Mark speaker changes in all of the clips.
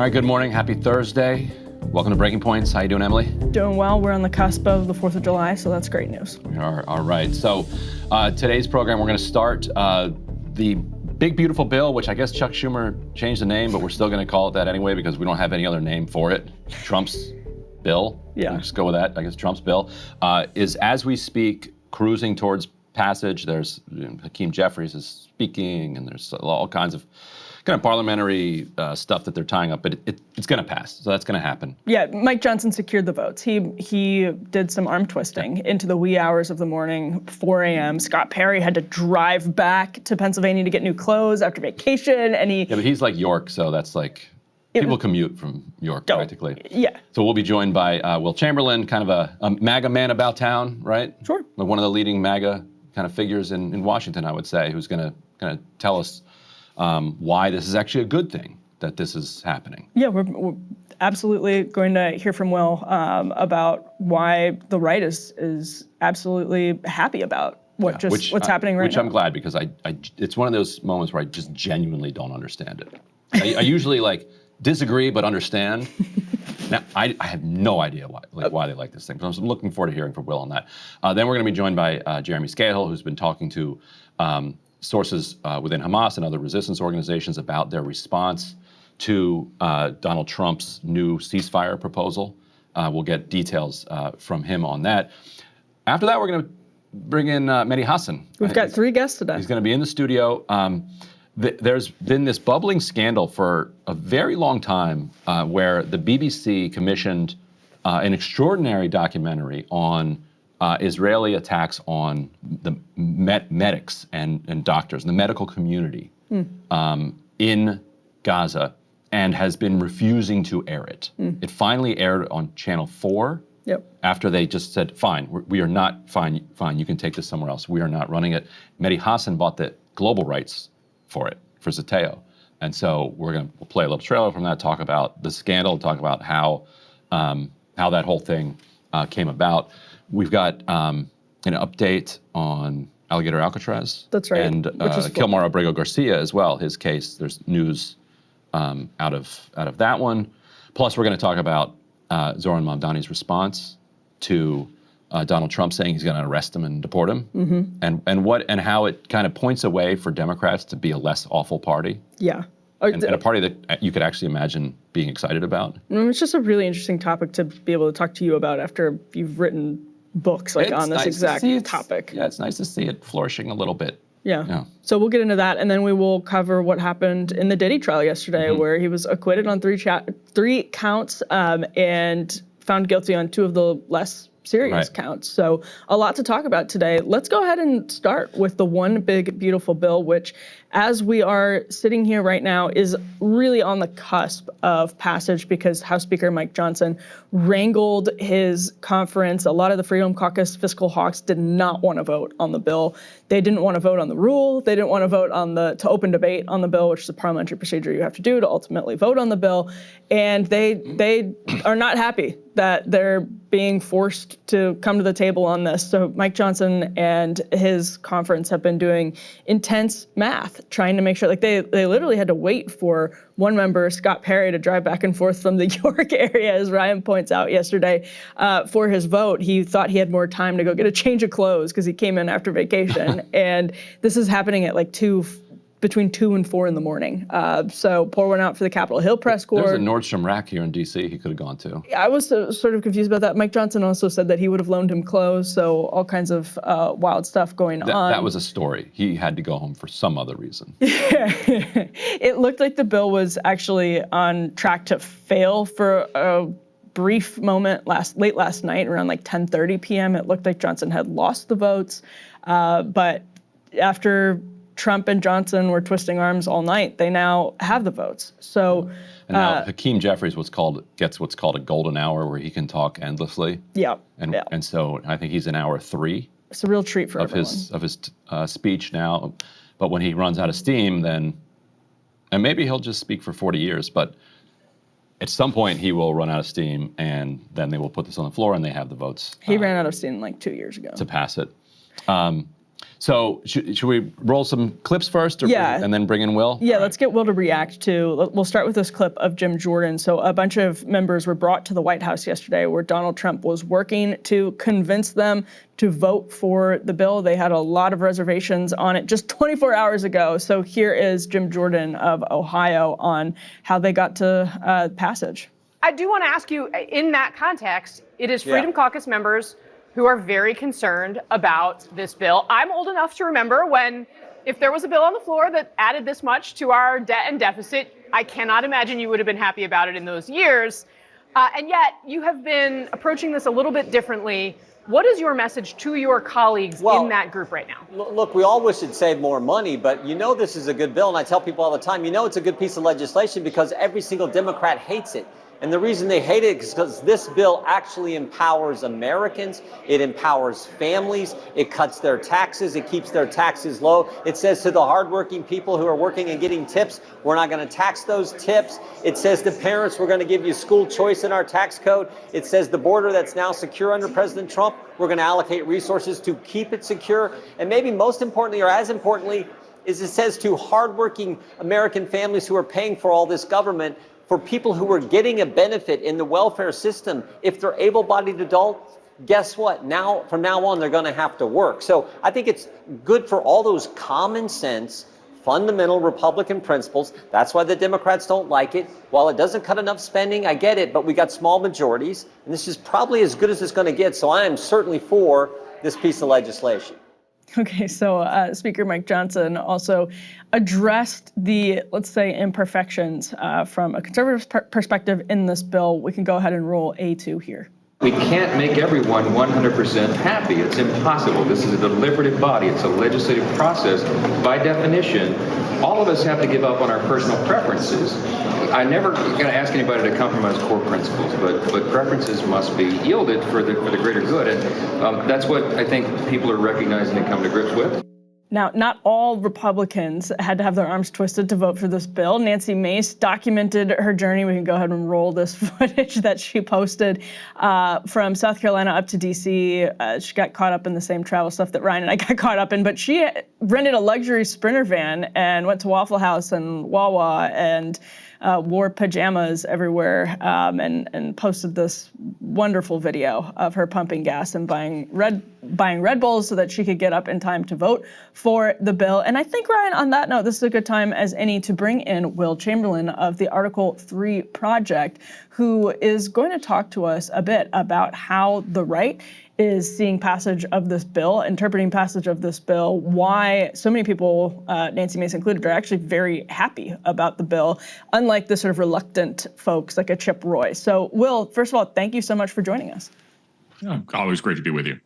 Speaker 1: All right, good morning. Happy Thursday. Welcome to Breaking Points. How you doing, Emily?
Speaker 2: Doing well. We're on the cusp of the 4th of July, so that's great news.
Speaker 1: We are, all right. So today's program, we're going to start the big, beautiful bill, which I guess Chuck Schumer changed the name, but we're still going to call it that anyway because we don't have any other name for it. Trump's bill.
Speaker 2: Yeah.
Speaker 1: Let's go with that. I guess Trump's bill is, as we speak, cruising towards passage. There's Hakeem Jeffries is speaking, and there's all kinds of kind of parliamentary stuff that they're tying up, but it's going to pass, so that's going to happen.
Speaker 2: Yeah, Mike Johnson secured the votes. He did some arm twisting into the wee hours of the morning, 4 a.m. Scott Perry had to drive back to Pennsylvania to get new clothes after vacation, and
Speaker 1: Yeah, but he's like York, so that's like, people commute from York practically.
Speaker 2: Yeah.
Speaker 1: So we'll be joined by Will Chamberlain, kind of a MAGA man about town, right?
Speaker 2: Sure.
Speaker 1: One of the leading MAGA kind of figures in Washington, I would say, who's going to kind of tell us why this is actually a good thing that this is happening.
Speaker 2: Yeah, we're absolutely going to hear from Will about why the right is absolutely happy about what's happening right now.
Speaker 1: Which I'm glad, because it's one of those moments where I just genuinely don't understand it. I usually disagree but understand. Now I have no idea why they like this thing. But I'm looking forward to hearing from Will on that. Then we're going to be joined by Jeremy Scahill, who's been talking to sources within Hamas and other resistance organizations about their response to Donald Trump's new ceasefire proposal. We'll get details from him on that. After that, we're going to bring in Mehdi Hasan.
Speaker 2: We've got 3 guests today.
Speaker 1: He's going to be in the studio. There's been this bubbling scandal for a very long time where the BBC commissioned an extraordinary documentary on Israeli attacks on the medics and doctors and the medical community in Gaza, and has been refusing to air it. It finally aired on Channel 4 after they just said, fine, we are not, fine, you can take this somewhere else. We are not running it. Mehdi Hasan bought the global rights for it, for Zeteo. And so we'll play a little trailer from that, talk about the scandal, talk about how that whole thing came about. We've got an update on Alligator Alcatraz.
Speaker 2: That's right.
Speaker 1: And Kilmar Abrego Garcia as well, his case. There's news out of that one. Plus, we're going to talk about Zohran Mamdani's response to Donald Trump saying he's going to arrest him and deport him, and how it kind of points a way for Democrats to be a less awful party.
Speaker 2: Yeah.
Speaker 1: And a party that you could actually imagine being excited about.
Speaker 2: It's just a really interesting topic to be able to talk to you about after you've written books on this exact topic.
Speaker 1: Yeah, it's nice to see it flourishing a little bit.
Speaker 2: Yeah. So we'll get into that, and then we will cover what happened in the Diddy trial yesterday, where he was acquitted on 3 counts and found guilty on 2 of the less serious counts. So a lot to talk about today. Let's go ahead and start with the one big, beautiful bill, which, as we are sitting here right now, is really on the cusp of passage because House Speaker Mike Johnson wrangled his conference. A lot of the Freedom Caucus fiscal hawks did not want to vote on the bill. They didn't want to vote on the rule. They didn't want to vote on to open debate on the bill, which is a parliamentary procedure you have to do to ultimately vote on the bill. And they are not happy that they're being forced to come to the table on this. So Mike Johnson and his conference have been doing intense math, trying to make sure, they literally had to wait for one member, Scott Perry, to drive back and forth from the York area, as Ryan points out yesterday, for his vote. He thought he had more time to go get a change of clothes because he came in after vacation. And this is happening at between 2 and 4 in the morning. So pour one out for the Capitol Hill press corps.
Speaker 1: There's a Nordstrom rack here in D.C. he could have gone to.
Speaker 2: Yeah, I was sort of confused about that. Mike Johnson also said that he would have loaned him clothes, so all kinds of wild stuff going on.
Speaker 1: That was a story. He had to go home for some other reason.
Speaker 2: It looked like the bill was actually on track to fail for a brief moment late last night, around 10:30 p.m. It looked like Johnson had lost the votes, but after Trump and Johnson were twisting arms all night, they now have the votes. So,
Speaker 1: and now Hakeem Jeffries gets what's called a golden hour, where he can talk endlessly.
Speaker 2: Yeah.
Speaker 1: And so I think he's in hour 3.
Speaker 2: It's a real treat for everyone.
Speaker 1: Of his speech now. But when he runs out of steam, then, and maybe he'll just speak for 40 years, but at some point he will run out of steam, and then they will put this on the floor and they have the votes.
Speaker 2: He ran out of steam 2 years ago.
Speaker 1: To pass it. So should we roll some clips first, and then bring in Will?
Speaker 2: Yeah, let's get Will to react to. We'll start with this clip of Jim Jordan. So a bunch of members were brought to the White House yesterday where Donald Trump was working to convince them to vote for the bill. They had a lot of reservations on it just 24 hours ago. So here is Jim Jordan of Ohio on how they got to passage.
Speaker 3: I do want to ask you, in that context, it is Freedom Caucus members who are very concerned about this bill. I'm old enough to remember when, if there was a bill on the floor that added this much to our debt and deficit, I cannot imagine you would have been happy about it in those years. And yet, you have been approaching this a little bit differently. What is your message to your colleagues in that group right now?
Speaker 4: Look, we all wish it'd save more money, but this is a good bill. And I tell people all the time, it's a good piece of legislation because every single Democrat hates it. And the reason they hate it is because this bill actually empowers Americans. It empowers families. It cuts their taxes. It keeps their taxes low. It says to the hardworking people who are working and getting tips, we're not going to tax those tips. It says to parents, we're going to give you school choice in our tax code. It says the border that's now secure under President Trump, we're going to allocate resources to keep it secure. And maybe most importantly, or as importantly, is it says to hardworking American families who are paying for all this government, for people who are getting a benefit in the welfare system, if they're able-bodied adults, guess what? From now on, they're going to have to work. So I think it's good for all those common sense, fundamental Republican principles. That's why the Democrats don't like it. While it doesn't cut enough spending, I get it, but we got small majorities, and this is probably as good as it's going to get. So I am certainly for this piece of legislation.
Speaker 2: Okay, so Speaker Mike Johnson also addressed the, let's say, imperfections from a conservative perspective in this bill. We can go ahead and roll A2 here.
Speaker 5: We can't make everyone 100% happy. It's impossible. This is a deliberative body. It's a legislative process. By definition, all of us have to give up on our personal preferences. I never going to ask anybody to compromise core principles, but preferences must be yielded for the greater good, and that's what I think people are recognizing and coming to grips with.
Speaker 2: Now, not all Republicans had to have their arms twisted to vote for this bill. Nancy Mace documented her journey. We can go ahead and roll this footage that she posted from South Carolina up to D.C. She got caught up in the same travel stuff that Ryan and I got caught up in, but she rented a luxury Sprinter van and went to Waffle House and Wawa and wore pajamas everywhere and posted this wonderful video of her pumping gas and buying Red Bulls so that she could get up in time to vote for the bill. And I think, Ryan, on that note, this is a good time as any to bring in Will Chamberlain of the Article 3 Project, who is going to talk to us a bit about how the right is seeing passage of this bill, interpreting passage of this bill, why so many people, Nancy Mace included, are actually very happy about the bill, unlike the sort of reluctant folks like a Chip Roy. So, Will, first of all, thank you so much for joining us.
Speaker 6: Oh, always great to be with you.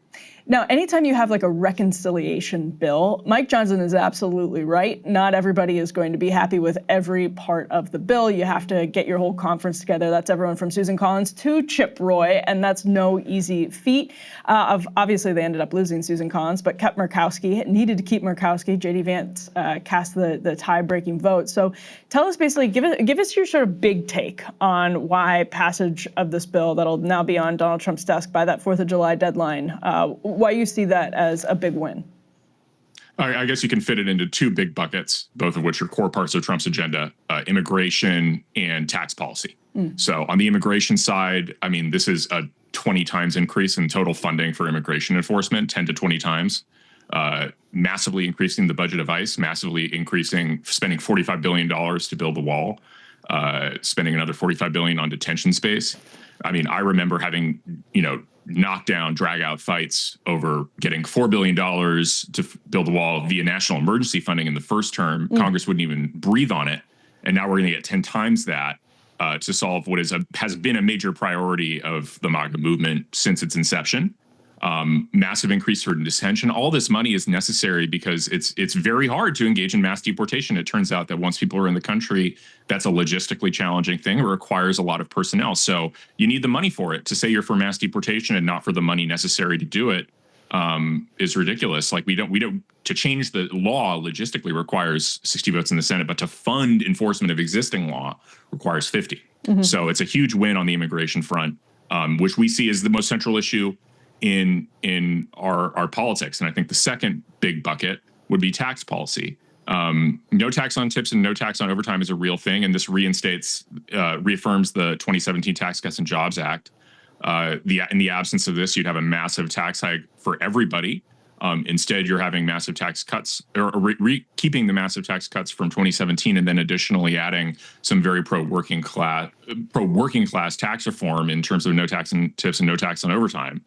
Speaker 2: Now, anytime you have like a reconciliation bill, Mike Johnson is absolutely right. Not everybody is going to be happy with every part of the bill. You have to get your whole conference together. That's everyone from Susan Collins to Chip Roy, and that's no easy feat. Obviously, they ended up losing Susan Collins, but kept Murkowski, needed to keep Murkowski. J.D. Vance cast the tie-breaking vote. So tell us basically, give us your sort of big take on why passage of this bill that'll now be on Donald Trump's desk by that 4th of July deadline, why you see that as a big win.
Speaker 6: I guess you can fit it into two big buckets, both of which are core parts of Trump's agenda, immigration and tax policy. So on the immigration side, I mean, this is a 20 times increase in total funding for immigration enforcement, 10 to 20 times, massively increasing the budget of ICE, massively increasing, spending $45 billion to build the wall, spending another $45 billion on detention space. I mean, I remember having, knockdown, drag out fights over getting $4 billion to build the wall via national emergency funding in the first term. Congress wouldn't even breathe on it. And now we're going to get 10 times that to solve what has been a major priority of the MAGA movement since its inception. Massive increase for detention. All this money is necessary because it's very hard to engage in mass deportation. It turns out that once people are in the country, that's a logistically challenging thing. It requires a lot of personnel. So you need the money for it. To say you're for mass deportation and not for the money necessary to do it is ridiculous. Like we don't to change the law logistically requires 60 votes in the Senate, but to fund enforcement of existing law requires 50. So it's a huge win on the immigration front, which we see as the most central issue in our politics. And I think the second big bucket would be tax policy. No tax on tips and no tax on overtime is a real thing, and this reaffirms the 2017 Tax Cuts and Jobs Act. In the absence of this, you'd have a massive tax hike for everybody. Instead, you're having massive tax cuts, or keeping the massive tax cuts from 2017, and then additionally adding some very pro-working class tax reform in terms of no tax on tips and no tax on overtime.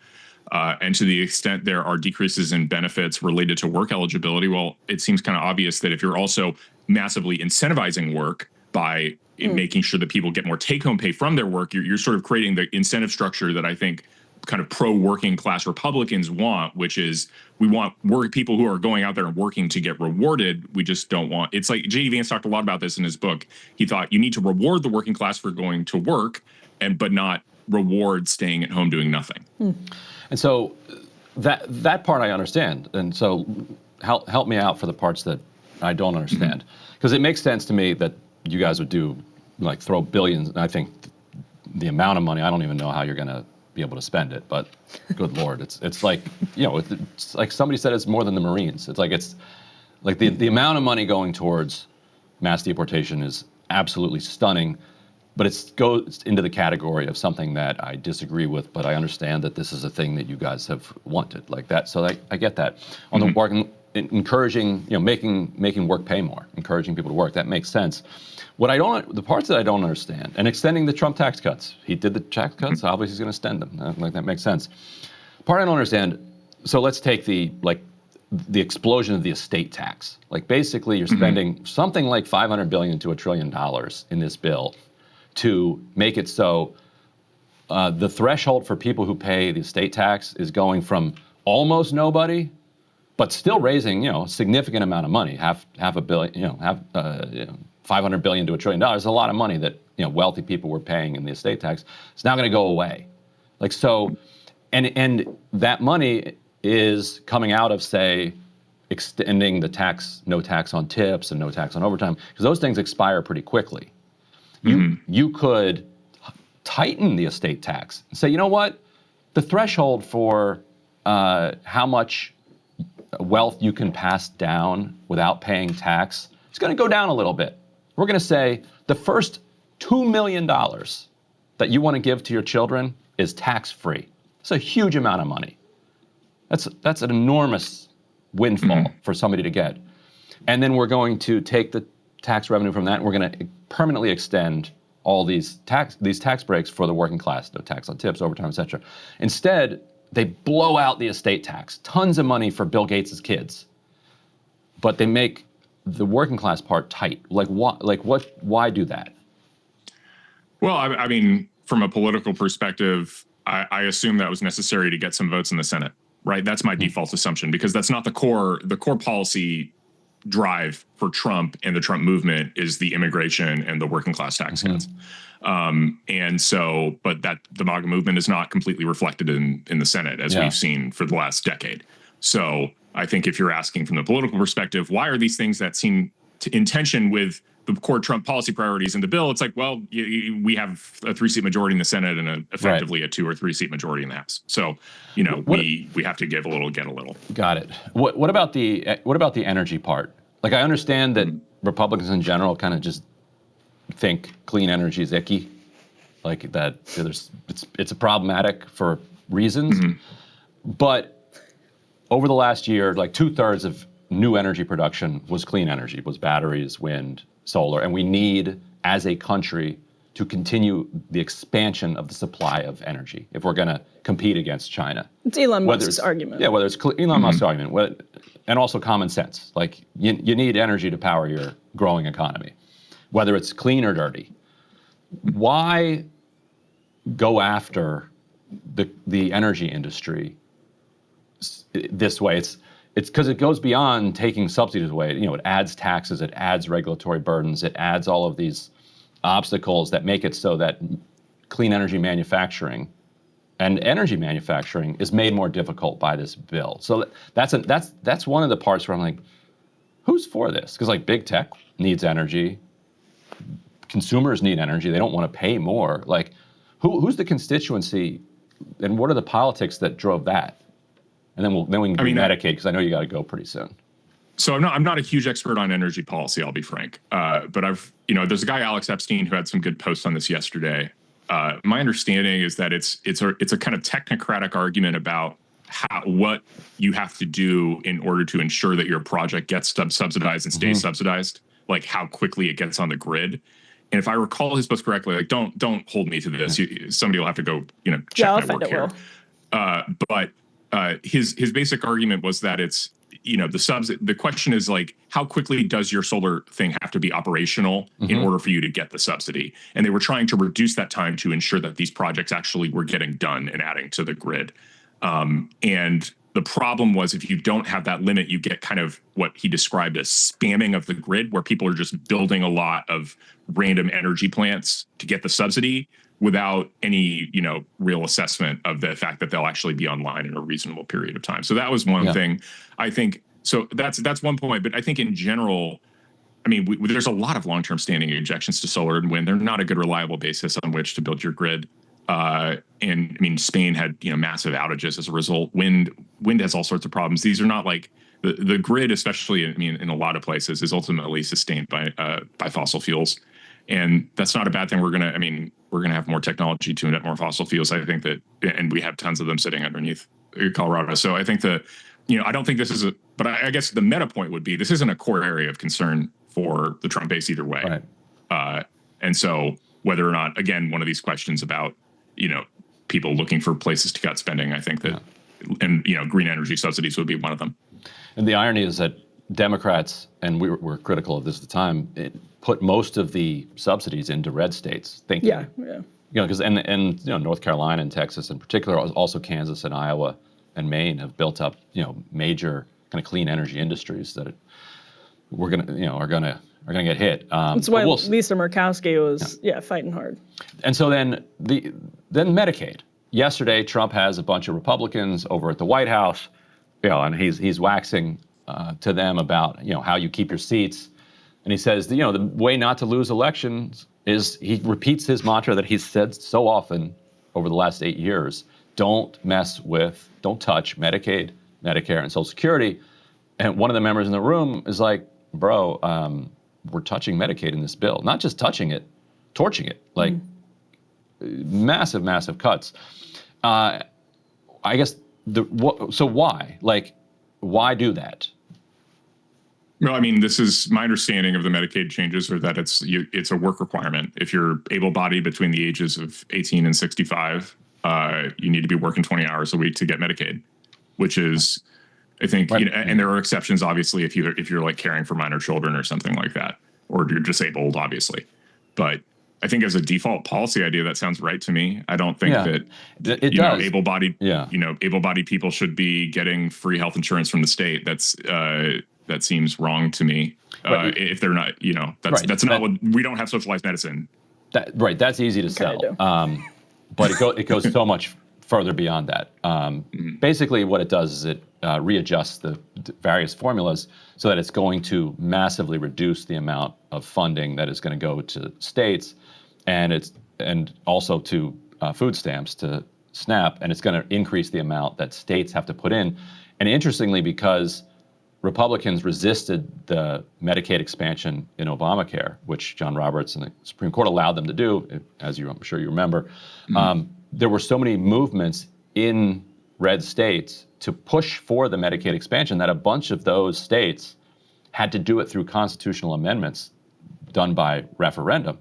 Speaker 6: And to the extent there are decreases in benefits related to work eligibility, well, it seems kind of obvious that if you're also massively incentivizing work by making sure that people get more take-home pay from their work, you're sort of creating the incentive structure that I think kind of pro-working class Republicans want, which is we want people who are going out there and working to get rewarded. We just don't want, it's like J.D. Vance talked a lot about this in his book. He thought you need to reward the working class for going to work, but not reward staying at home doing nothing.
Speaker 1: And so that part I understand. And so help me out for the parts that I don't understand. Because it makes sense to me that you guys would throw billions. And I think the amount of money, I don't even know how you're going to be able to spend it, but good Lord, it's like, it's like somebody said it's more than the Marines. It's like the amount of money going towards mass deportation is absolutely stunning, but it goes into the category of something that I disagree with, but I understand that this is a thing that you guys have wanted like that. So I get that. On the work, encouraging, making work pay more, encouraging people to work, that makes sense. The parts that I don't understand, and extending the Trump tax cuts. He did the tax cuts, obviously he's going to extend them. That makes sense. Part I don't understand, so let's take the explosion of the estate tax. Like basically you're spending something like $500 billion to $1 trillion in this bill to make it so the threshold for people who pay the estate tax is going from almost nobody, but still raising, a significant amount of money, half a billion, $500 billion to $1 trillion. Is a lot of money that wealthy people were paying in the estate tax. It's now going to go away. Like so, and that money is coming out of, say, extending the tax, no tax on tips and no tax on overtime, because those things expire pretty quickly. You could tighten the estate tax and say, you know what, the threshold for how much wealth you can pass down without paying tax is going to go down a little bit. We're going to say the first $2 million that you want to give to your children is tax-free. It's a huge amount of money. That's an enormous windfall for somebody to get. And then we're going to take the tax revenue from that, and we're going to permanently extend all these tax breaks for the working class, no tax on tips, overtime, et cetera. Instead, they blow out the estate tax, tons of money for Bill Gates' kids, but they make the working class part tight. Why do that?
Speaker 6: Well, I mean, from a political perspective, I assume that was necessary to get some votes in the Senate, right? That's my default assumption, because that's not the core policy drive for Trump and the Trump movement is the immigration and the working class tax cuts. And so, but that the MAGA movement is not completely reflected in the Senate, as we've seen for the last decade. So I think if you're asking from the political perspective, why are these things that seem in tension with the core Trump policy priorities in the bill? It's like, well, we have a 3-seat majority in the Senate and effectively a 2 or 3-seat majority in the House. So, we have to give a little, get a little. Got it.
Speaker 1: What about the energy part? Like, I understand that Republicans in general kind of just think clean energy is icky, like that it's problematic for reasons. But over the last year, like 2/3 of new energy production was clean energy, was batteries, wind, solar, and we need, as a country, to continue the expansion of the supply of energy if we're going to compete against China.
Speaker 2: It's Elon Musk's argument.
Speaker 1: Yeah, whether it's Elon Musk's argument, and also common sense. Like, you need energy to power your growing economy, whether it's clean or dirty. Why go after the energy industry this way? It's because it goes beyond taking subsidies away. It adds taxes, it adds regulatory burdens, it adds all of these obstacles that make it so that clean energy manufacturing and energy manufacturing is made more difficult by this bill. So that's one of the parts where I'm like, who's for this? Because like big tech needs energy, consumers need energy, they don't want to pay more. Like, who's the constituency and what are the politics that drove that? And then we can do Medicaid, because I know you got to go pretty soon.
Speaker 6: So I'm not a huge expert on energy policy, I'll be frank. But there's a guy, Alex Epstein, who had some good posts on this yesterday. My understanding is that it's a kind of technocratic argument about what you have to do in order to ensure that your project gets subsidized and stays subsidized, like how quickly it gets on the grid. And if I recall his post correctly, like don't hold me to this. Somebody will have to go, check my work here. But his basic argument was that it's, the question is like, how quickly does your solar thing have to be operational in order for you to get the subsidy? And they were trying to reduce that time to ensure that these projects actually were getting done and adding to the grid. And the problem was, if you don't have that limit, you get kind of what he described as spamming of the grid, where people are just building a lot of random energy plants to get the subsidy without any, real assessment of the fact that they'll actually be online in a reasonable period of time. So that was one thing. I think, so that's one point. But I think in general, there's a lot of long-term standing objections to solar and wind. They're not a good, reliable basis on which to build your grid. And Spain had, massive outages as a result. Wind has all sorts of problems. These are not like the grid, especially, in a lot of places, is ultimately sustained by fossil fuels. And that's not a bad thing. We're going to have more technology to emit more fossil fuels. I think that, and we have tons of them sitting underneath Colorado. So I think that, I don't think this is but I guess the meta point would be, this isn't a core area of concern for the Trump base either way. Right. And so whether or not, again, one of these questions about, people looking for places to cut spending, I think that, and, green energy subsidies would be one of them. And
Speaker 1: the irony is that Democrats, and we were critical of this at the time, put most of the subsidies into red states, thinking, because North Carolina and Texas in particular, also Kansas and Iowa and Maine have built up, major kind of clean energy industries that are gonna get hit.
Speaker 2: That's why Lisa Murkowski was fighting hard.
Speaker 1: And so then Medicaid. Yesterday, Trump has a bunch of Republicans over at the White House, and he's waxing to them about how you keep your seats, and he says the way not to lose elections is, he repeats his mantra that he's said so often over the last 8 years: don't touch Medicaid, Medicare, and Social Security. And one of the members in the room is like, bro, we're touching Medicaid in this bill, not just touching it, torching it, like massive cuts. I guess so why? Like, why do that?
Speaker 6: Well, this is my understanding of the Medicaid changes, are that it's a work requirement. If you're able-bodied between the ages of 18 and 65, you need to be working 20 hours a week to get Medicaid, which is, I think,
Speaker 1: right.
Speaker 6: And there are exceptions, obviously, if you're like caring for minor children or something like that, or you're disabled, obviously. But I think as a default policy idea, that sounds right to me. I don't think that able-bodied people should be getting free health insurance from the state. That seems wrong to me. If they're not, that's not what, we don't have socialized medicine.
Speaker 1: That's easy to sell. But it goes so much further beyond that. Basically, what it does is it readjusts the various formulas so that it's going to massively reduce the amount of funding that is going to go to states, and also to food stamps, to SNAP, and it's going to increase the amount that states have to put in. And interestingly, because Republicans resisted the Medicaid expansion in Obamacare, which John Roberts and the Supreme Court allowed them to do, as I'm sure you remember, there were so many movements in red states to push for the Medicaid expansion that a bunch of those states had to do it through constitutional amendments done by referendum.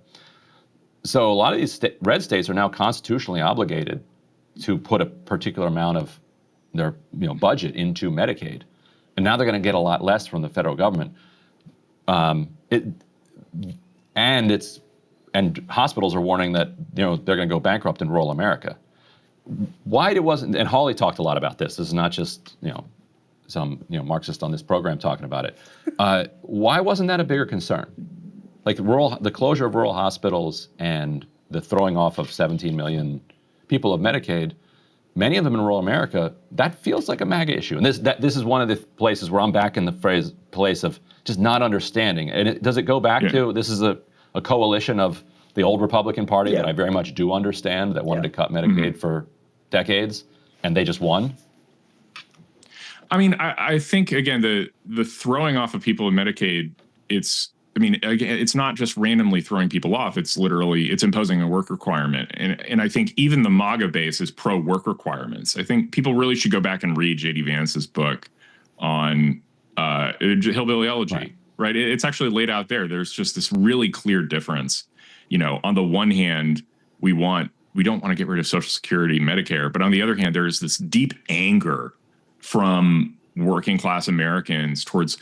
Speaker 1: So a lot of these red states are now constitutionally obligated to put a particular amount of their budget into Medicaid. And now they're going to get a lot less from the federal government. And hospitals are warning that they're going to go bankrupt in rural America. Why it wasn't? And Hawley talked a lot about this. This is not just some Marxist on this program talking about it. Why wasn't that a bigger concern? Like the closure of rural hospitals and the throwing off of 17 million people of Medicaid. Many of them in rural America, that feels like a MAGA issue. And this is one of the places where I'm back in the place of just not understanding. And does it go back to, this is a coalition of the old Republican Party that I very much do understand, that wanted to cut Medicaid for decades, and they just won?
Speaker 6: I mean, I think, again, the throwing off of people in Medicaid, it's not just randomly throwing people off. It's literally, it's imposing a work requirement. And I think even the MAGA base is pro work requirements. I think people really should go back and read J.D. Vance's book on Hillbilly Elegy, right? It's actually laid out there. There's just this really clear difference. On the one hand, we don't want to get rid of Social Security, Medicare, but on the other hand, there is this deep anger from working class Americans towards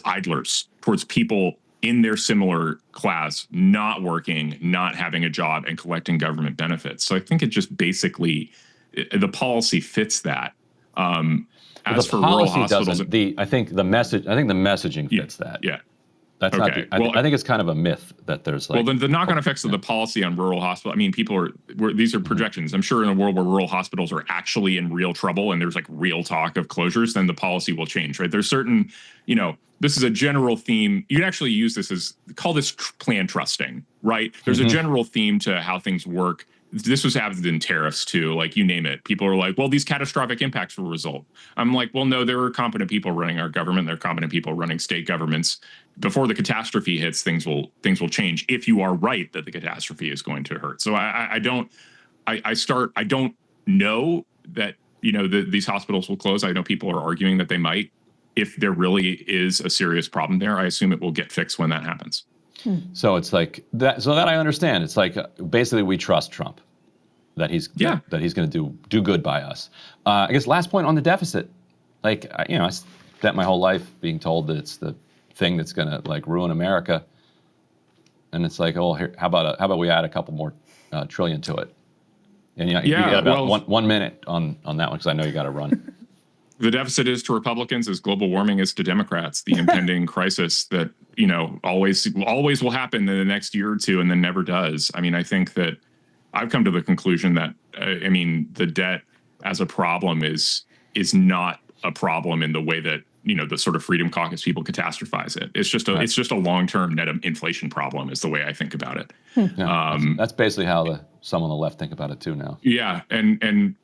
Speaker 6: idlers, towards people in their similar class, not working, not having a job, and collecting government benefits. So I think it just basically, the policy fits that. As for rural hospitals,
Speaker 1: I think the messaging fits that.
Speaker 6: Yeah.
Speaker 1: That's
Speaker 6: okay.
Speaker 1: I think it's kind of a myth that there's like.
Speaker 6: Well, the knock-on effects of the policy on rural hospitals. I mean, these are projections. I'm sure in a world where rural hospitals are actually in real trouble and there's like real talk of closures, then the policy will change, right? There's certain, this is a general theme. You can actually use this call this plan trusting, right? There's a general theme to how things work. This was happened in tariffs too, like you name it. People are like, well, these catastrophic impacts will result. I'm like, well, no, there are competent people running our government. There are competent people running state governments. Before the catastrophe hits, things will change if you are right that the catastrophe is going to hurt. So I don't know that, these hospitals will close. I know people are arguing that they might. If there really is a serious problem there, I assume it will get fixed when that happens.
Speaker 1: So it's like that. So that I understand. It's like basically we trust Trump, that he's going to do good by us. I guess last point on the deficit. Like I spent my whole life being told that it's the thing that's going to like ruin America, and it's like, oh, how about we add a couple more trillion to it? And you got about 1 minute on that one because I know you got to run.
Speaker 6: The deficit is to Republicans as global warming is to Democrats. The impending crisis that always will happen in the next year or two, and then never does. I mean, I think that I've come to the conclusion that the debt as a problem is not a problem in the way that the sort of Freedom Caucus people catastrophize it. It's just a long-term net inflation problem is the way I think about it.
Speaker 1: Yeah, that's basically how some on the left think about it too now.
Speaker 6: Yeah, and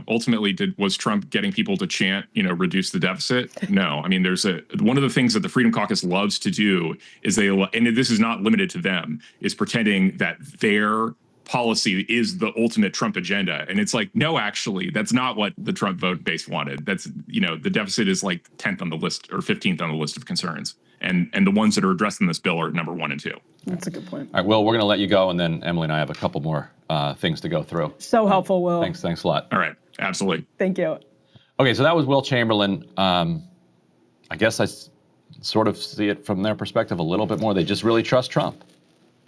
Speaker 6: ultimately, was Trump getting people to chant, reduce the deficit? No. I mean, there's one of the things that the Freedom Caucus loves to do is and this is not limited to them, is pretending that their policy is the ultimate Trump agenda. And it's like, no, actually, that's not what the Trump vote base wanted. That's, the deficit is like 10th on the list or 15th on the list of concerns. And the ones that are addressed in this bill are number 1 and 2.
Speaker 2: That's a good point.
Speaker 1: All right, Will, we're going to let you go. And then Emily and I have a couple more things to go through.
Speaker 2: So helpful, Will.
Speaker 1: Thanks a lot.
Speaker 6: All right. Absolutely.
Speaker 2: Thank you.
Speaker 1: Okay, so that was Will Chamberlain. I guess I sort of see it from their perspective a little bit more. They just really trust Trump.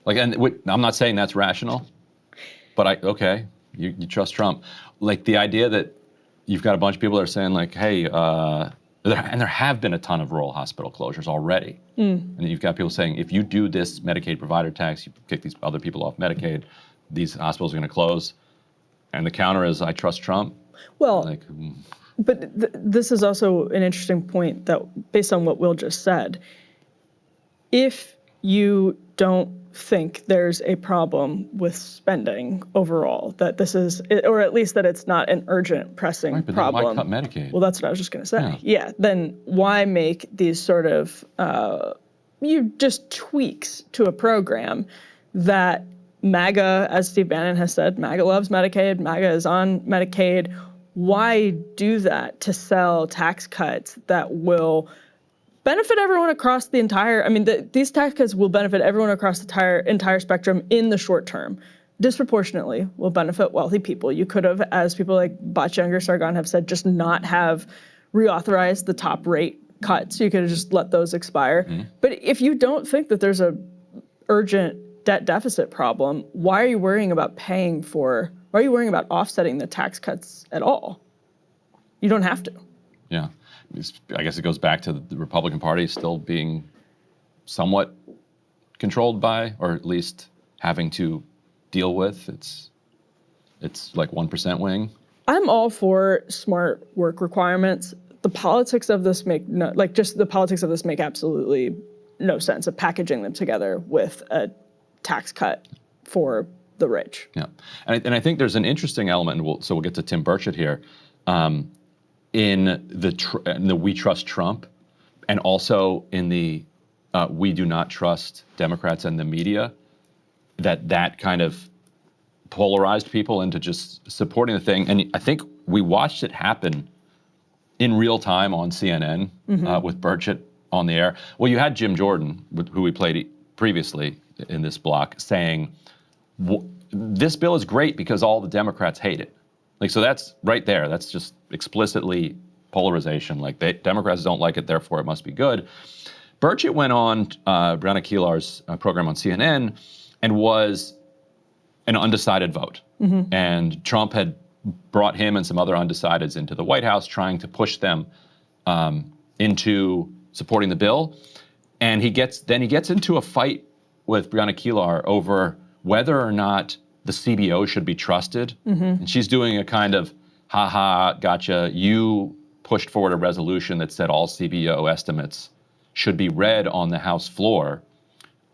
Speaker 1: I'm not saying that's rational. But you trust Trump. Like the idea that you've got a bunch of people that are saying like, hey, there have been a ton of rural hospital closures already. And you've got people saying, if you do this Medicaid provider tax, you kick these other people off Medicaid, these hospitals are going to close. And the counter is, I trust Trump.
Speaker 2: Well, but this is also an interesting point that based on what Will just said, if you don't think there's a problem with spending overall, that this is, or at least that it's not an urgent, pressing problem.
Speaker 1: Why cut Medicaid?
Speaker 2: Well, that's what I was just going to say. Yeah. Then why make these sort of just tweaks to a program that MAGA, as Steve Bannon has said, MAGA loves Medicaid, MAGA is on Medicaid. Why do that to sell tax cuts that will benefit everyone across the entire, these tax cuts will benefit everyone across the entire spectrum in the short term. Disproportionately will benefit wealthy people. You could have, as people like Bach-Younger, Sargon have said, just not have reauthorized the top rate cuts. You could have just let those expire. But if you don't think that there's a urgent debt deficit problem, why are you worrying about offsetting the tax cuts at all? You don't have to.
Speaker 1: Yeah. I guess it goes back to the Republican Party still being somewhat controlled by, or at least having to deal with. It's like 1% wing. I'm
Speaker 2: all for smart work requirements. The politics of this make absolutely no sense of packaging them together with a tax cut for the rich.
Speaker 1: Yeah, and I think there's an interesting element, and we'll get to Tim Burchett here, in the We Trust Trump, and also in the we do not trust Democrats and the media, that kind of polarized people into just supporting the thing. And I think we watched it happen in real time on CNN with Burchett on the air. Well, you had Jim Jordan, who we played previously in this block, saying, this bill is great because all the Democrats hate it. Like, so that's right there. That's just explicitly polarization. Like, Democrats don't like it, therefore it must be good. Burchett went on Brianna Keilar's program on CNN and was an undecided vote. And Trump had brought him and some other undecideds into the White House, trying to push them into supporting the bill. And he gets into a fight with Brianna Keilar over whether or not the CBO should be trusted. And she's doing a kind of, ha, gotcha, you pushed forward a resolution that said all CBO estimates should be read on the House floor.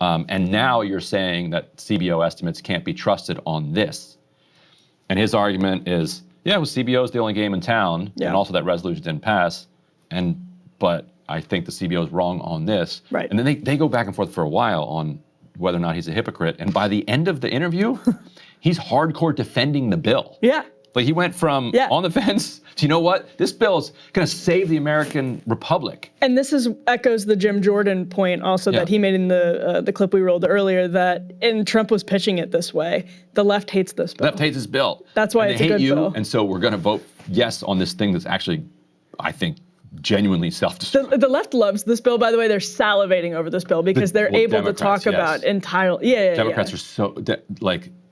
Speaker 1: And now you're saying that CBO estimates can't be trusted on this. And his argument is, yeah, well, CBO is the only game in town, and also that resolution didn't pass. But I think the CBO is wrong on this.
Speaker 2: Right.
Speaker 1: And then they go back and forth for a while on whether or not he's a hypocrite. And by the end of the interview, he's hardcore defending the bill.
Speaker 2: Yeah.
Speaker 1: Like, he went from on the fence to, you know what, this bill is going to save the American Republic.
Speaker 2: And this echoes the Jim Jordan point also that he made in the clip we rolled earlier, and Trump was pitching it this way. The left hates this bill.
Speaker 1: The left hates this bill.
Speaker 2: That's why it's a good bill.
Speaker 1: And so we're going to vote yes on this thing that's actually, I think, genuinely self-destructive.
Speaker 2: The left loves this bill, by the way. They're salivating over this bill because they're able to talk about entirely.
Speaker 1: Democrats are so,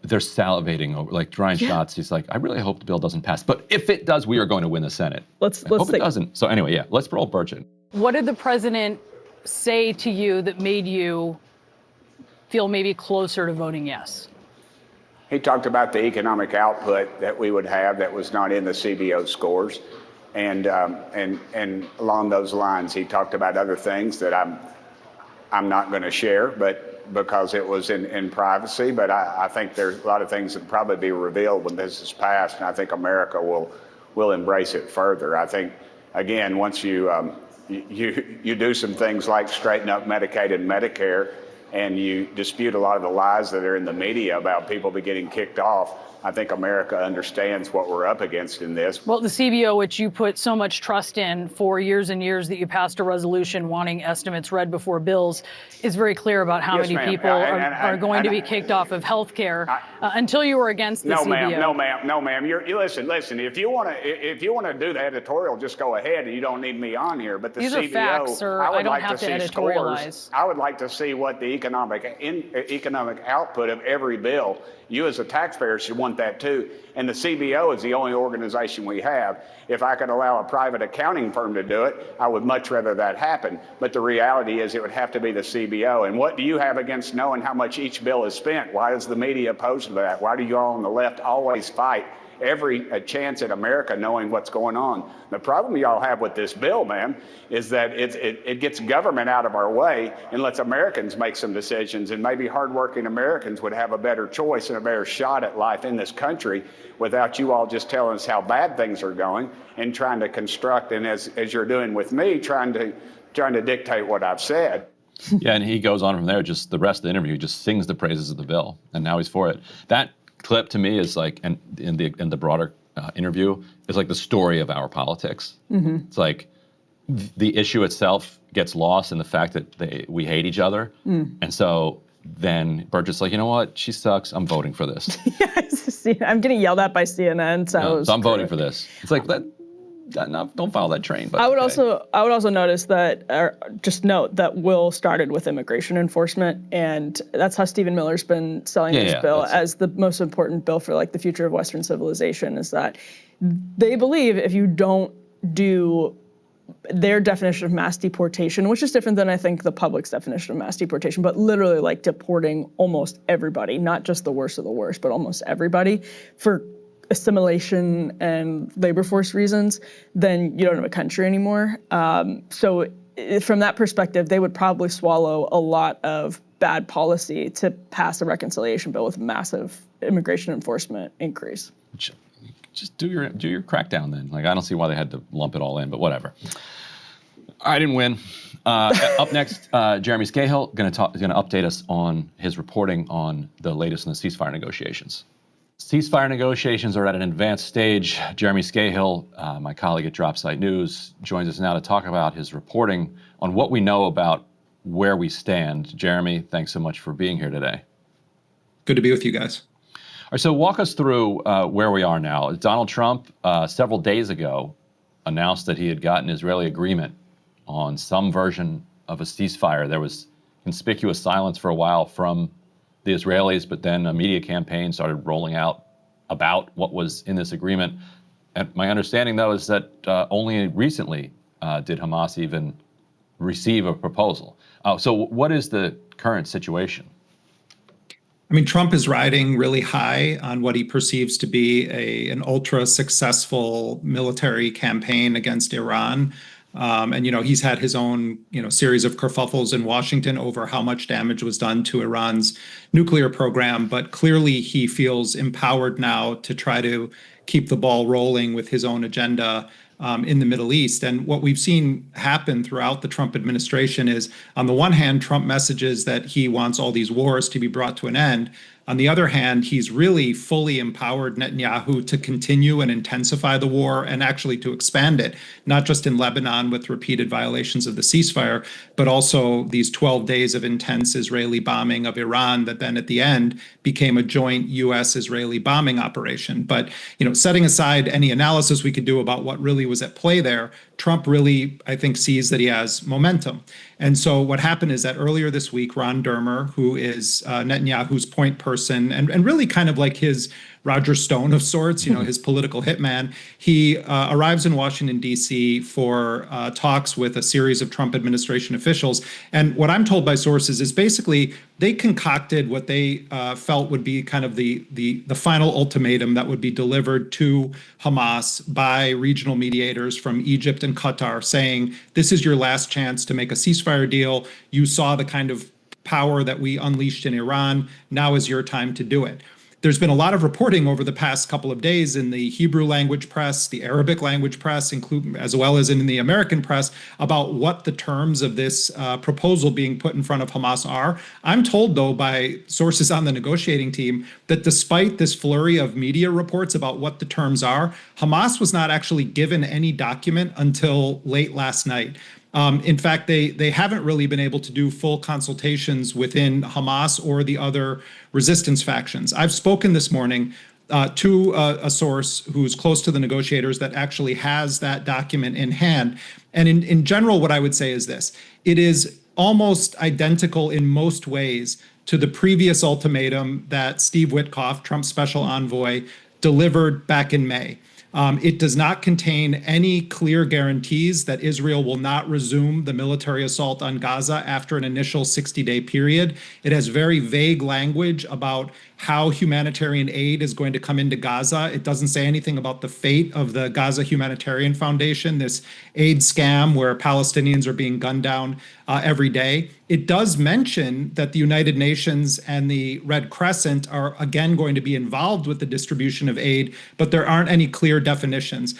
Speaker 1: they're salivating over, like, drawing shots. He's like, I really hope the bill doesn't pass. But if it does, we are going to win the Senate.
Speaker 2: Let's
Speaker 1: hope it doesn't. So anyway, let's roll Burchett.
Speaker 7: What did the president say to you that made you feel maybe closer to voting yes?
Speaker 8: He talked about the economic output that we would have that was not in the CBO scores. And along those lines, he talked about other things that I'm not going to share, but because it was in privacy. But I think there's a lot of things that probably be revealed when this is passed, and I think America will embrace it further. I think, again, once you do some things like straighten up Medicaid and Medicare, and you dispute a lot of the lies that are in the media about people getting kicked off, I think America understands what we're up against in this.
Speaker 7: Well, the CBO, which you put so much trust in for years and years, that you passed a resolution wanting estimates read before bills, is very clear about how many people are going to be kicked off of health care until you were against the CBO.
Speaker 8: No, ma'am. You listen. If you want to do the editorial, just go ahead. You don't need me on here. But the
Speaker 7: These
Speaker 8: CBO,
Speaker 7: are facts, sir. I don't have to editorialize.
Speaker 8: Scores. I would like to see what the economic output of every bill. You as a taxpayer should want that too. And the CBO is the only organization we have. If I could allow a private accounting firm to do it, I would much rather that happen. But the reality is it would have to be the CBO. And what do you have against knowing how much each bill is spent? Why is the media opposed to that? Why do you all on the left always fight every chance at America knowing what's going on? The problem y'all have with this bill, ma'am, is that it gets government out of our way and lets Americans make some decisions, and maybe hardworking Americans would have a better choice and a better shot at life in this country without you all just telling us how bad things are going and trying to construct, and as you're doing with me, trying to dictate what I've said.
Speaker 1: Yeah, and he goes on from there, just the rest of the interview, he just sings the praises of the bill, and now he's for it. That clip to me is like, and in the broader interview, is like the story of our politics. It's like the issue itself gets lost in the fact that we hate each other, and so then Burchett's like, you know what, she sucks, I'm voting for this.
Speaker 2: I'm getting yelled at by CNN, so
Speaker 1: I'm voting for this. It's like that. Don't follow that train. But
Speaker 2: I would also notice that, or just note that Will started with immigration enforcement, and that's how Stephen Miller's been selling this bill as the most important bill for like the future of Western civilization. Is that they believe if you don't do their definition of mass deportation, which is different than I think the public's definition of mass deportation, but literally like deporting almost everybody, not just the worst of the worst, but almost everybody for assimilation and labor force reasons, then you don't have a country anymore. So from that perspective, they would probably swallow a lot of bad policy to pass a reconciliation bill with massive immigration enforcement increase.
Speaker 1: Just do your crackdown then. Like, I don't see why they had to lump it all in, but whatever. I didn't win. Up next, Jeremy Scahill going to update us on his reporting on the latest in the ceasefire negotiations. Ceasefire negotiations are at an advanced stage. Jeremy Scahill, my colleague at Dropsite News, joins us now to talk about his reporting on what we know about where we stand. Jeremy, thanks so much for being here today.
Speaker 9: Good to be with you guys.
Speaker 1: All right, so walk us through where we are now. Donald Trump, several days ago, announced that he had gotten Israeli agreement on some version of a ceasefire. There was conspicuous silence for a while from the Israelis, but then a media campaign started rolling out about what was in this agreement. And my understanding, though, is that only recently did Hamas even receive a proposal. So what is the current situation?
Speaker 9: I mean, Trump is riding really high on what he perceives to be an ultra successful military campaign against Iran. And, he's had his own, series of kerfuffles in Washington over how much damage was done to Iran's nuclear program. But clearly he feels empowered now to try to keep the ball rolling with his own agenda in the Middle East. And what we've seen happen throughout the Trump administration is, on the one hand, Trump messages that he wants all these wars to be brought to an end. On the other hand, he's really fully empowered Netanyahu to continue and intensify the war and actually to expand it, not just in Lebanon with repeated violations of the ceasefire, but also these 12 days of intense Israeli bombing of Iran that then at the end became a joint U.S.-Israeli bombing operation. But, setting aside any analysis we could do about what really was at play there, Trump really, I think, sees that he has momentum. And so what happened is that earlier this week, Ron Dermer, who is Netanyahu's point person and really kind of like his Roger Stone of sorts, his political hitman, he arrives in Washington, D.C. for talks with a series of Trump administration officials. And what I'm told by sources is basically they concocted what they felt would be kind of the final ultimatum that would be delivered to Hamas by regional mediators from Egypt and Qatar, saying, this is your last chance to make a ceasefire deal. You saw the kind of power that we unleashed in Iran. Now is your time to do it. There's been a lot of reporting over the past couple of days in the Hebrew language press, the Arabic language press, as well as in the American press, about what the terms of this proposal being put in front of Hamas are. I'm told, though, by sources on the negotiating team that despite this flurry of media reports about what the terms are, Hamas was not actually given any document until late last night. In fact, they haven't really been able to do full consultations within Hamas or the other resistance factions. I've spoken this morning to a source who's close to the negotiators that actually has that document in hand. And in general, what I would say is this. It is almost identical in most ways to the previous ultimatum that Steve Witkoff, Trump's special envoy, delivered back in May. It does not contain any clear guarantees that Israel will not resume the military assault on Gaza after an initial 60-day period. It has very vague language about how humanitarian aid is going to come into Gaza. It doesn't say anything about the fate of the Gaza Humanitarian Foundation, this aid scam where Palestinians are being gunned down every day. It does mention that the United Nations and the Red Crescent are again going to be involved with the distribution of aid, but there aren't any clear definitions.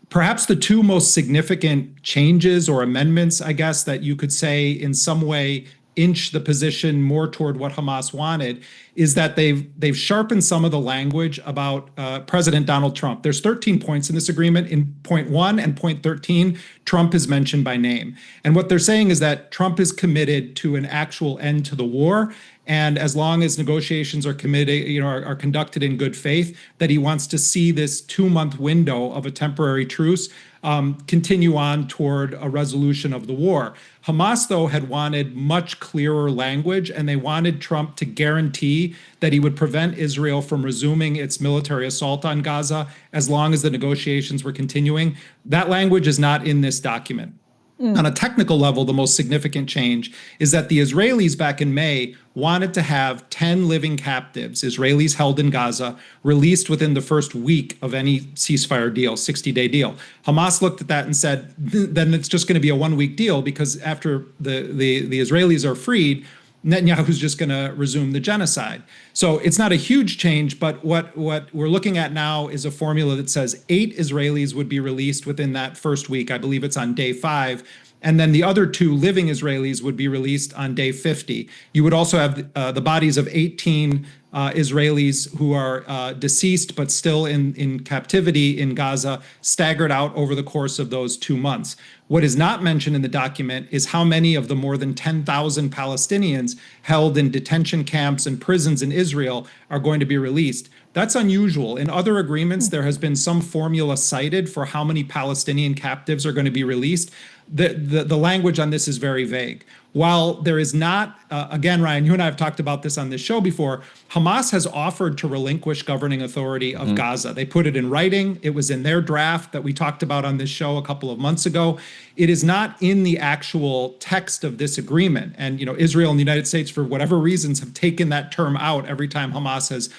Speaker 9: Perhaps the two most significant changes or amendments, I guess, that you could say in some way inch the position more toward what Hamas wanted is that they've sharpened some of the language about President Donald Trump. There's 13 points in this agreement. In point 1 and point 13, Trump is mentioned by name. And what they're saying is that Trump is committed to an actual end to the war. And as long as negotiations are are conducted in good faith, that he wants to see this 2-month window of a temporary truce continue on toward a resolution of the war. Hamas, though, had wanted much clearer language, and they wanted Trump to guarantee that he would prevent Israel from resuming its military assault on Gaza as long as the negotiations were continuing. That language is not in this document. On a technical level, the most significant change is that the Israelis back in May wanted to have 10 living captives, Israelis held in Gaza, released within the first week of any ceasefire deal, 60-day deal. Hamas looked at that and said, then it's just going to be a 1-week deal because after the Israelis are freed, Netanyahu's just going to resume the genocide. So it's not a huge change, but what we're looking at now is a formula that says 8 Israelis would be released within that first week. I believe it's on day 5. And then the other 2 living Israelis would be released on day 50. You would also have the bodies of 18 Israelis who are deceased but still in captivity in Gaza, staggered out over the course of those 2 months. What is not mentioned in the document is how many of the more than 10,000 Palestinians held in detention camps and prisons in Israel are going to be released. That's unusual. In other agreements, there has been some formula cited for how many Palestinian captives are going to be released. The language on this is very vague. While there is not, again, Ryan, you and I have talked about this on this show before, Hamas has offered to relinquish governing authority of Gaza. They put it in writing. It was in their draft that we talked about on this show a couple of months ago. It is not in the actual text of this agreement. And, Israel and the United States, for whatever reasons, have taken that term out every time Hamas has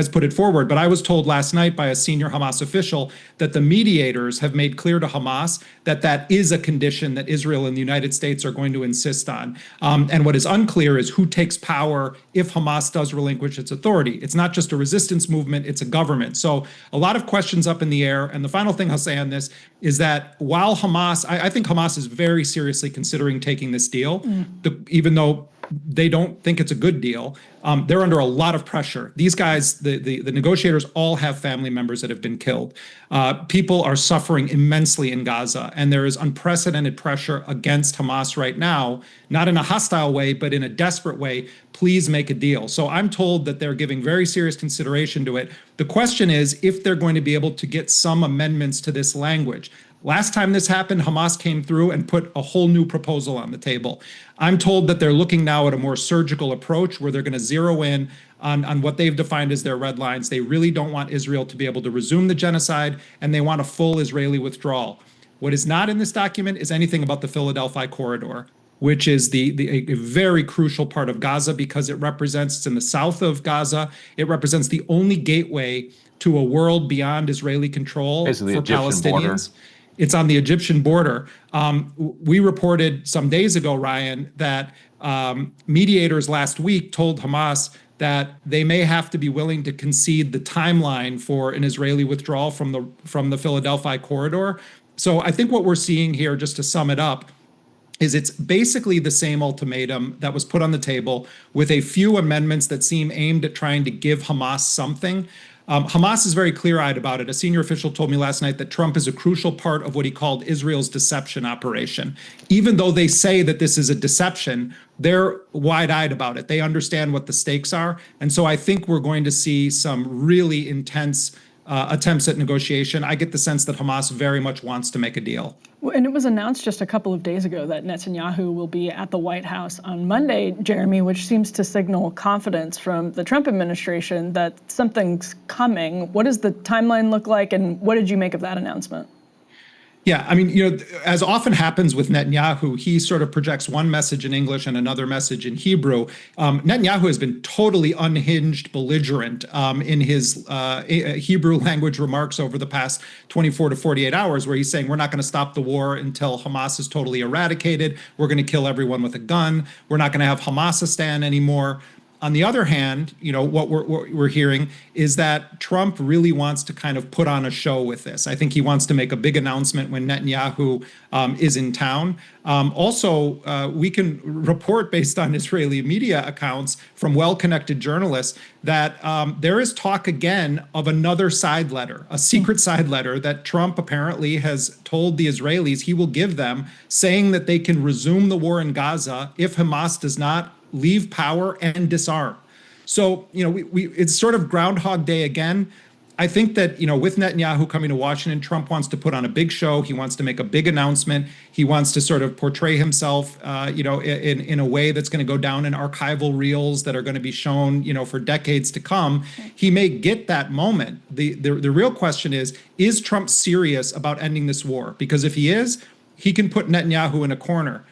Speaker 9: put it forward. But I was told last night by a senior Hamas official that the mediators have made clear to Hamas that that is a condition that Israel and the United States are going to insist on. And what is unclear is who takes power if Hamas does relinquish its authority. It's not just a resistance movement, it's a government. So a lot of questions up in the air. And the final thing I'll say on this is that while Hamas, I think Hamas is very seriously considering taking this deal, even though they don't think it's a good deal. They're under a lot of pressure. These guys, the negotiators, all have family members that have been killed. People are suffering immensely in Gaza, and there is unprecedented pressure against Hamas right now, not in a hostile way, but in a desperate way. Please make a deal. So I'm told that they're giving very serious consideration to it. The question is if they're going to be able to get some amendments to this language. Last time this happened, Hamas came through and put a whole new proposal on the table. I'm told that they're looking now at a more surgical approach where they're going to zero in on what they've defined as their red lines. They really don't want Israel to be able to resume the genocide, and they want a full Israeli withdrawal. What is not in this document is anything about the Philadelphia corridor, which is a very crucial part of Gaza because it represents, it's in the south of Gaza, it represents the only gateway to a world beyond Israeli control
Speaker 1: basically
Speaker 9: for
Speaker 1: Egyptian
Speaker 9: Palestinians.
Speaker 1: Border.
Speaker 9: It's on the Egyptian border. We reported some days ago, Ryan, that mediators last week told Hamas that they may have to be willing to concede the timeline for an Israeli withdrawal from the Philadelphia corridor. So I think what we're seeing here, just to sum it up, is it's basically the same ultimatum that was put on the table with a few amendments that seem aimed at trying to give Hamas something. Hamas is very clear-eyed about it. A senior official told me last night that Trump is a crucial part of what he called Israel's deception operation. Even though they say that this is a deception, they're wide-eyed about it. They understand what the stakes are. And so I think we're going to see some really intense attempts at negotiation. I get the sense that Hamas very much wants to make a deal.
Speaker 2: Well, and it was announced just a couple of days ago that Netanyahu will be at the White House on Monday, Jeremy, which seems to signal confidence from the Trump administration that something's coming. What does the timeline look like, and what did you make of that announcement?
Speaker 9: Yeah, I mean, as often happens with Netanyahu, he sort of projects one message in English and another message in Hebrew. Netanyahu has been totally unhinged, belligerent in his Hebrew language remarks over the past 24 to 48 hours, where he's saying, we're not going to stop the war until Hamas is totally eradicated. We're going to kill everyone with a gun. We're not going to have Hamasistan anymore. On the other hand, what we're hearing is that Trump really wants to kind of put on a show with this. I think he wants to make a big announcement when Netanyahu is in town. Also, we can report based on Israeli media accounts from well-connected journalists that there is talk again of another side letter, a secret side letter that Trump apparently has told the Israelis he will give them, saying that they can resume the war in Gaza if Hamas does not leave power and disarm. So, it's sort of Groundhog Day again. I think that, with Netanyahu coming to Washington, Trump wants to put on a big show. He wants to make a big announcement. He wants to sort of portray himself, in a way that's going to go down in archival reels that are going to be shown, for decades to come. He may get that moment. The real question is Trump serious about ending this war? Because if he is, he can put Netanyahu in a corner.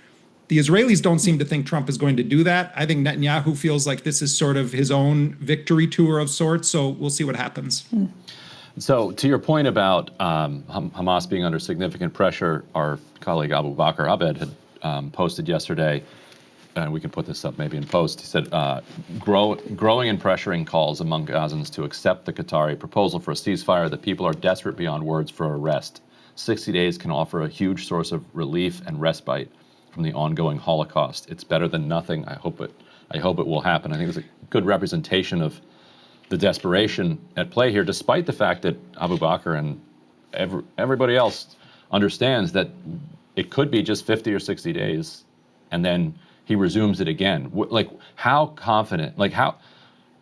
Speaker 9: The Israelis don't seem to think Trump is going to do that. I think Netanyahu feels like this is sort of his own victory tour of sorts, so we'll see what happens.
Speaker 1: So to your point about Hamas being under significant pressure, our colleague Abu Bakr Abed had posted yesterday and we can put this up maybe in post, he said, growing and pressuring calls among Gazans to accept the Qatari proposal for a ceasefire. The people are desperate beyond words for a rest. 60 days can offer a huge source of relief and respite from the ongoing Holocaust. It's better than nothing. I hope it will happen. I think it's a good representation of the desperation at play here, despite the fact that Abu Bakr and everybody else understands that it could be just 50 or 60 days, and then he resumes it again. Like, how confident? Like, how?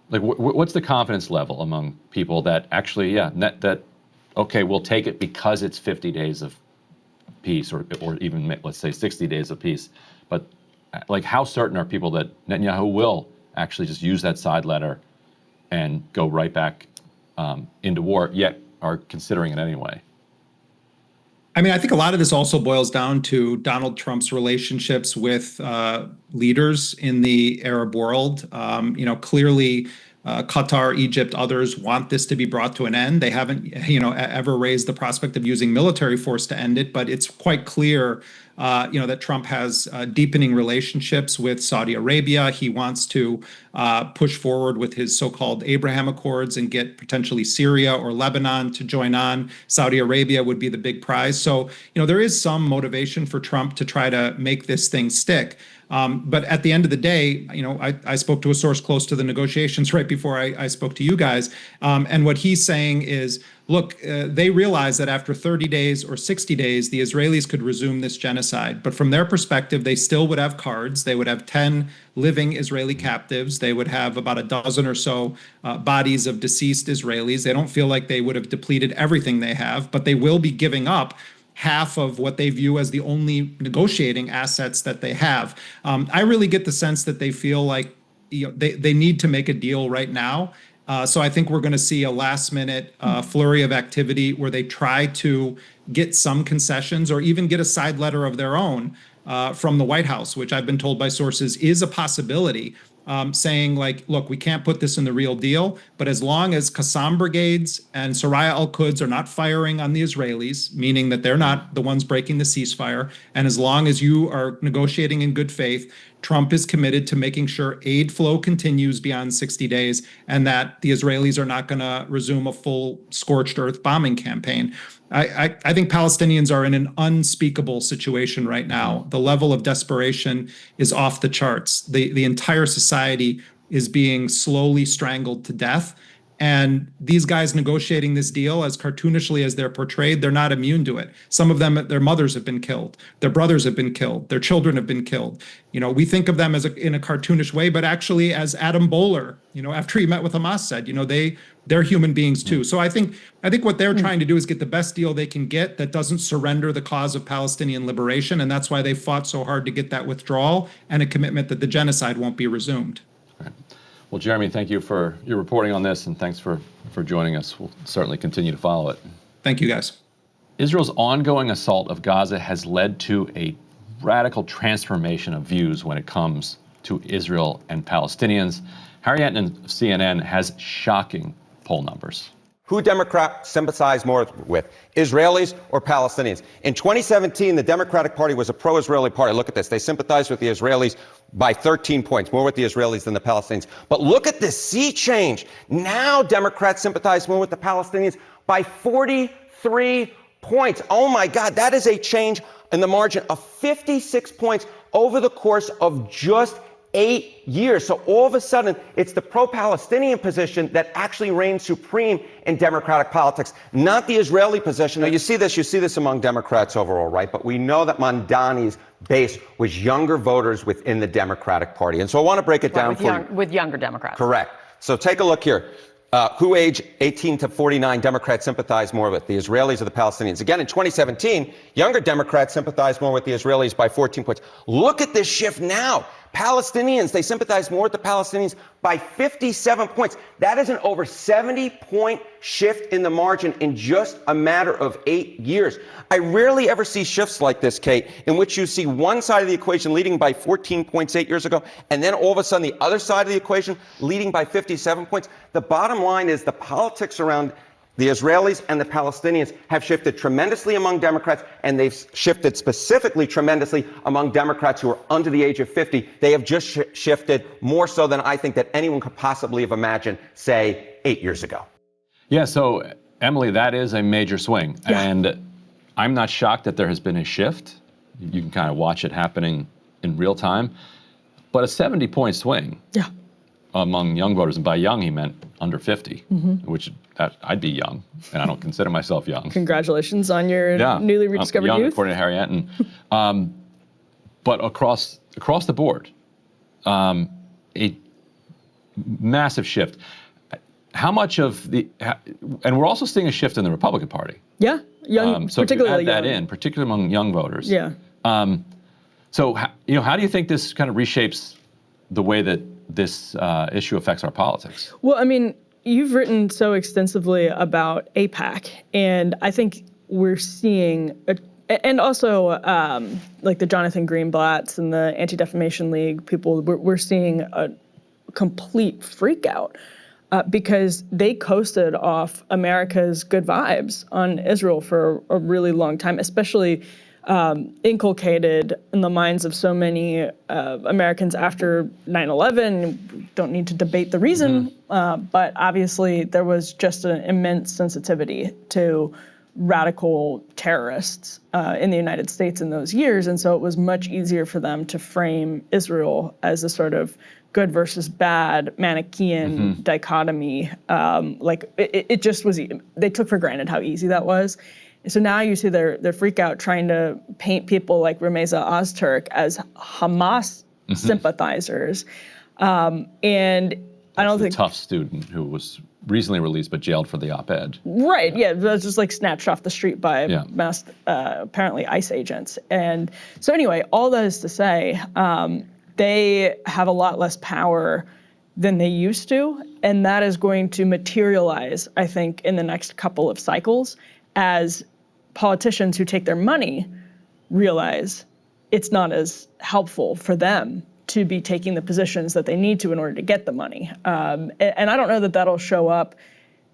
Speaker 1: Like, what's the confidence level among people that actually, that okay, we'll take it because it's 50 days of peace, or even let's say 60 days of peace. But like, how certain are people that Netanyahu will actually just use that side letter and go right back into war, yet are considering it anyway?
Speaker 9: I mean, I think a lot of this also boils down to Donald Trump's relationships with leaders in the Arab world. Clearly, Qatar, Egypt, others want this to be brought to an end. They haven't, ever raised the prospect of using military force to end it, but it's quite clear, that Trump has deepening relationships with Saudi Arabia. He wants to push forward with his so-called Abraham Accords and get potentially Syria or Lebanon to join on. Saudi Arabia would be the big prize. So, there is some motivation for Trump to try to make this thing stick. But at the end of the day, I spoke to a source close to the negotiations right before I spoke to you guys. And what he's saying is, look, they realize that after 30 days or 60 days, the Israelis could resume this genocide. But from their perspective, they still would have cards. They would have 10 living Israeli captives. They would have about a dozen or so bodies of deceased Israelis. They don't feel like they would have depleted everything they have, but they will be giving up half of what they view as the only negotiating assets that they have. I really get the sense that they feel like they need to make a deal right now. So I think we're going to see a last-minute flurry of activity where they try to get some concessions or even get a side letter of their own from the White House, which I've been told by sources is a possibility, saying like, look, we can't put this in the real deal, but as long as Qassam brigades and Soraya al-Quds are not firing on the Israelis, meaning that they're not the ones breaking the ceasefire, and as long as you are negotiating in good faith, Trump is committed to making sure aid flow continues beyond 60 days and that the Israelis are not going to resume a full scorched earth bombing campaign. I think Palestinians are in an unspeakable situation right now. The level of desperation is off the charts. The entire society is being slowly strangled to death. And these guys negotiating this deal, as cartoonishly as they're portrayed, they're not immune to it. Some of them, their mothers have been killed, their brothers have been killed, their children have been killed. We think of them as in a cartoonish way, but actually, as Adam Bowler, after he met with Hamas, said, they're human beings too. So I think what they're trying to do is get the best deal they can get that doesn't surrender the cause of Palestinian liberation, and that's why they fought so hard to get that withdrawal and a commitment that the genocide won't be resumed.
Speaker 1: Right. Well, Jeremy, thank you for your reporting on this, and thanks for joining us. We'll certainly continue to follow it.
Speaker 9: Thank you, guys.
Speaker 1: Israel's ongoing assault of Gaza has led to a radical transformation of views when it comes to Israel and Palestinians. Harry Enten of CNN has shocking poll numbers.
Speaker 10: Who Democrats sympathize more with, Israelis or Palestinians? In 2017, the Democratic Party was a pro-Israeli party. Look at this. They sympathized with the Israelis by 13 points, more with the Israelis than the Palestinians. But look at this sea change. Now Democrats sympathize more with the Palestinians by 43 points. Oh, my God. That is a change in the margin of 56 points over the course of just 8 years. So all of a sudden, it's the pro-Palestinian position that actually reigns supreme in Democratic politics, not the Israeli position. Now, you see this among Democrats overall, right? But we know that Mamdani's base was younger voters within the Democratic Party. And so I want to break it down
Speaker 11: with younger Democrats.
Speaker 10: Correct. So take a look here. Who age 18 to 49 Democrats sympathize more with, the Israelis or the Palestinians? Again, in 2017, younger Democrats sympathized more with the Israelis by 14 points. Look at this shift now. Palestinians, they sympathize more with the Palestinians by 57 points. That is an over 70-point shift in the margin in just a matter of 8 years. I rarely ever see shifts like this, Kate, in which you see one side of the equation leading by 14 points 8 years ago, and then all of a sudden the other side of the equation leading by 57 points. The bottom line is the politics around The Israelis and the Palestinians have shifted tremendously among Democrats, and they've shifted specifically tremendously among Democrats who are under the age of 50. They have just shifted more so than I think that anyone could possibly have imagined, say, 8 years ago.
Speaker 1: Yeah, so Emily, that is a major swing.
Speaker 2: Yeah.
Speaker 1: And I'm not shocked that there has been a shift. You can kind of watch it happening in real time. But a 70-point swing among young voters, and by young he meant under 50, which I'd be young, and I don't consider myself young.
Speaker 2: Congratulations on your newly rediscovered
Speaker 1: young,
Speaker 2: youth.
Speaker 1: according to Harry Anton. But across the board, a massive shift. How much of and we're also seeing a shift in the Republican Party.
Speaker 2: Yeah, young,
Speaker 1: so
Speaker 2: particularly
Speaker 1: if you add that
Speaker 2: young.
Speaker 1: in, particularly among young voters.
Speaker 2: Yeah.
Speaker 1: So how do you think this kind of reshapes the way that this issue affects our politics?
Speaker 2: Well, I mean, you've written so extensively about AIPAC, and I think we're seeing, and also like the Jonathan Greenblatts and the Anti-Defamation League people, we're seeing a complete freak out because they coasted off America's good vibes on Israel for a really long time, especially inculcated in the minds of so many Americans after 9/11. Don't need to debate the reason, but obviously there was just an immense sensitivity to radical terrorists in the United States in those years, and so it was much easier for them to frame Israel as a sort of good versus bad Manichaean dichotomy. Like it just was, they took for granted how easy that was. So now you see their freak out trying to paint people like Rameza Ozturk as Hamas sympathizers. And I don't think—
Speaker 1: tough student who was recently released but jailed for the op-ed.
Speaker 2: Right, yeah, that was just like snatched off the street by masked, apparently ICE agents. And so anyway, all that is to say, they have a lot less power than they used to, and that is going to materialize, I think, in the next couple of cycles as politicians who take their money realize it's not as helpful for them to be taking the positions that they need to in order to get the money. And I don't know that that'll show up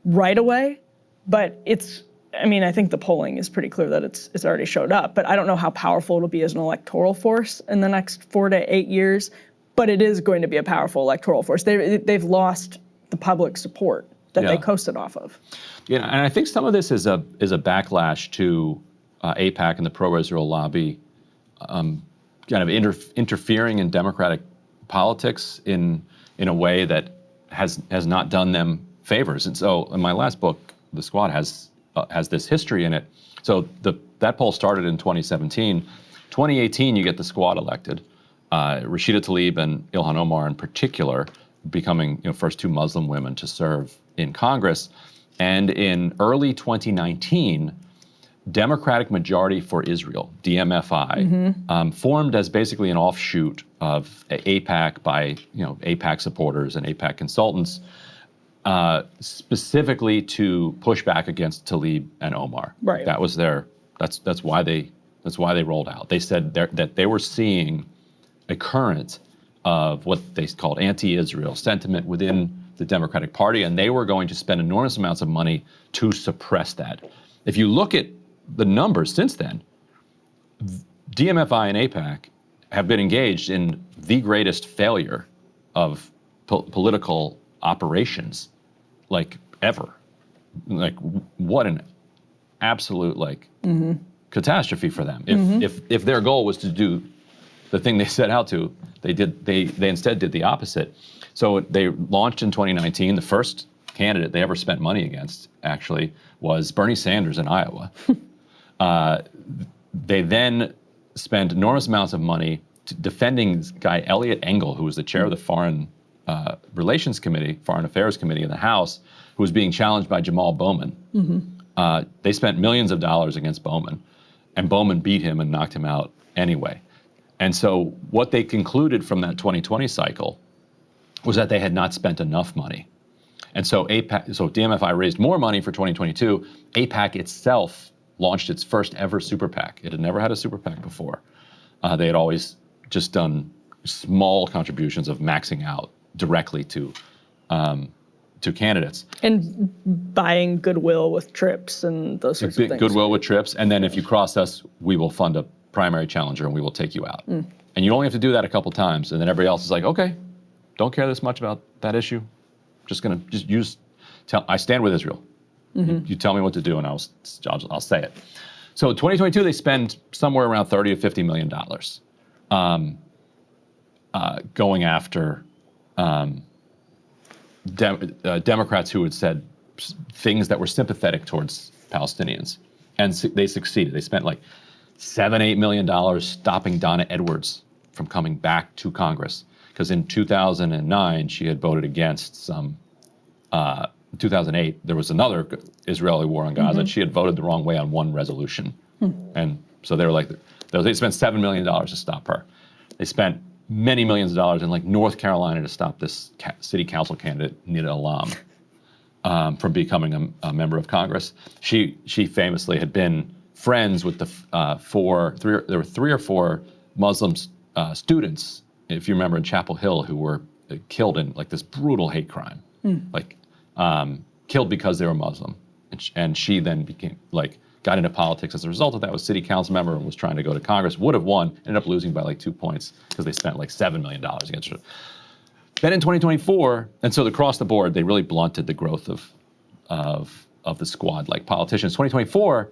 Speaker 2: right away, but I think the polling is pretty clear that it's already showed up, but I don't know how powerful it'll be as an electoral force in the next 4 to 8 years, but it is going to be a powerful electoral force. They've lost the public support that they coasted off of.
Speaker 1: Yeah, and I think some of this is a backlash to AIPAC and the pro-Israel lobby kind of interfering in democratic politics in a way that has not done them favors. And so in my last book, The Squad has this history in it. So that poll started in 2017. 2018, you get The Squad elected. Rashida Tlaib and Ilhan Omar in particular becoming first two Muslim women to serve in Congress. And in early 2019, Democratic Majority for Israel, DMFI, formed as basically an offshoot of AIPAC by AIPAC supporters and AIPAC consultants, specifically to push back against Tlaib and Omar.
Speaker 2: Right.
Speaker 1: That was that's why they rolled out. They said that they were seeing a current of what they called anti-Israel sentiment within the Democratic Party, and they were going to spend enormous amounts of money to suppress that. If you look at the numbers since then, DMFI and AIPAC have been engaged in the greatest failure of political operations, like ever. Like what an absolute catastrophe for them. If their goal was to do the thing they set out to, they instead did the opposite. So they launched in 2019. The first candidate they ever spent money against, actually, was Bernie Sanders in Iowa. They then spent enormous amounts of money defending this guy, Eliot Engel, who was the chair of the Foreign Affairs Committee in the House, who was being challenged by Jamal Bowman. They spent millions of dollars against Bowman, and Bowman beat him and knocked him out anyway. And so what they concluded from that 2020 cycle was that they had not spent enough money. And so DMFI raised more money for 2022. AIPAC itself launched its first ever super PAC. It had never had a super PAC before. They had always just done small contributions of maxing out directly to to candidates.
Speaker 2: And buying goodwill with trips and those sorts of things.
Speaker 1: Goodwill with trips. And then if you cross us, we will fund a primary challenger and we will take you out. And you only have to do that a couple times. And then everybody else is like, okay, don't care this much about that issue. I stand with Israel. You tell me what to do and I'll say it. So in 2022, they spend somewhere around $30 to $50 million going after Democrats who had said things that were sympathetic towards Palestinians. And they succeeded. They spent like $7-8 million stopping Donna Edwards from coming back to Congress. Because in 2009, she had voted against some, 2008, there was another Israeli war on Gaza. She had voted the wrong way on one resolution. And so they were like, they spent $7 million to stop her. They spent many millions of dollars in like North Carolina to stop this city council candidate, Nida Alam, from becoming a member of Congress. She famously had been friends with there were 3 or 4 Muslim students, if you remember, in Chapel Hill, who were killed in like this brutal hate crime, killed because they were Muslim. And she then got into politics as a result of that, was city council member and was trying to go to Congress, would have won, ended up losing by like 2 points because they spent like $7 million against her. Then in 2024, and so across the board, they really blunted the growth of the squad like politicians. 2024,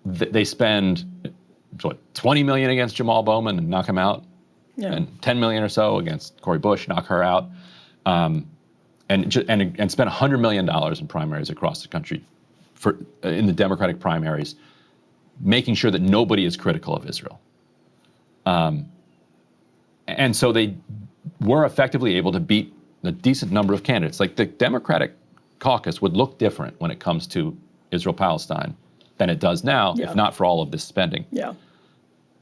Speaker 1: they spend $20 million against Jamal Bowman and knock him out, and $10 million or so against Cori Bush, knock her out, and spend $100 million in primaries across the country in the Democratic primaries, making sure that nobody is critical of Israel. And so they were effectively able to beat a decent number of candidates. Like the Democratic caucus would look different when it comes to Israel-Palestine than it does now, if not for all of this spending.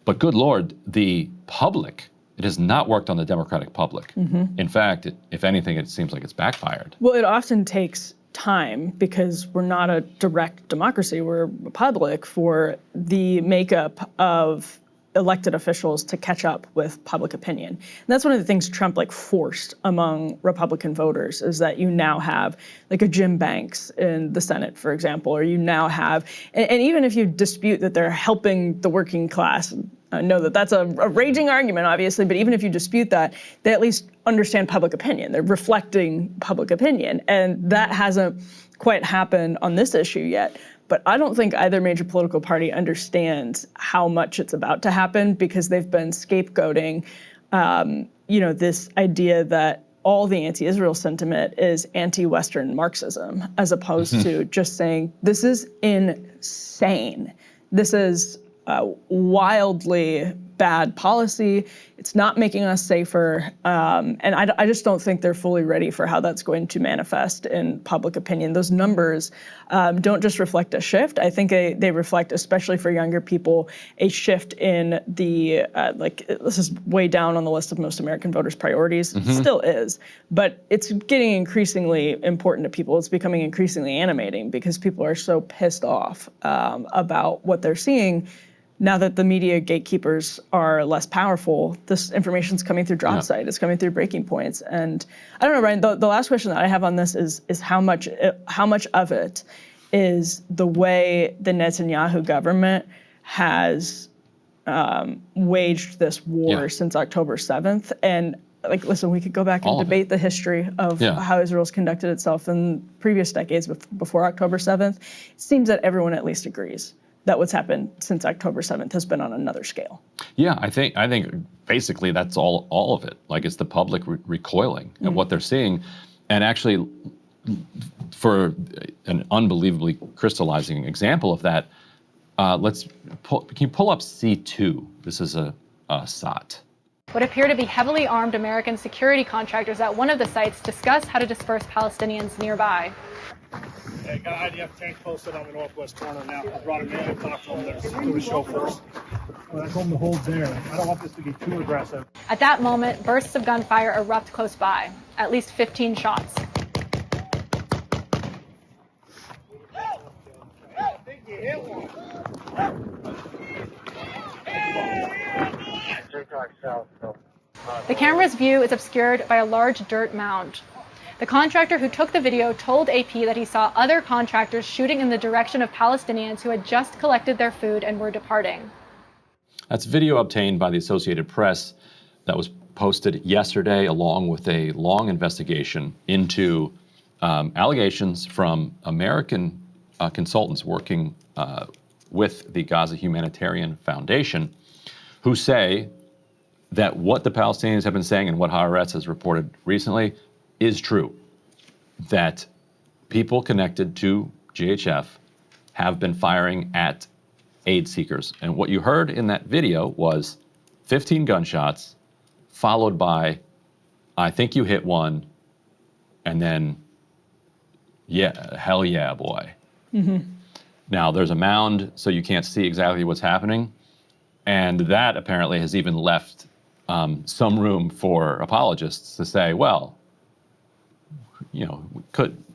Speaker 1: But good Lord, the public, it has not worked on the Democratic public. In fact, if anything, it seems like it's backfired.
Speaker 2: Well, it often takes time because we're not a direct democracy, we're a republic, for the makeup of elected officials to catch up with public opinion. And that's one of the things Trump forced among Republican voters, is that you now have like a Jim Banks in the Senate, for example, or you now have, and even if you dispute that they're helping the working class, I know that that's a raging argument, obviously, but even if you dispute that, they at least understand public opinion. They're reflecting public opinion. And that hasn't quite happened on this issue yet. But I don't think either major political party understands how much it's about to happen, because they've been scapegoating, this idea that all the anti-Israel sentiment is anti-Western Marxism, as opposed to just saying, this is insane. This is wildly bad policy. It's not making us safer. And I just don't think they're fully ready for how that's going to manifest in public opinion. Those numbers don't just reflect a shift. I think they reflect, especially for younger people, a shift in the, this is way down on the list of most American voters' priorities. Still is. But it's getting increasingly important to people. It's becoming increasingly animating because people are so pissed off about what they're seeing. Now that the media gatekeepers are less powerful, this information's coming through drop site. It's coming through breaking points. And I don't know, Ryan, the last question that I have on this is how much of it is the way the Netanyahu government has waged this war since October 7th. And listen, we could go back and debate the history of how Israel's conducted itself in previous decades before October 7th. It seems that everyone at least agrees that what's happened since October 7th has been on another scale. Yeah, I think basically that's all of it. It's the public recoiling at what they're seeing. And actually, for an unbelievably crystallizing example of that, can you pull up C2? This is a SOT.
Speaker 11: What appear to be heavily armed American security contractors at one of the sites discuss how to disperse Palestinians nearby.
Speaker 12: Yeah, got IDF tank posted on the northwest corner now. I brought him in and talked to him. There's two chauffeurs. I told him to hold there. I don't want this to be too aggressive.
Speaker 11: At that moment, bursts of gunfire erupt close by. At least 15 shots. The camera's view is obscured by a large dirt mound. The contractor who took the video told AP that he saw other contractors shooting in the direction of Palestinians who had just collected their food and were departing.
Speaker 1: That's video obtained by the Associated Press that was posted yesterday, along with a long investigation into allegations from American consultants working with the Gaza Humanitarian Foundation, who say that what the Palestinians have been saying and what Haaretz has reported recently is true, that people connected to GHF have been firing at aid seekers. And what you heard in that video was 15 gunshots, followed by, I think you hit one, and then, yeah, hell yeah, boy. Mm-hmm. Now, there's a mound, so you can't see exactly what's happening. And that apparently has even left some room for apologists to say, well, you know,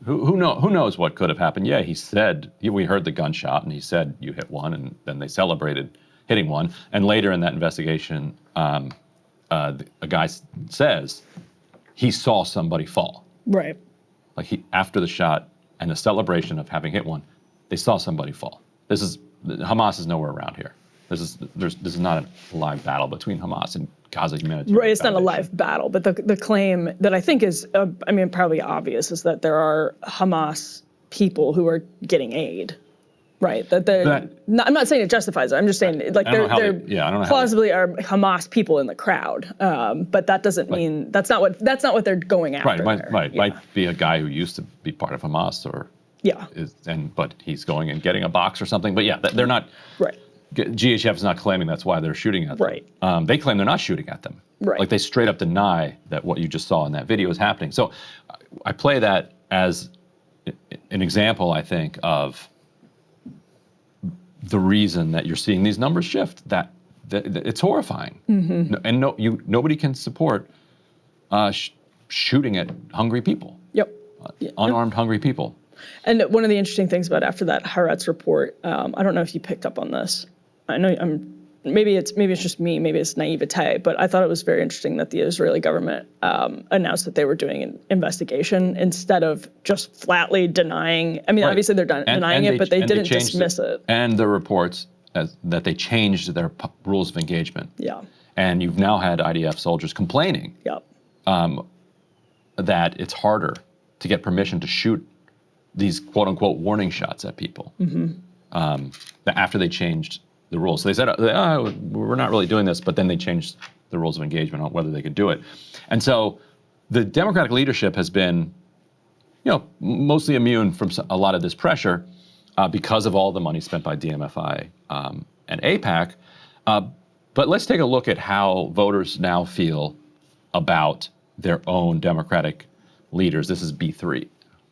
Speaker 1: who knows what could have happened? Yeah, he said, we heard the gunshot, and he said you hit one, and then they celebrated hitting one. And later in that investigation, a guy says he saw somebody fall.
Speaker 2: Right.
Speaker 1: Like after the shot and the celebration of having hit one, they saw somebody fall. Hamas is nowhere around here. This is not a live battle between Hamas and Gaza Humanitarian
Speaker 2: Right, it's
Speaker 1: Foundation.
Speaker 2: not a live battle, but the claim that I think is, probably obvious, is that there are Hamas people who are getting aid, right? I'm not saying it justifies it. I'm just saying there plausibly are Hamas people in the crowd, but that doesn't mean that's not what they're going after.
Speaker 1: Right. Might be a guy who used to be part of Hamas, but he's going and getting a box or something. But yeah, they're not.
Speaker 2: Right.
Speaker 1: GHF is not claiming that's why they're shooting at them.
Speaker 2: Right.
Speaker 1: They claim they're not shooting at them.
Speaker 2: Right.
Speaker 1: Like they straight up deny that what you just saw in that video is happening. So I play that as an example, I think, of the reason that you're seeing these numbers shift. That it's horrifying. Mm-hmm. And nobody can support shooting at hungry people.
Speaker 2: Yep.
Speaker 1: Unarmed, hungry people.
Speaker 2: And one of the interesting things about after that Haaretz report, I don't know if you picked up on this. I know maybe it's just me, maybe it's naivete, but I thought it was very interesting that the Israeli government announced that they were doing an investigation instead of just flatly denying. I mean, obviously they're denying it, but they didn't dismiss it. And
Speaker 1: the reports that they changed their rules of engagement.
Speaker 2: Yeah.
Speaker 1: And you've now had IDF soldiers complaining.
Speaker 2: Yep.
Speaker 1: That it's harder to get permission to shoot these quote unquote warning shots at people. Mm-hmm. After they changed the rules. So they said, we're not really doing this, but then they changed the rules of engagement on whether they could do it. And so the Democratic leadership has been, mostly immune from a lot of this pressure because of all the money spent by DMFI and AIPAC. But let's take a look at how voters now feel about their own Democratic leaders. This is B3.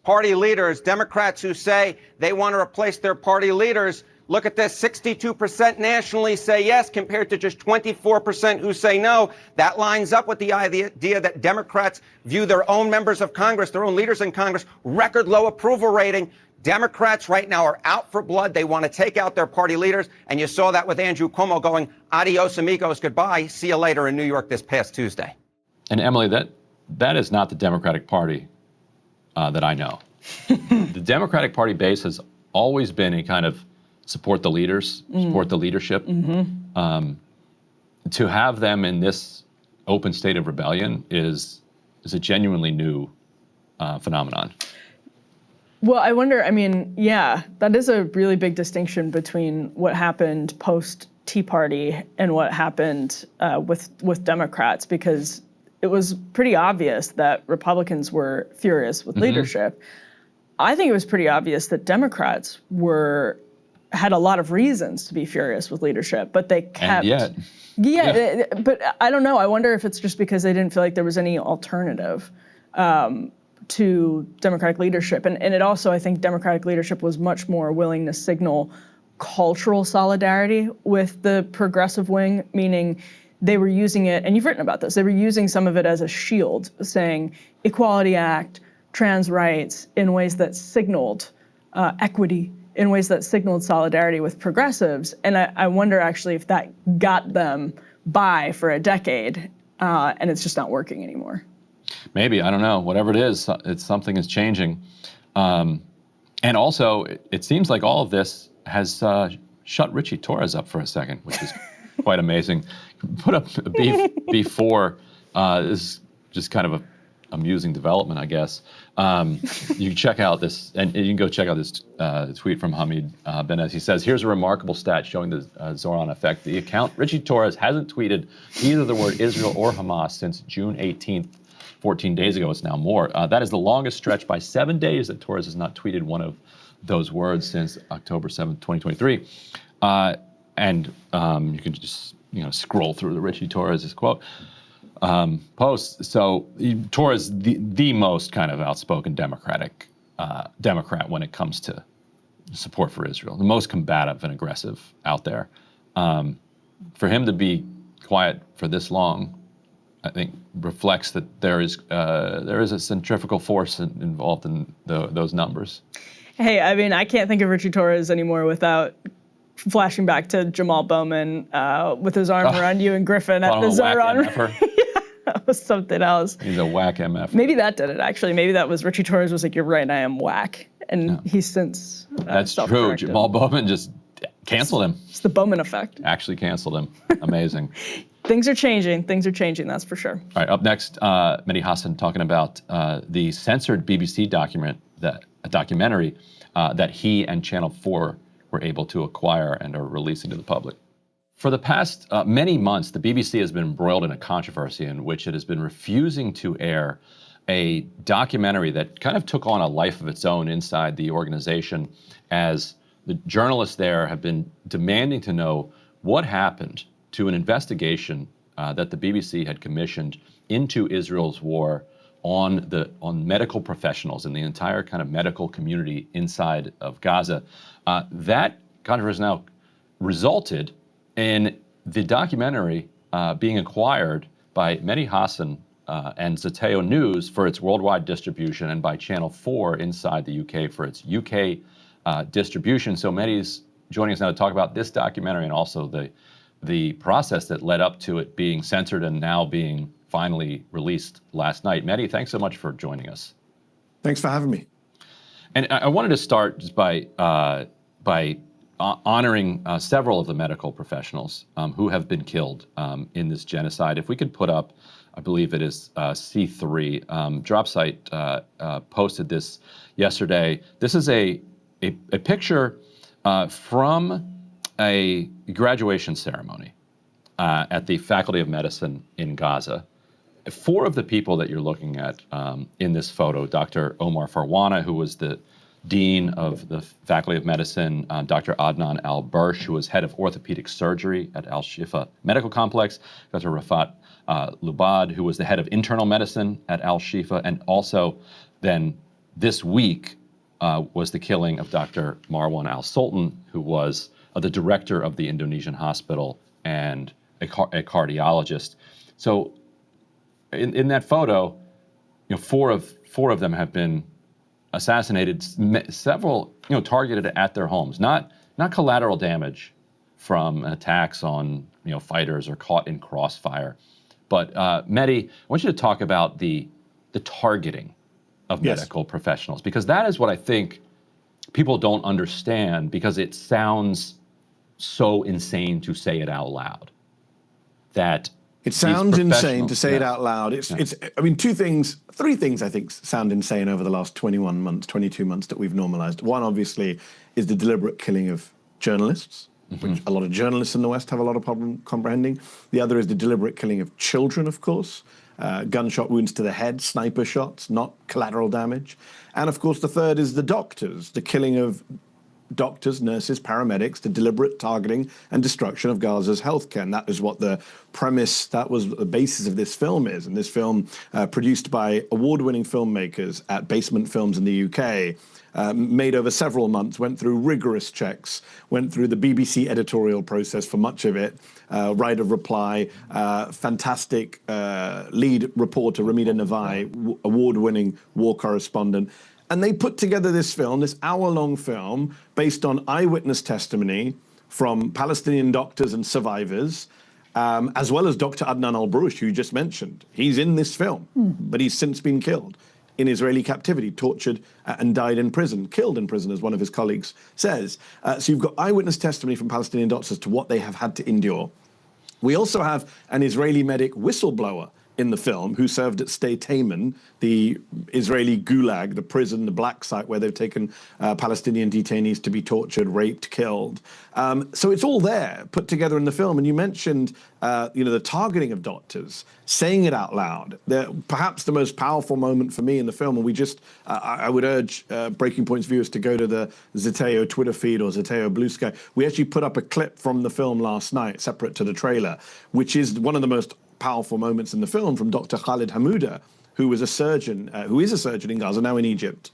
Speaker 10: Party leaders, Democrats who say they want to replace their party leaders. Look at this, 62% nationally say yes compared to just 24% who say no. That lines up with the idea that Democrats view their own members of Congress, their own leaders in Congress, record low approval rating. Democrats right now are out for blood. They want to take out their party leaders. And you saw that with Andrew Cuomo going, adios amigos, goodbye, see you later in New York this past Tuesday.
Speaker 1: And Emily, that is not the Democratic Party that I know. The Democratic Party base has always been a kind of support the leaders, support the leadership. Mm-hmm. To have them in this open state of rebellion is a genuinely new phenomenon.
Speaker 2: Well, I wonder, that is a really big distinction between what happened post Tea Party and what happened with Democrats, because it was pretty obvious that Republicans were furious with leadership. I think it was pretty obvious that Democrats had a lot of reasons to be furious with leadership, but they kept.
Speaker 1: And yet.
Speaker 2: But I don't know. I wonder if it's just because they didn't feel like there was any alternative to Democratic leadership. And it also, I think Democratic leadership was much more willing to signal cultural solidarity with the progressive wing, meaning they were using it, and you've written about this, they were using some of it as a shield, saying Equality Act, trans rights, in ways that signaled equity, in ways that signaled solidarity with progressives. And I wonder actually if that got them by for a decade, and it's just not working anymore.
Speaker 1: Maybe, I don't know. Whatever it is, something is changing. And also, it seems like all of this has shut Richie Torres up for a second, which is quite amazing. Put up before is just kind of a amusing development, I guess. You can check out this, and you can go check out this tweet from Hamid Benez. He says, here's a remarkable stat showing the Zohran effect. The account Richie Torres hasn't tweeted either the word Israel or Hamas since June 18th, 14 days ago. It's now more. That is the longest stretch by 7 days that Torres has not tweeted one of those words since October 7th, 2023. And you can just scroll through the Richie Torres' quote. Posts. So Torres, the most kind of outspoken Democrat when it comes to support for Israel, the most combative and aggressive out there. For him to be quiet for this long, I think reflects that there is a centrifugal force involved in those numbers.
Speaker 2: Hey, I mean, I can't think of Richie Torres anymore without flashing back to Jamal Bowman with his arm around you and Griffin at the Zohran. That was something else.
Speaker 1: He's a whack MF.
Speaker 2: Maybe that did it, actually. Maybe that was Richie Torres was like, you're right, I am whack. And he's since
Speaker 1: That's true. Jamal Bowman just canceled him.
Speaker 2: It's the Bowman effect.
Speaker 1: Actually canceled him. Amazing.
Speaker 2: Things are changing. Things are changing, that's for sure.
Speaker 1: All right, up next, Mehdi Hasan talking about the censored BBC documentary that he and Channel 4 were able to acquire and are releasing to the public. For the past many months, the BBC has been embroiled in a controversy in which it has been refusing to air a documentary that kind of took on a life of its own inside the organization, as the journalists there have been demanding to know what happened to an investigation that the BBC had commissioned into Israel's war on medical professionals and the entire kind of medical community inside of Gaza. That controversy now resulted in the documentary being acquired by Mehdi Hasan and Zeteo News for its worldwide distribution, and by Channel 4 inside the UK for its UK distribution. So Mehdi's joining us now to talk about this documentary and also the process that led up to it being censored and now being finally released last night. Mehdi, thanks so much for joining us.
Speaker 13: Thanks for having me.
Speaker 1: And I wanted to start just by honoring several of the medical professionals who have been killed in this genocide. If we could put up, I believe it is C3, Dropsite posted this yesterday. This is a picture from a graduation ceremony at the Faculty of Medicine in Gaza. 4 of the people that you're looking at in this photo, Dr. Omar Farwana, who was the Dean of the Faculty of Medicine, Dr. Adnan Al-Bursh, who was head of orthopedic surgery at Al-Shifa Medical Complex, Dr. Rafat Lubad, who was the head of internal medicine at Al-Shifa, and also then this week was the killing of Dr. Marwan Al-Sultan, who was the director of the Indonesian hospital and a cardiologist. So in that photo, 4 of them have been assassinated, several targeted at their homes, not collateral damage from attacks on fighters or caught in crossfire. But Mehdi, I want you to talk about the targeting of medical professionals, because that is what I think people don't understand, because it sounds so insane to say it out loud. That
Speaker 13: it sounds insane to say it out loud. It's I mean, 3 things I think sound insane over the last 21 months, 22 months that we've normalized. One, obviously, is the deliberate killing of journalists, which a lot of journalists in the West have a lot of problem comprehending. The other is the deliberate killing of children, of course. Gunshot wounds to the head, sniper shots, not collateral damage. And of course, the third is the doctors, the killing of doctors, nurses, paramedics, the deliberate targeting and destruction of Gaza's healthcare. And that is what the premise, that was the basis of this film is. And this film, produced by award-winning filmmakers at Basement Films in the UK, made over several months, went through rigorous checks, went through the BBC editorial process for much of it, right of reply, fantastic lead reporter, Ramita Navai, award-winning war correspondent. And they put together this film, this hour-long film, based on eyewitness testimony from Palestinian doctors and survivors, as well as Dr. Adnan al-Barouch, who you just mentioned. He's in this film, but he's since been killed in Israeli captivity, tortured and died in prison, killed in prison, as one of his colleagues says. So you've got eyewitness testimony from Palestinian doctors as to what they have had to endure. We also have an Israeli medic whistleblower in the film who served at Stay Taman, the Israeli gulag, the prison, the black site where they've taken Palestinian detainees to be tortured, raped, killed. So it's all there, put together in the film. And you mentioned, the targeting of doctors, saying it out loud. Perhaps the most powerful moment for me in the film, and we just, I would urge Breaking Point's viewers to go to the Zeteo Twitter feed or Zeteo Blue Sky. We actually put up a clip from the film last night, separate to the trailer, which is one of the most powerful moments in the film, from Dr. Khalid Hamouda, who is a surgeon in Gaza, now in Egypt,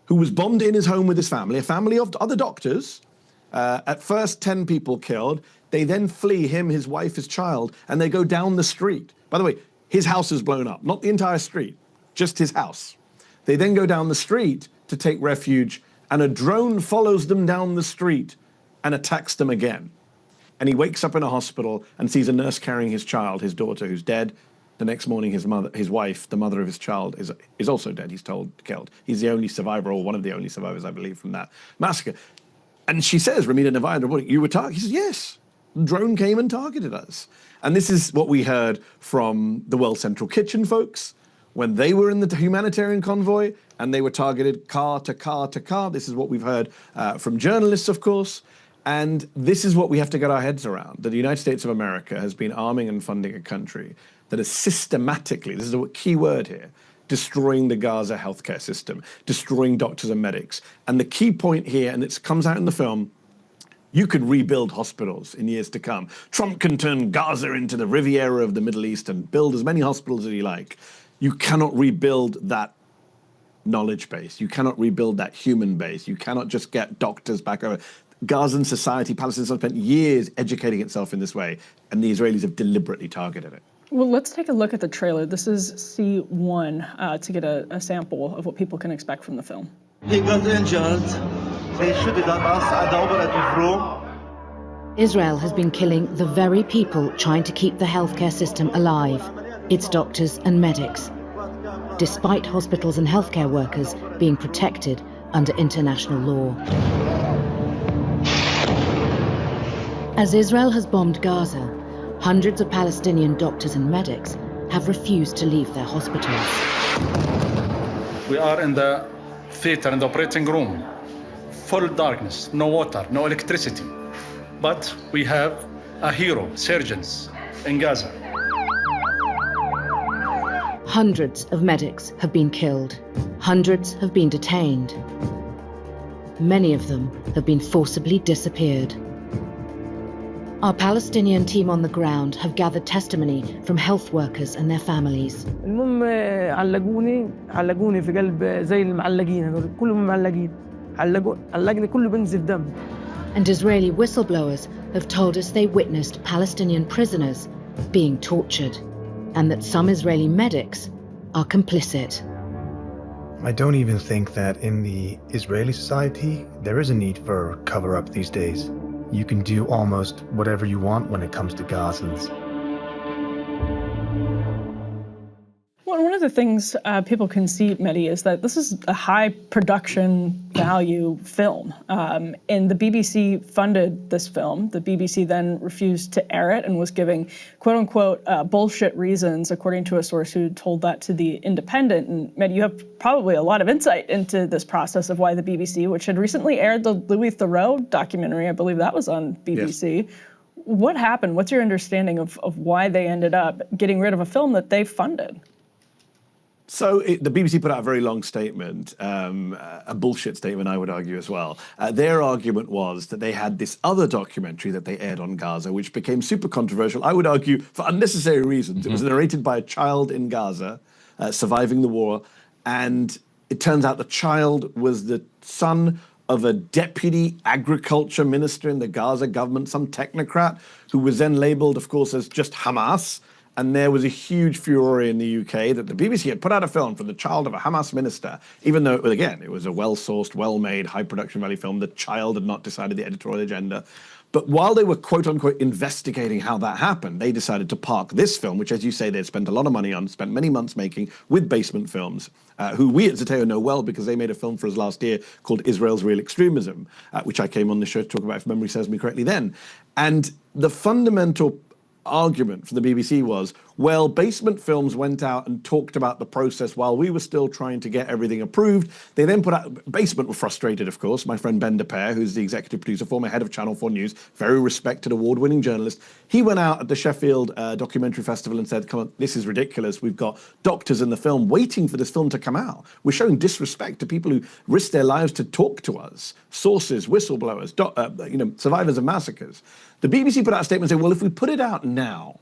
Speaker 13: who was bombed in his home with his family, a family of other doctors. At first, 10 people killed. They then flee, him, his wife, his child, and they go down the street. By the way, his house is blown up, not the entire street, just his house. They then go down the street to take refuge, and a drone follows them down the street and attacks them again. And he wakes up in a hospital and sees a nurse carrying his child, his daughter, who's dead. The next morning, his wife, the mother of his child, is also dead. He's told, killed. He's the only survivor, or one of the only survivors, I believe, from that massacre. And she says, Ramita Navai, you were targeted? He says, yes. The drone came and targeted us. And this is what we heard from the World Central Kitchen folks when they were in the humanitarian convoy and they were targeted car to car to car. This is what we've heard from journalists, of course. And this is what we have to get our heads around, that the United States of America has been arming and funding a country that is systematically, this is a key word here, destroying the Gaza healthcare system, destroying doctors and medics. And the key point here, and it comes out in the film, you could rebuild hospitals in years to come. Trump can turn Gaza into the Riviera of the Middle East and build as many hospitals as he like. You cannot rebuild that knowledge base. You cannot rebuild that human base. You cannot just get doctors back over. Gazan society, Palestine has spent years educating itself in this way, and the Israelis have deliberately targeted it.
Speaker 2: Well, let's take a look at the trailer. This is C1 to get a sample of what people can expect from the film.
Speaker 14: He got injured. They shot at us at the operative room.
Speaker 15: Israel has been killing the very people trying to keep the healthcare system alive, its doctors and medics, despite hospitals and healthcare workers being protected under international law. As Israel has bombed Gaza, hundreds of Palestinian doctors and medics have refused to leave their hospitals.
Speaker 16: We are in the theater, in the operating room. Full darkness, no water, no electricity. But we have a hero, surgeons in Gaza.
Speaker 15: Hundreds of medics have been killed. Hundreds have been detained. Many of them have been forcibly disappeared. Our Palestinian team on the ground have gathered testimony from health workers and their families.
Speaker 17: المهم علقوني في قلب زي المعلقين هذول كلهم معلقين علقني كله بنزف دم.
Speaker 15: And Israeli whistleblowers have told us they witnessed Palestinian prisoners being tortured, and that some Israeli medics are complicit.
Speaker 18: I don't even think that in the Israeli society there is a need for cover-up these days. You can do almost whatever you want when it comes to Gazans.
Speaker 2: Well, one of the things people can see, Mehdi, is that this is a high production value film. And the BBC funded this film. The BBC then refused to air it and was giving quote unquote bullshit reasons, according to a source who told that to The Independent. And Mehdi, you have probably a lot of insight into this process of why the BBC, which had recently aired the Louis Theroux documentary, I believe that was on BBC. Yes. What happened? What's your understanding of why they ended up getting rid of a film that they funded?
Speaker 13: So the BBC put out a very long statement, a bullshit statement, I would argue as well. Their argument was that they had this other documentary that they aired on Gaza, which became super controversial, I would argue, for unnecessary reasons. Mm-hmm. It was narrated by a child in Gaza, surviving the war, and it turns out the child was the son of a deputy agriculture minister in the Gaza government, some technocrat, who was then labeled, of course, as just Hamas. and there was a huge furor in the UK that the BBC had put out a film for the child of a Hamas minister, even though, again, it was a well-sourced, well-made, high-production value film. The child had not decided the editorial agenda. But while they were, quote-unquote, investigating how that happened, they decided to park this film, which, as you say, they'd spent a lot of money on, spent many months making, with Basement Films, who we at Zeteo know well because they made a film for us last year called Israel's Real Extremism, which I came on the show to talk about, if memory serves me correctly then. And the fundamental argument for the BBC was, well, Basement Films went out and talked about the process while we were still trying to get everything approved. They then put out, Basement were frustrated, of course. My friend Ben DePere, who's the executive producer, former head of Channel 4 News, very respected, award-winning journalist, he went out at the Sheffield Documentary Festival and said, come on, this is ridiculous. We've got doctors in the film waiting for this film to come out. We're showing disrespect to people who risk their lives to talk to us, sources, whistleblowers, survivors of massacres. The BBC put out a statement saying, well, if we put it out now,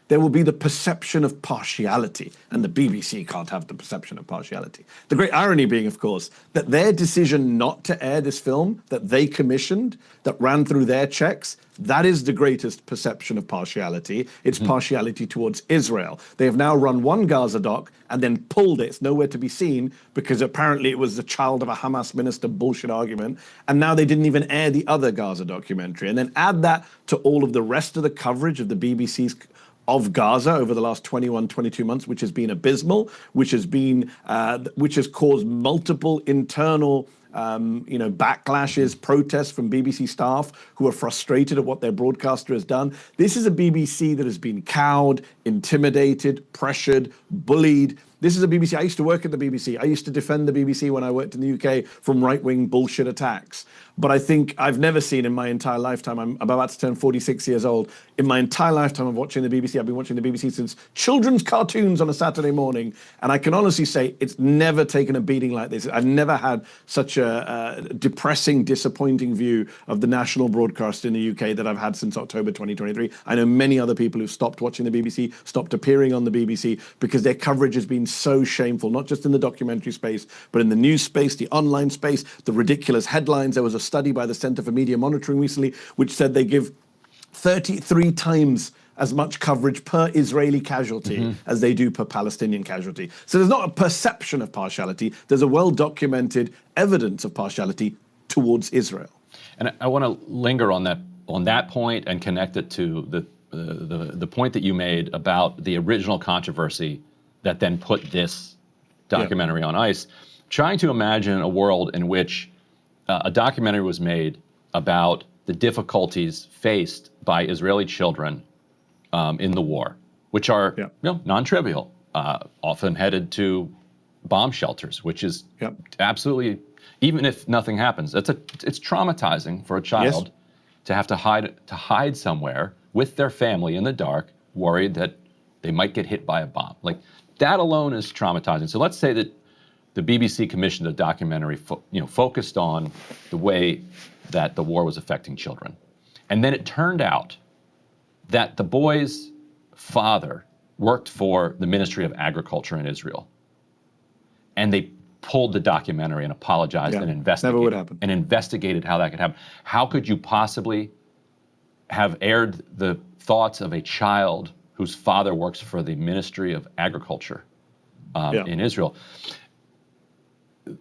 Speaker 13: there will be the perception of partiality, and the BBC can't have the perception of partiality. The great irony being, of course, that their decision not to air this film that they commissioned, that ran through their checks, that is the greatest perception of partiality. It's partiality towards Israel. They have now run one Gaza doc and then pulled it. It's nowhere to be seen because apparently it was the child of a Hamas minister bullshit argument. And now they didn't even air the other Gaza documentary. And then add that to all of the rest of the coverage of the BBC's of Gaza over the last 21, 22 months, which has been abysmal, which has caused multiple internal backlashes, protests from BBC staff who are frustrated at what their broadcaster has done. This is a BBC that has been cowed, intimidated, pressured, bullied. This is a BBC. I used to work at the BBC. I used to defend the BBC when I worked in the UK from right-wing bullshit attacks. But I think I've never seen in my entire lifetime, I'm about to turn 46 years old, in my entire lifetime of watching the BBC, I've been watching the BBC since children's cartoons on a Saturday morning, and I can honestly say it's never taken a beating like this. I've never had such a depressing, disappointing view of the national broadcast in the UK that I've had since October 2023. I know many other people who've stopped watching the BBC, stopped appearing on the BBC, because their coverage has been so shameful, not just in the documentary space, but in the news space, the online space, the ridiculous headlines. There was a study by the Center for Media Monitoring recently, which said they give 33 times as much coverage per Israeli casualty as they do per Palestinian casualty. So there's not a perception of partiality. There's a well-documented evidence of partiality towards Israel.
Speaker 1: And I want to linger on that point and connect it to the point that you made about the original controversy that then put this documentary on ice. Trying to imagine a world in which a documentary was made about the difficulties faced by Israeli children in the war, which are non-trivial, often headed to bomb shelters, which is absolutely, even if nothing happens, it's traumatizing for a child to have to hide somewhere with their family in the dark, worried that they might get hit by a bomb. Like, that alone is traumatizing. So let's say that the BBC commissioned a documentary focused on the way that the war was affecting children. And then it turned out that the boy's father worked for the Ministry of Agriculture in Israel. And they pulled the documentary and apologized and investigated.
Speaker 13: Never would happen.
Speaker 1: And investigated how that could happen. How could you possibly have aired the thoughts of a child whose father works for the Ministry of Agriculture in Israel?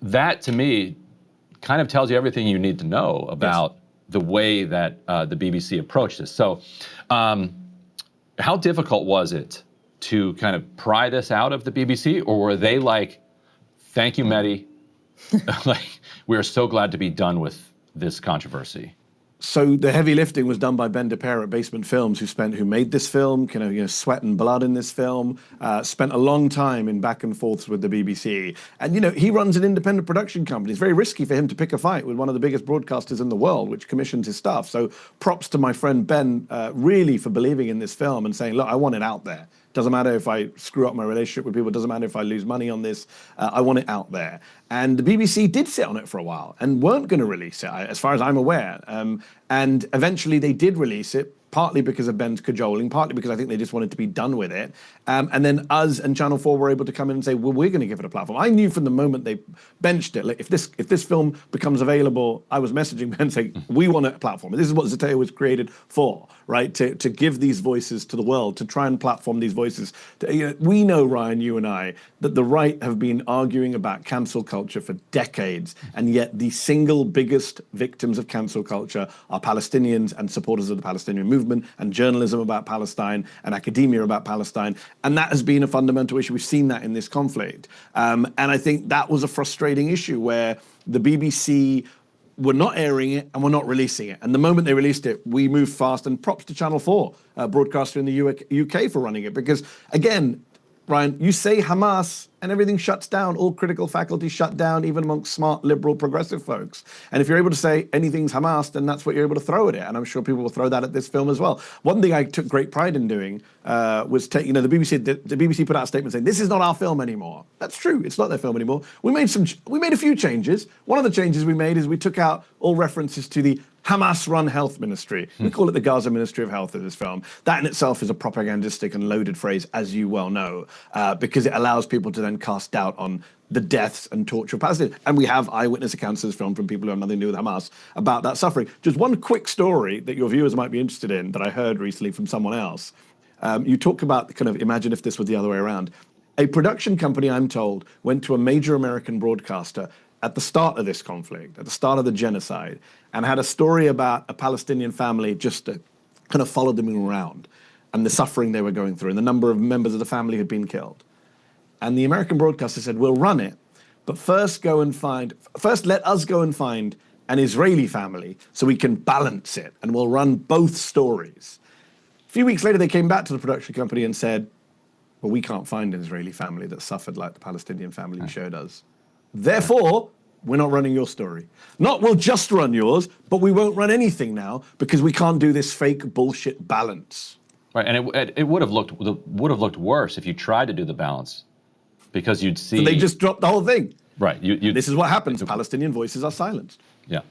Speaker 1: That, to me, kind of tells you everything you need to know about the way that the BBC approached this. So how difficult was it to kind of pry this out of the BBC? Or were they like, thank you, Mehdi, like, we're so glad to be done with this controversy?
Speaker 13: So the heavy lifting was done by Ben DePere at Basement Films, who made this film, sweat and blood in this film, spent a long time in back and forths with the BBC. And, he runs an independent production company. It's very risky for him to pick a fight with one of the biggest broadcasters in the world, which commissions his stuff. So props to my friend Ben, really, for believing in this film and saying, look, I want it out there. Doesn't matter if I screw up my relationship with people. Doesn't matter if I lose money on this. I want it out there. And the BBC did sit on it for a while and weren't going to release it, as far as I'm aware. And eventually they did release it, partly because of Ben's cajoling, partly because I think they just wanted to be done with it. And then us and Channel 4 were able to come in and say, well, we're going to give it a platform. I knew from the moment they benched it, like, if this film becomes available, I was messaging Ben saying, we want a platform. This is what Zeteo was created for, right? To give these voices to the world, to try and platform these voices. We know, Ryan, you and I, that the right have been arguing about cancel culture for decades, and yet the single biggest victims of cancel culture are Palestinians and supporters of the Palestinian movement and journalism about Palestine and academia about Palestine. And that has been a fundamental issue. We've seen that in this conflict. And I think that was a frustrating issue where the BBC were not airing it and were not releasing it. And the moment they released it, we moved fast, and props to Channel 4, broadcaster in the UK for running it. Because again, Ryan, you say Hamas and everything shuts down. All critical faculty shut down, even amongst smart, liberal, progressive folks. And if you're able to say anything's Hamas, then that's what you're able to throw at it. And I'm sure people will throw that at this film as well. One thing I took great pride in doing was take, the BBC put out a statement saying, this is not our film anymore. That's true. It's not their film anymore. We made a few changes. One of the changes we made is we took out all references to the Hamas-run health ministry. We call it the Gaza Ministry of Health in this film. That in itself is a propagandistic and loaded phrase, as you well know, because it allows people to then cast doubt on the deaths and torture of Palestinians. And we have eyewitness accounts of this film from people who have nothing to do with Hamas about that suffering. Just one quick story that your viewers might be interested in that I heard recently from someone else. You talk about kind of imagine if this was the other way around. A production company, I'm told, went to a major American broadcaster at the start of this conflict, at the start of the genocide, and had a story about a Palestinian family just to kind of followed them around and the suffering they were going through and the number of members of the family had been killed. And the American broadcaster said, we'll run it, but first let us go and find an Israeli family so we can balance it, and we'll run both stories. A few weeks later, they came back to the production company and said, well, we can't find an Israeli family that suffered like the Palestinian family you showed us. Therefore, we're not running your story. Not we'll just run yours, but we won't run anything now because we can't do this fake bullshit balance.
Speaker 1: Right, and it would have looked worse if you tried to do the balance, because you'd see.
Speaker 13: So they just dropped the whole thing.
Speaker 1: Right.
Speaker 13: This is what happens. Palestinian voices are silenced.
Speaker 1: Yeah.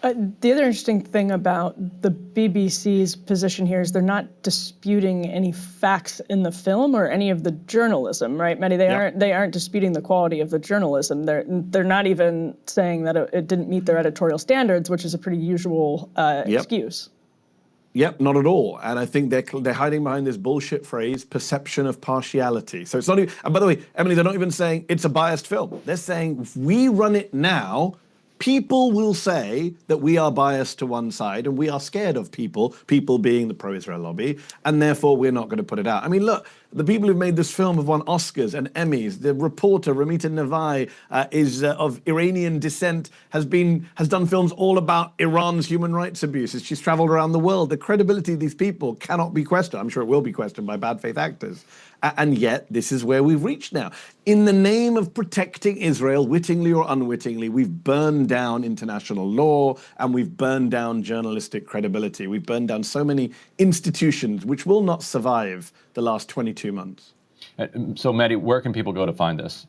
Speaker 2: The other interesting thing about the BBC's position here is they're not disputing any facts in the film or any of the journalism, right, Mehdi? They aren't disputing the quality of the journalism. They're not even saying that it didn't meet their editorial standards, which is a pretty usual excuse.
Speaker 13: Yep, not at all. And I think they're hiding behind this bullshit phrase, perception of partiality. So it's not even, and by the way, Emily, they're not even saying it's a biased film. They're saying if we run it now, people will say that we are biased to one side and we are scared of people being the pro-Israel lobby, and therefore we're not going to put it out. I mean, look, the people who've made this film have won Oscars and Emmys. The reporter, Ramita Navai, is of Iranian descent, has done films all about Iran's human rights abuses. She's traveled around the world. The credibility of these people cannot be questioned. I'm sure it will be questioned by bad faith actors. And yet, this is where we've reached now. In the name of protecting Israel, wittingly or unwittingly, we've burned down international law and we've burned down journalistic credibility. We've burned down so many institutions which will not survive the last 22 months.
Speaker 1: So, Mehdi, where can people go to find this?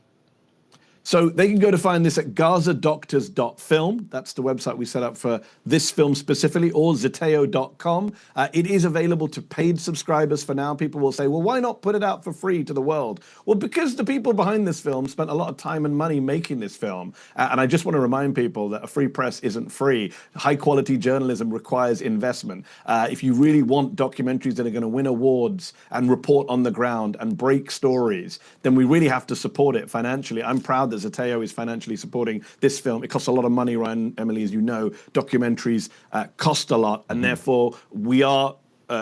Speaker 13: So they can go to find this at gazadoctors.film. That's the website we set up for this film specifically, or zeteo.com. It is available to paid subscribers for now. People will say, well, why not put it out for free to the world? Well, because the people behind this film spent a lot of time and money making this film. And I just want to remind people that a free press isn't free. High quality journalism requires investment. If you really want documentaries that are going to win awards and report on the ground and break stories, then we really have to support it financially. I'm proud that Zeteo is financially supporting this film. It costs a lot of money, Ryan, Emily, as you know. Documentaries cost a lot, and therefore we are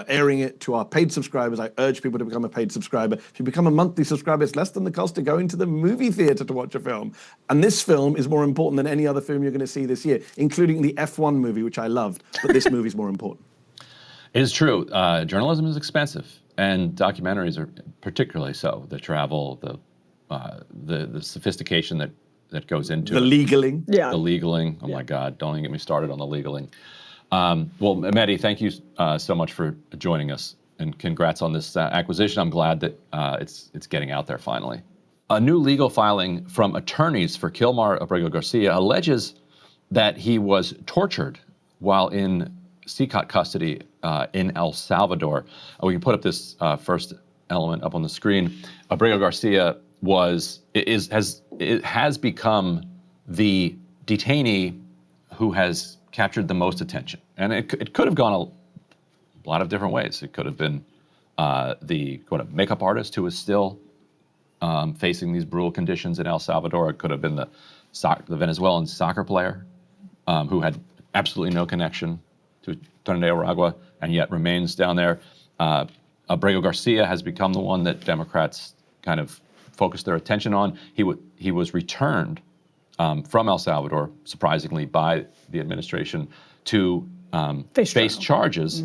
Speaker 13: airing it to our paid subscribers. I urge people to become a paid subscriber. If you become a monthly subscriber, it's less than the cost of going to the movie theater to watch a film. And this film is more important than any other film you're going to see this year, including the F1 movie, which I loved, but this movie is more important.
Speaker 1: It is true. Journalism is expensive, and documentaries are particularly so. The travel, the sophistication that goes into
Speaker 13: the legaling.
Speaker 1: The legaling. Oh my God! Don't even get me started on the legaling. Well, Mehdi, thank you so much for joining us, and congrats on this acquisition. I'm glad that it's getting out there finally. A new legal filing from attorneys for Kilmar Abrego Garcia alleges that he was tortured while in CECOT custody in El Salvador. We can put up this first element up on the screen. Abrego Garcia has become the detainee who has captured the most attention, and it could have gone a lot of different ways. It could have been the makeup artist who is still facing these brutal conditions in El Salvador. It could have been the Venezuelan soccer player who had absolutely no connection to Trinidad and yet remains down there. Abrego Garcia has become the one that Democrats kind of focused their attention on. He was returned from El Salvador, surprisingly, by the administration to face charges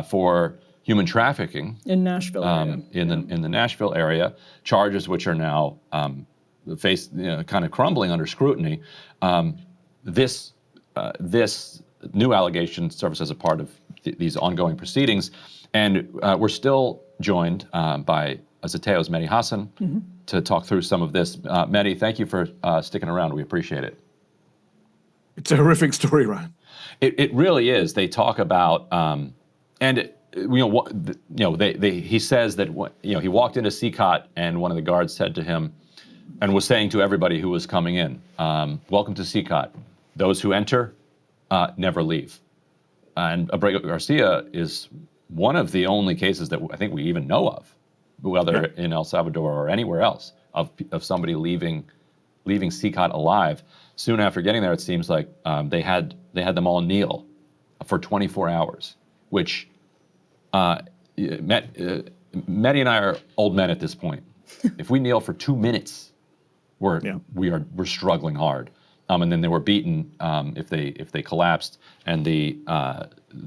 Speaker 1: for human trafficking
Speaker 2: in Nashville area.
Speaker 1: In the Nashville area, charges which are now kind of crumbling under scrutiny. This new allegation serves as a part of these ongoing proceedings, and we're still joined by Zateo's Mehdi Hasan to talk through some of this. Mehdi, thank you for sticking around. We appreciate it.
Speaker 13: It's a horrific story, Ryan.
Speaker 1: It really is. They talk about, he says that he walked into CECOT and one of the guards said to him, and was saying to everybody who was coming in, "Welcome to CECOT. Those who enter never leave." And Abrego Garcia is one of the only cases that I think we even know of, whether in El Salvador or anywhere else, of somebody leaving CECOT alive. Soon after getting there, it seems like they had them all kneel for 24 hours, which Mehdi and I are old men at this point. If we kneel for 2 minutes, we're struggling hard. And then they were beaten if they collapsed, and the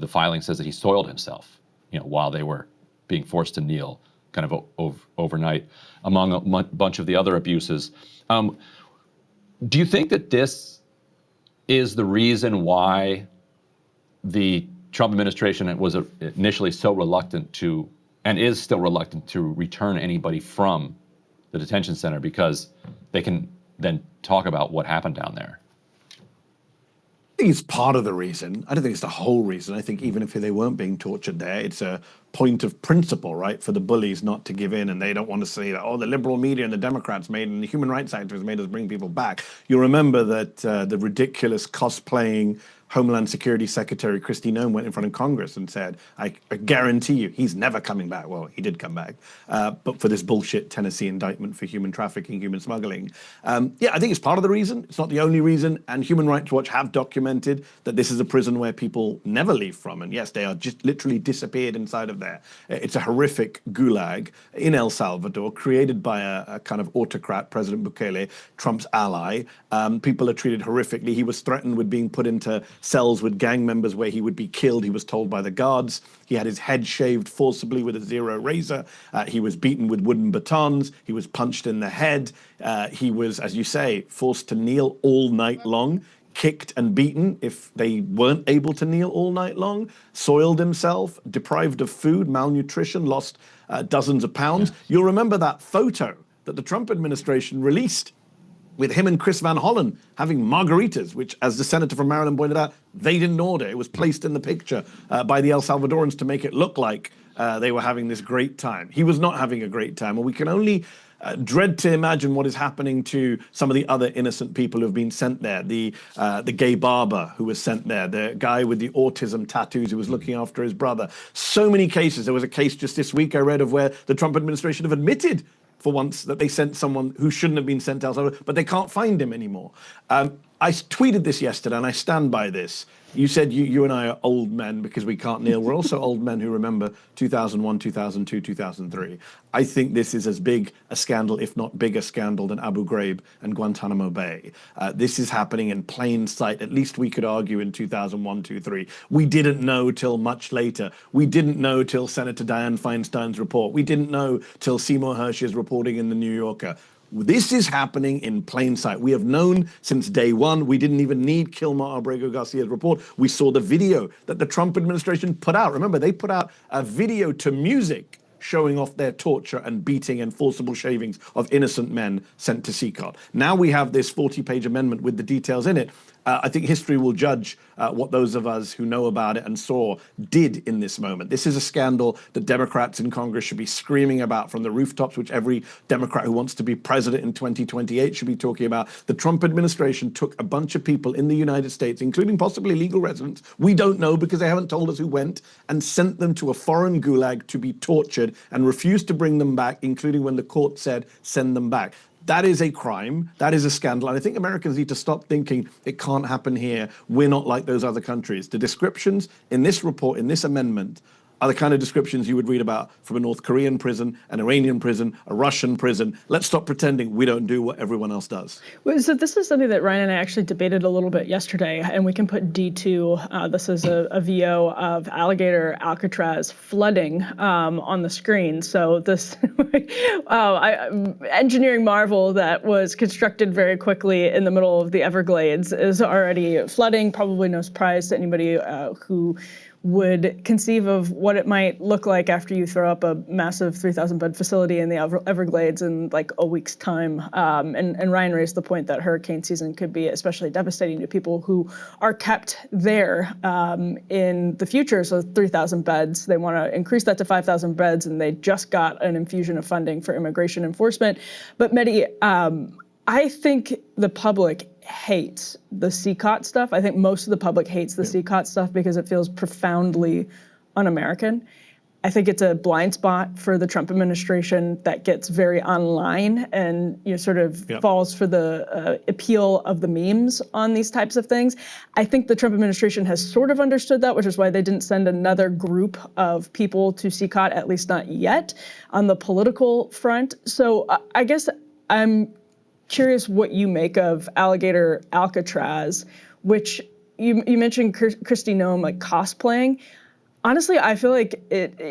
Speaker 1: filing says that he soiled himself, while they were being forced to kneel, kind of overnight, among a bunch of the other abuses. Do you think that this is the reason why the Trump administration was initially so reluctant to, and is still reluctant to, return anybody from the detention center, because they can then talk about what happened down there?
Speaker 13: I think it's part of the reason. I don't think it's the whole reason. I think even if they weren't being tortured there, it's a point of principle, right, for the bullies not to give in, and they don't want to say that, the liberal media and the Democrats made and the human rights activists made us bring people back. You'll remember that the ridiculous cosplaying Homeland Security Secretary Kristi Noem went in front of Congress and said, I guarantee you, he's never coming back. Well, he did come back, but for this bullshit Tennessee indictment for human trafficking, human smuggling. I think it's part of the reason. It's not the only reason. And Human Rights Watch have documented that this is a prison where people never leave from. And yes, they are just literally disappeared inside of there. It's a horrific gulag in El Salvador, created by a kind of autocrat, President Bukele, Trump's ally. People are treated horrifically. He was threatened with being put into cells with gang members where he would be killed, he was told by the guards. He had his head shaved forcibly with a zero razor. He was beaten with wooden batons. He was punched in the head. He was, as you say, forced to kneel all night long, kicked and beaten if they weren't able to kneel all night long, soiled himself, deprived of food, malnutrition, lost dozens of pounds. You'll remember that photo that the Trump administration released with him and Chris Van Hollen having margaritas, which, as the senator from Maryland pointed out, they didn't order. It was placed in the picture by the El Salvadorans to make it look like they were having this great time. He was not having a great time, and we can only dread to imagine what is happening to some of the other innocent people who have been sent there. The gay barber who was sent there, the guy with the autism tattoos who was looking after his brother. So many cases. There was a case just this week I read of where the Trump administration have admitted for once that they sent someone who shouldn't have been sent to El Salvador, but they can't find him anymore. I tweeted this yesterday, and I stand by this. You said you and I are old men because we can't kneel. We're also old men who remember 2001, 2002, 2003. I think this is as big a scandal, if not bigger scandal, than Abu Ghraib and Guantanamo Bay. This is happening in plain sight. At least we could argue in 2001, 2003. We didn't know till much later. We didn't know till Senator Dianne Feinstein's report. We didn't know till Seymour Hersh's reporting in The New Yorker. This is happening in plain sight. We have known since day one. We didn't even need Kilmar Abrego Garcia's report. We saw the video that the Trump administration put out. Remember, they put out a video to music showing off their torture and beating and forcible shavings of innocent men sent to CECOT. Now we have this 40-page amendment with the details in it. I think history will judge what those of us who know about it and saw did in this moment. This is a scandal that Democrats in Congress should be screaming about from the rooftops, which every Democrat who wants to be president in 2028 should be talking about. The Trump administration took a bunch of people in the United States, including possibly legal residents, we don't know because they haven't told us who went, and sent them to a foreign gulag to be tortured and refused to bring them back, including when the court said, send them back. That is a crime. That is a scandal. And I think Americans need to stop thinking it can't happen here. We're not like those other countries. The descriptions in this report, in this amendment, are the kind of descriptions you would read about from a North Korean prison, an Iranian prison, a Russian prison. Let's stop pretending we don't do what everyone else does.
Speaker 2: Well, so this is something that Ryan and I actually debated a little bit yesterday, and we can put D2, this is a VO of Alligator Alcatraz flooding on the screen. So this engineering marvel that was constructed very quickly in the middle of the Everglades is already flooding. Probably no surprise to anybody who would conceive of what it might look like after you throw up a massive 3,000 bed facility in the Everglades in like a week's time. And Ryan raised the point that hurricane season could be especially devastating to people who are kept there in the future. So 3,000 beds, they want to increase that to 5,000 beds, and they just got an infusion of funding for immigration enforcement. But Mehdi, I think the public hates the CECOT stuff. I think most of the public hates the CECOT stuff because it feels profoundly un-American. I think it's a blind spot for the Trump administration that gets very online and sort of falls for the appeal of the memes on these types of things. I think the Trump administration has sort of understood that, which is why they didn't send another group of people to CECOT, at least not yet, on the political front. So I guess I'm curious what you make of Alligator Alcatraz, which you mentioned Kristi Noem like cosplaying. Honestly, I feel like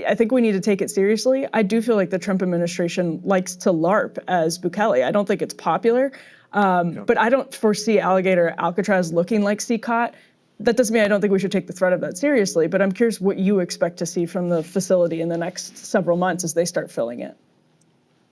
Speaker 2: I think we need to take it seriously. I do feel like the Trump administration likes to LARP as Bukele. I don't think it's popular, but I don't foresee Alligator Alcatraz looking like CECOT. That doesn't mean I don't think we should take the threat of that seriously, but I'm curious what you expect to see from the facility in the next several months as they start filling it.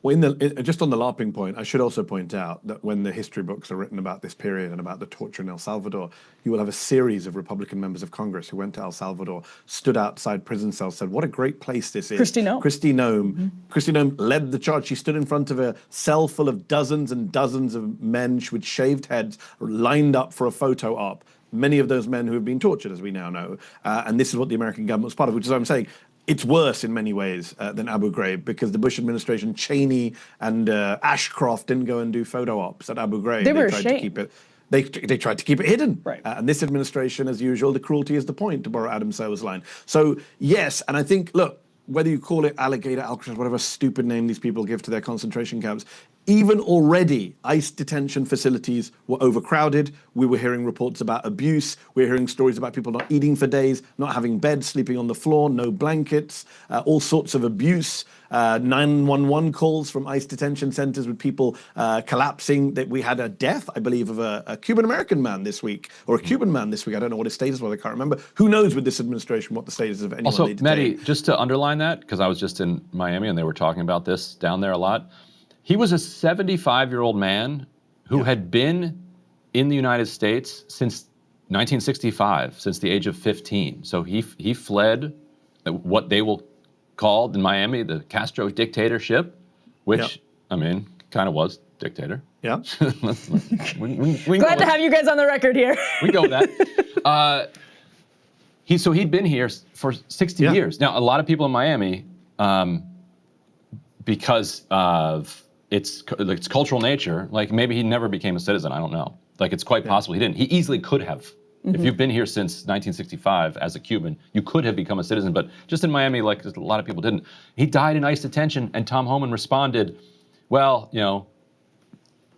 Speaker 13: Well, just on the LARPing point, I should also point out that when the history books are written about this period and about the torture in El Salvador, you will have a series of Republican members of Congress who went to El Salvador, stood outside prison cells, said, what a great place this is.
Speaker 2: Kristi Noem.
Speaker 13: Kristi Noem led the charge. She stood in front of a cell full of dozens and dozens of men with shaved heads lined up for a photo op. Many of those men who have been tortured, as we now know. And this is what the American government was part of, which is what I'm saying. It's worse in many ways than Abu Ghraib because the Bush administration, Cheney and Ashcroft didn't go and do photo ops at Abu Ghraib.
Speaker 2: They were
Speaker 13: tried
Speaker 2: ashamed.
Speaker 13: to keep it. They tried to keep it hidden.
Speaker 2: Right.
Speaker 13: And this administration, as usual, the cruelty is the point, to borrow Adam Silver's line. So yes, and I think, look, whether you call it Alligator, Alcatraz, whatever stupid name these people give to their concentration camps, even already, ICE detention facilities were overcrowded. We were hearing reports about abuse. We were hearing stories about people not eating for days, not having beds, sleeping on the floor, no blankets, all sorts of abuse. 911 calls from ICE detention centers with people collapsing. That we had a death, I believe, of a Cuban-American man this week, or a Cuban man this week. I don't know what his status was. I can't remember. Who knows with this administration what the status of anyone
Speaker 1: Also,
Speaker 13: they detain.
Speaker 1: Mehdi, just to underline that, because I was just in Miami and they were talking about this down there a lot. He was a 75-year-old man who had been in the United States since 1965, since the age of 15. So he fled what they will call in Miami the Castro dictatorship, which, I mean, kind of was dictator.
Speaker 13: Yeah.
Speaker 1: we
Speaker 2: Glad to have you guys on the record here.
Speaker 1: We go with that. So he'd been here for 60 years. Now, a lot of people in Miami, because of its cultural nature, like maybe he never became a citizen. I don't know. Like it's quite possible he didn't. He easily could have. If you've been here since 1965 as a Cuban, you could have become a citizen. But just in Miami, like a lot of people didn't. He died in ICE detention, and Tom Homan responded, "Well,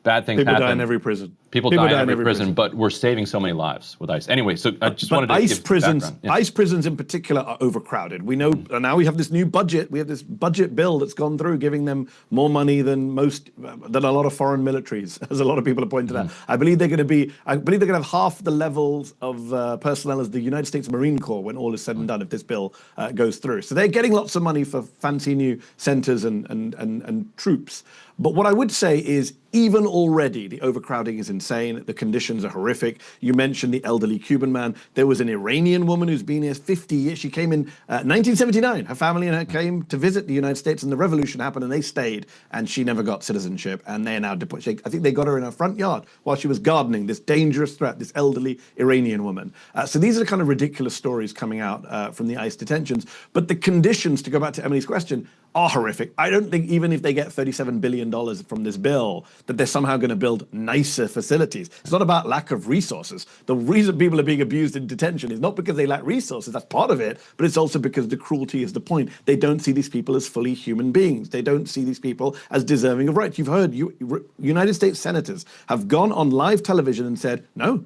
Speaker 1: bad things happen.
Speaker 13: People die in every prison.
Speaker 1: People die in every prison, but we're saving so many lives with ICE. Anyway, so I just wanted to
Speaker 13: ICE
Speaker 1: give
Speaker 13: prisons,
Speaker 1: background. Yeah.
Speaker 13: ICE prisons in particular are overcrowded. We know now we have this new budget. We have this budget bill that's gone through, giving them more money than a lot of foreign militaries, as a lot of people have pointed out. I believe they're going to have half the levels of personnel as the United States Marine Corps when all is said and done if this bill goes through. So they're getting lots of money for fancy new centers and troops. But what I would say is, even already, the overcrowding is insane. insane. The conditions are horrific. You mentioned the elderly Cuban man. There was an Iranian woman who's been here 50 years. She came in 1979. Her family and her came to visit the United States, and the revolution happened, and they stayed, and she never got citizenship, and they are now deported. I think they got her in her front yard while she was gardening, this dangerous threat, this elderly Iranian woman. So these are the kind of ridiculous stories coming out from the ICE detentions. But the conditions, to go back to Emily's question, are horrific. I don't think even if they get $37 billion from this bill, that they're somehow going to build nicer facilities. It's not about lack of resources. The reason people are being abused in detention is not because they lack resources, that's part of it, but it's also because the cruelty is the point. They don't see these people as fully human beings. They don't see these people as deserving of rights. You've heard United States senators have gone on live television and said, no,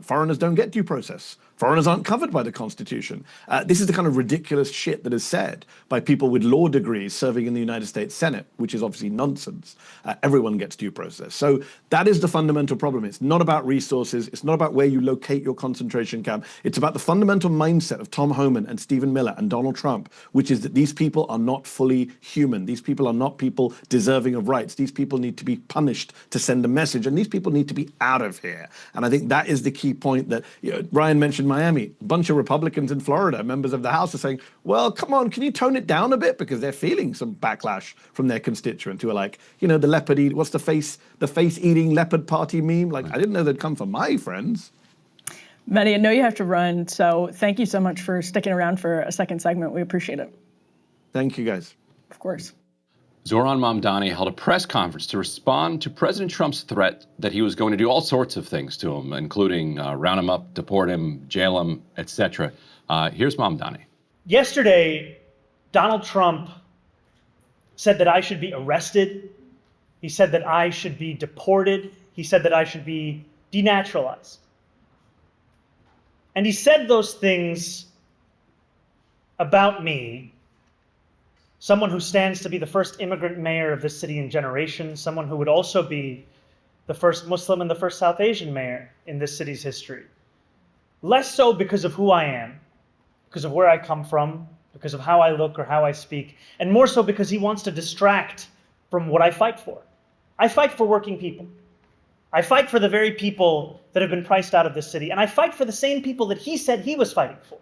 Speaker 13: foreigners don't get due process. Foreigners aren't covered by the Constitution. This is the kind of ridiculous shit that is said by people with law degrees serving in the United States Senate, which is obviously nonsense. Everyone gets due process. So that is the fundamental problem. It's not about resources. It's not about where you locate your concentration camp. It's about the fundamental mindset of Tom Homan and Stephen Miller and Donald Trump, which is that these people are not fully human. These people are not people deserving of rights. These people need to be punished to send a message, and these people need to be out of here. And I think that is the key point that Ryan mentioned. Miami, a bunch of Republicans in Florida, members of the House, are saying, well, come on, can you tone it down a bit? Because they're feeling some backlash from their constituents who are like, the leopard eat, what's the face-eating leopard party meme? Like, I didn't know they'd come for my friends.
Speaker 2: Mehdi, I know you have to run, so thank you so much for sticking around for a second segment. We appreciate it.
Speaker 13: Thank you, guys.
Speaker 2: Of course.
Speaker 1: Zohran Mamdani held a press conference to respond to President Trump's threat that he was going to do all sorts of things to him, including round him up, deport him, jail him, etc. Here's Mamdani.
Speaker 19: Yesterday, Donald Trump said that I should be arrested. He said that I should be deported. He said that I should be denaturalized. And he said those things about me, someone who stands to be the first immigrant mayor of this city in generations, someone who would also be the first Muslim and the first South Asian mayor in this city's history. Less so because of who I am, because of where I come from, because of how I look or how I speak, and more so because he wants to distract from what I fight for. I fight for working people. I fight for the very people that have been priced out of this city, and I fight for the same people that he said he was fighting for.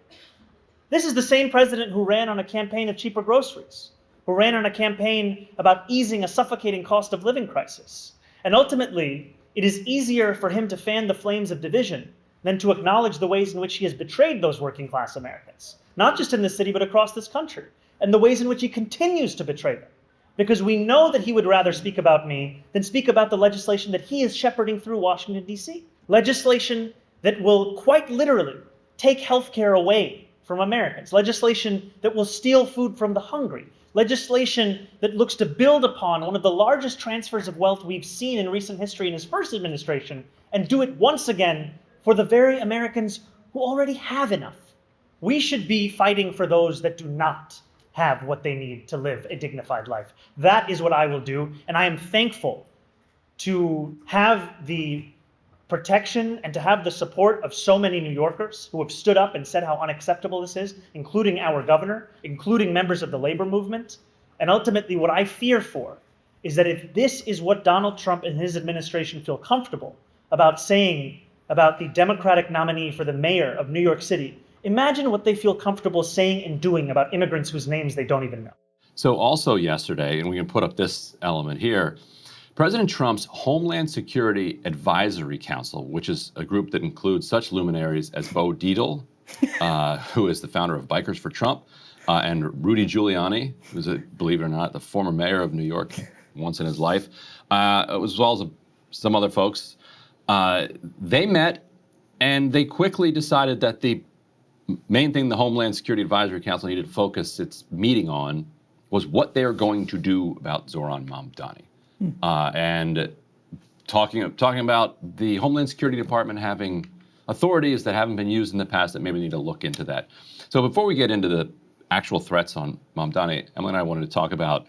Speaker 19: This is the same president who ran on a campaign of cheaper groceries, who ran on a campaign about easing a suffocating cost of living crisis. And ultimately, it is easier for him to fan the flames of division than to acknowledge the ways in which he has betrayed those working class Americans, not just in this city, but across this country, and the ways in which he continues to betray them. Because we know that he would rather speak about me than speak about the legislation that he is shepherding through Washington, D.C. Legislation that will quite literally take health care away from Americans, legislation that will steal food from the hungry, legislation that looks to build upon one of the largest transfers of wealth we've seen in recent history in his first administration, and do it once again for the very Americans who already have enough. We should be fighting for those that do not have what they need to live a dignified life. That is what I will do, and I am thankful to have the protection and to have the support of so many New Yorkers who have stood up and said how unacceptable this is, including our governor, including members of the labor movement. And ultimately, what I fear for is that if this is what Donald Trump and his administration feel comfortable about saying about the Democratic nominee for the mayor of New York City, imagine what they feel comfortable saying and doing about immigrants whose names they don't even know.
Speaker 1: So also yesterday, and we can put up this element here, President Trump's Homeland Security Advisory Council, which is a group that includes such luminaries as Bo Dietl, who is the founder of Bikers for Trump, and Rudy Giuliani, who's, believe it or not, the former mayor of New York once in his life, as well as some other folks. They met, and they quickly decided that the main thing the Homeland Security Advisory Council needed to focus its meeting on was what they are going to do about Zohran Mamdani. And talking about the Homeland Security Department having authorities that haven't been used in the past that maybe need to look into that. So before we get into the actual threats on Mamdani, Emily and I wanted to talk about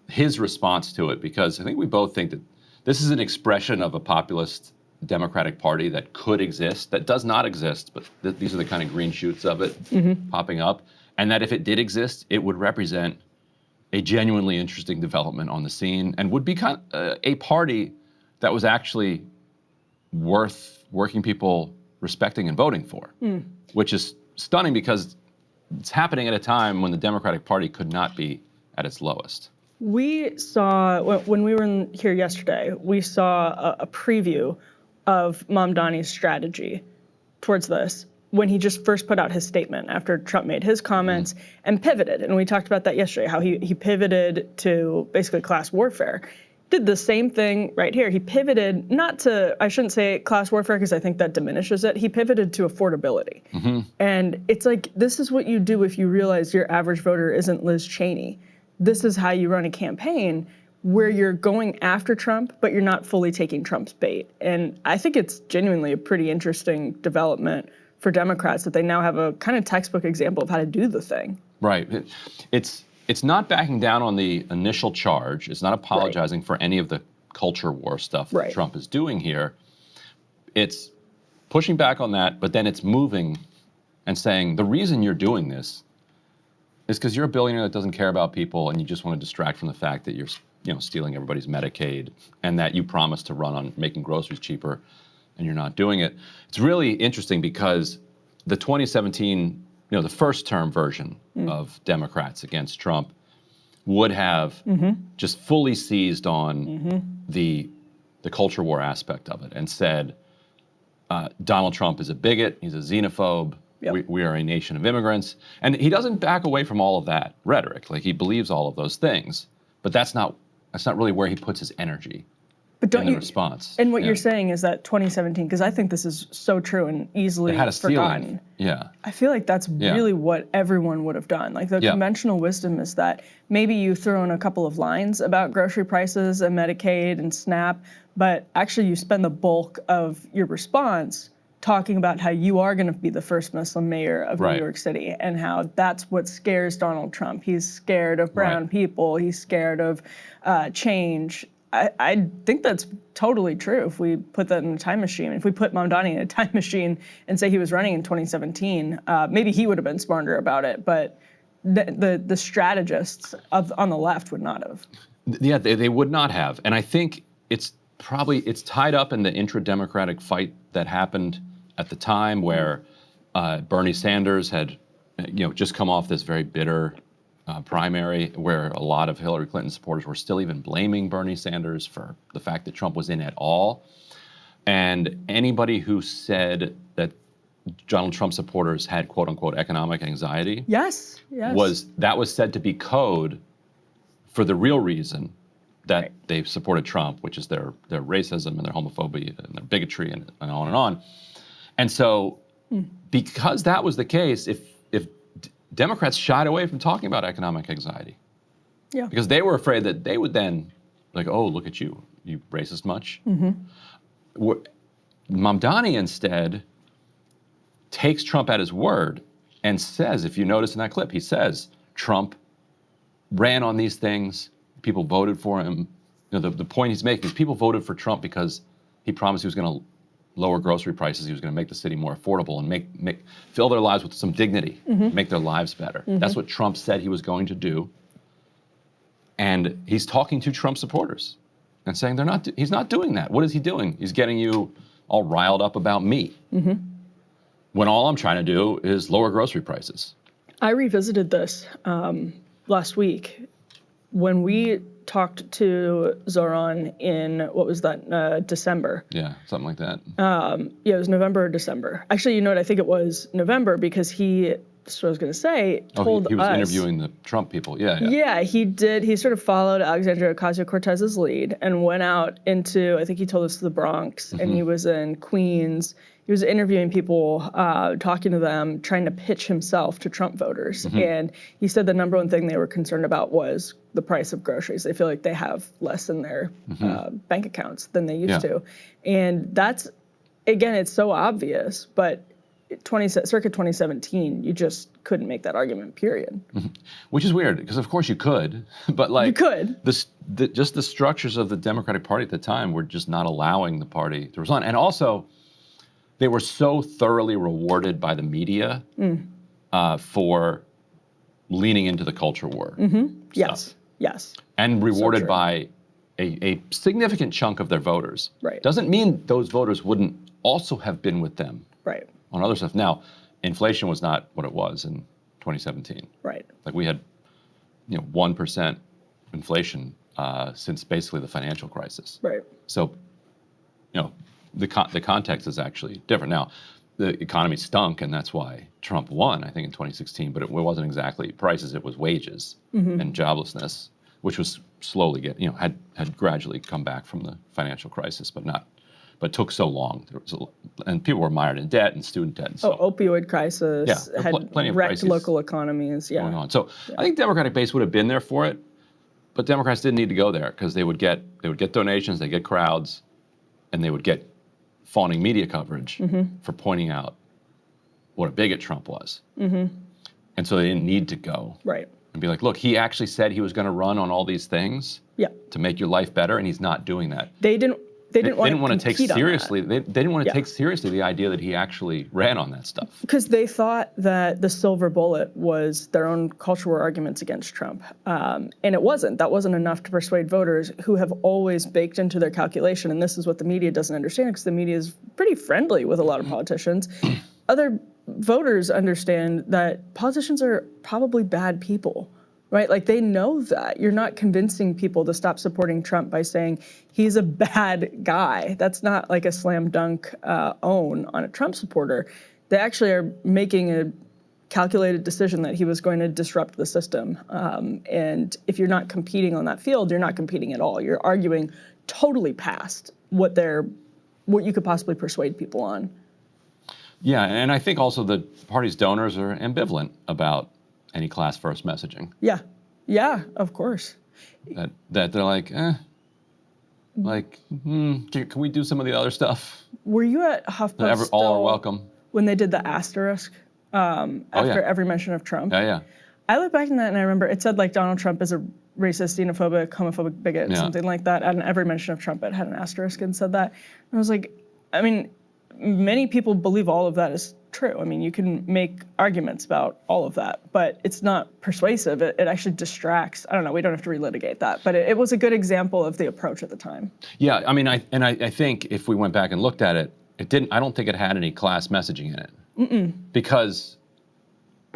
Speaker 1: his response to it, because I think we both think that this is an expression of a populist Democratic Party that could exist, that does not exist, but these are the kind of green shoots of it popping up, and that if it did exist, it would represent a genuinely interesting development on the scene and would be kind of a party that was actually worth working people respecting and voting for, which is stunning because it's happening at a time when the Democratic Party could not be at its lowest.
Speaker 2: We saw, when we were here yesterday, we saw a preview of Mamdani's strategy towards this when he just first put out his statement after Trump made his comments and pivoted. And we talked about that yesterday, how he pivoted to basically class warfare. Did the same thing right here. He pivoted not to, I shouldn't say class warfare because I think that diminishes it. He pivoted to affordability. And it's like, this is what you do if you realize your average voter isn't Liz Cheney. This is how you run a campaign where you're going after Trump, but you're not fully taking Trump's bait. And I think it's genuinely a pretty interesting development for Democrats that they now have a kind of textbook example of how to do the thing.
Speaker 1: Right. It's not backing down on the initial charge. It's not apologizing for any of the culture war stuff that Trump is doing here. It's pushing back on that, but then it's moving and saying the reason you're doing this is because you're a billionaire that doesn't care about people and you just want to distract from the fact that you're stealing everybody's Medicaid and that you promised to run on making groceries cheaper and you're not doing it. It's really interesting because the 2017 the first term version of Democrats against Trump would have just fully seized on the culture war aspect of it and said, Donald Trump is a bigot, he's a xenophobe, we are a nation of immigrants. And he doesn't back away from all of that rhetoric. Like, he believes all of those things, but that's not really where he puts his energy.
Speaker 2: But don't
Speaker 1: in the response.
Speaker 2: And what you're saying is that 2017, because I think this is so true and easily
Speaker 1: it had a
Speaker 2: forgotten.
Speaker 1: ceiling. Yeah.
Speaker 2: I feel like that's really what everyone would have done. Like, the conventional wisdom is that maybe you throw in a couple of lines about grocery prices and Medicaid and SNAP, but actually you spend the bulk of your response talking about how you are going to be the first Muslim mayor of New York City and how that's what scares Donald Trump. He's scared of brown people. He's scared of change. I think that's totally true if we put that in a time machine. If we put Mamdani in a time machine and say he was running in 2017, maybe he would have been smarter about it, but the strategists on the left would not have.
Speaker 1: Yeah, they would not have. And I think it's tied up in the intra-democratic fight that happened at the time where Bernie Sanders had just come off this very bitter primary where a lot of Hillary Clinton supporters were still even blaming Bernie Sanders for the fact that Trump was in at all. And anybody who said that Donald Trump supporters had quote unquote economic anxiety was said to be code for the real reason that they supported Trump, which is their racism and their homophobia and their bigotry and on and on. And so because that was the case, if Democrats shied away from talking about economic anxiety. Yeah. Because they were afraid that they would then, like, oh, look at you racist much? Mamdani instead takes Trump at his word and says, if you notice in that clip, he says, Trump ran on these things, people voted for him. The point he's making is people voted for Trump because he promised he was going to lower grocery prices, he was going to make the city more affordable and fill their lives with some dignity, make their lives better. That's what Trump said he was going to do. And he's talking to Trump supporters and saying he's not doing that. What is he doing? He's getting you all riled up about me. When all I'm trying to do is lower grocery prices.
Speaker 2: I revisited this last week when we talked to Zohran in, what was that, December?
Speaker 1: Yeah, something like that.
Speaker 2: Yeah, it was November or December. Actually, I think it was November because that's what I was going to say, told us.
Speaker 1: He was interviewing the Trump people,
Speaker 2: Yeah, he did. He sort of followed Alexandria Ocasio-Cortez's lead and went out into, I think he told us, the Bronx, and he was in Queens. He was interviewing people, talking to them, trying to pitch himself to Trump voters. And he said the number one thing they were concerned about was the price of groceries. They feel like they have less in their bank accounts than they used to. And that's, again, it's so obvious, but circa 2017, you just couldn't make that argument, period.
Speaker 1: Which is weird, because of course you could, but like— You
Speaker 2: could.
Speaker 1: Just the structures of the Democratic Party at the time were just not allowing the party to respond. And also, they were so thoroughly rewarded by the media for leaning into the culture war.
Speaker 2: Yes.
Speaker 1: And rewarded by a significant chunk of their voters.
Speaker 2: Right.
Speaker 1: Doesn't mean those voters wouldn't also have been with them
Speaker 2: Right.
Speaker 1: on other stuff. Now, inflation was not what it was in 2017.
Speaker 2: Right.
Speaker 1: Like we had, 1% inflation since basically the financial crisis.
Speaker 2: Right.
Speaker 1: So, the context is actually different. Now, the economy stunk, and that's why Trump won, I think, in 2016. But it wasn't exactly prices; it was wages and joblessness, which was slowly had gradually come back from the financial crisis, but took so long. And people were mired in debt and student debt and so.
Speaker 2: Opioid crisis had
Speaker 1: plenty of
Speaker 2: wrecked
Speaker 1: crises
Speaker 2: local economies. Yeah.
Speaker 1: going on. So I think Democratic base would have been there for it, but Democrats didn't need to go there because they would get donations, they get crowds, and they would get fawning media coverage for pointing out what a bigot Trump was. And so they didn't need to go
Speaker 2: Right.
Speaker 1: and be like, look, he actually said he was going to run on all these things to make your life better, and he's not doing that.
Speaker 2: They didn't want to
Speaker 1: take seriously. They didn't want to take seriously the idea that he actually ran on that stuff.
Speaker 2: Because they thought that the silver bullet was their own culture war arguments against Trump. And it wasn't. That wasn't enough to persuade voters who have always baked into their calculation. And this is what the media doesn't understand, because the media is pretty friendly with a lot of politicians. Other voters understand that politicians are probably bad people. Right? Like they know that. You're not convincing people to stop supporting Trump by saying he's a bad guy. That's not like a slam dunk own on a Trump supporter. They actually are making a calculated decision that he was going to disrupt the system. And if you're not competing on that field, you're not competing at all. You're arguing totally past what you could possibly persuade people on.
Speaker 1: Yeah, and I think also the party's donors are ambivalent about any class first messaging.
Speaker 2: Yeah, of course.
Speaker 1: That they're like, can we do some of the other stuff?
Speaker 2: Were you at HuffPost
Speaker 1: All are welcome.
Speaker 2: when they did the asterisk after every mention of Trump?
Speaker 1: Yeah.
Speaker 2: I look back in that and I remember it said like Donald Trump is a racist, xenophobic, homophobic bigot, something like that. And every mention of Trump, it had an asterisk and said that. And I was like, I mean, many people believe all of that is true. I mean, you can make arguments about all of that, but it's not persuasive. It actually distracts. I don't know. We don't have to relitigate that, but it was a good example of the approach at the time. Yeah, I mean, I think if we went back and looked at it, I don't think it had any class messaging in it. Because,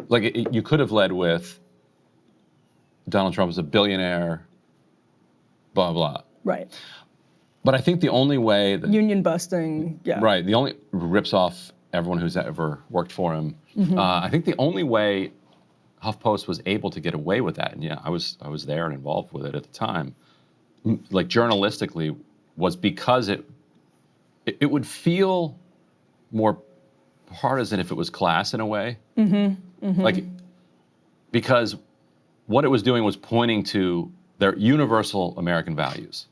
Speaker 2: you could have led with Donald Trump is a billionaire, blah, blah. Right. But I think the only way that union busting, right, the only rips off everyone who's ever worked for him. I think the only way HuffPost was able to get away with that, and I was there and involved with it at the time, like journalistically, was because it would feel more partisan if it was class in a way, like because what it was doing was pointing to their universal American values.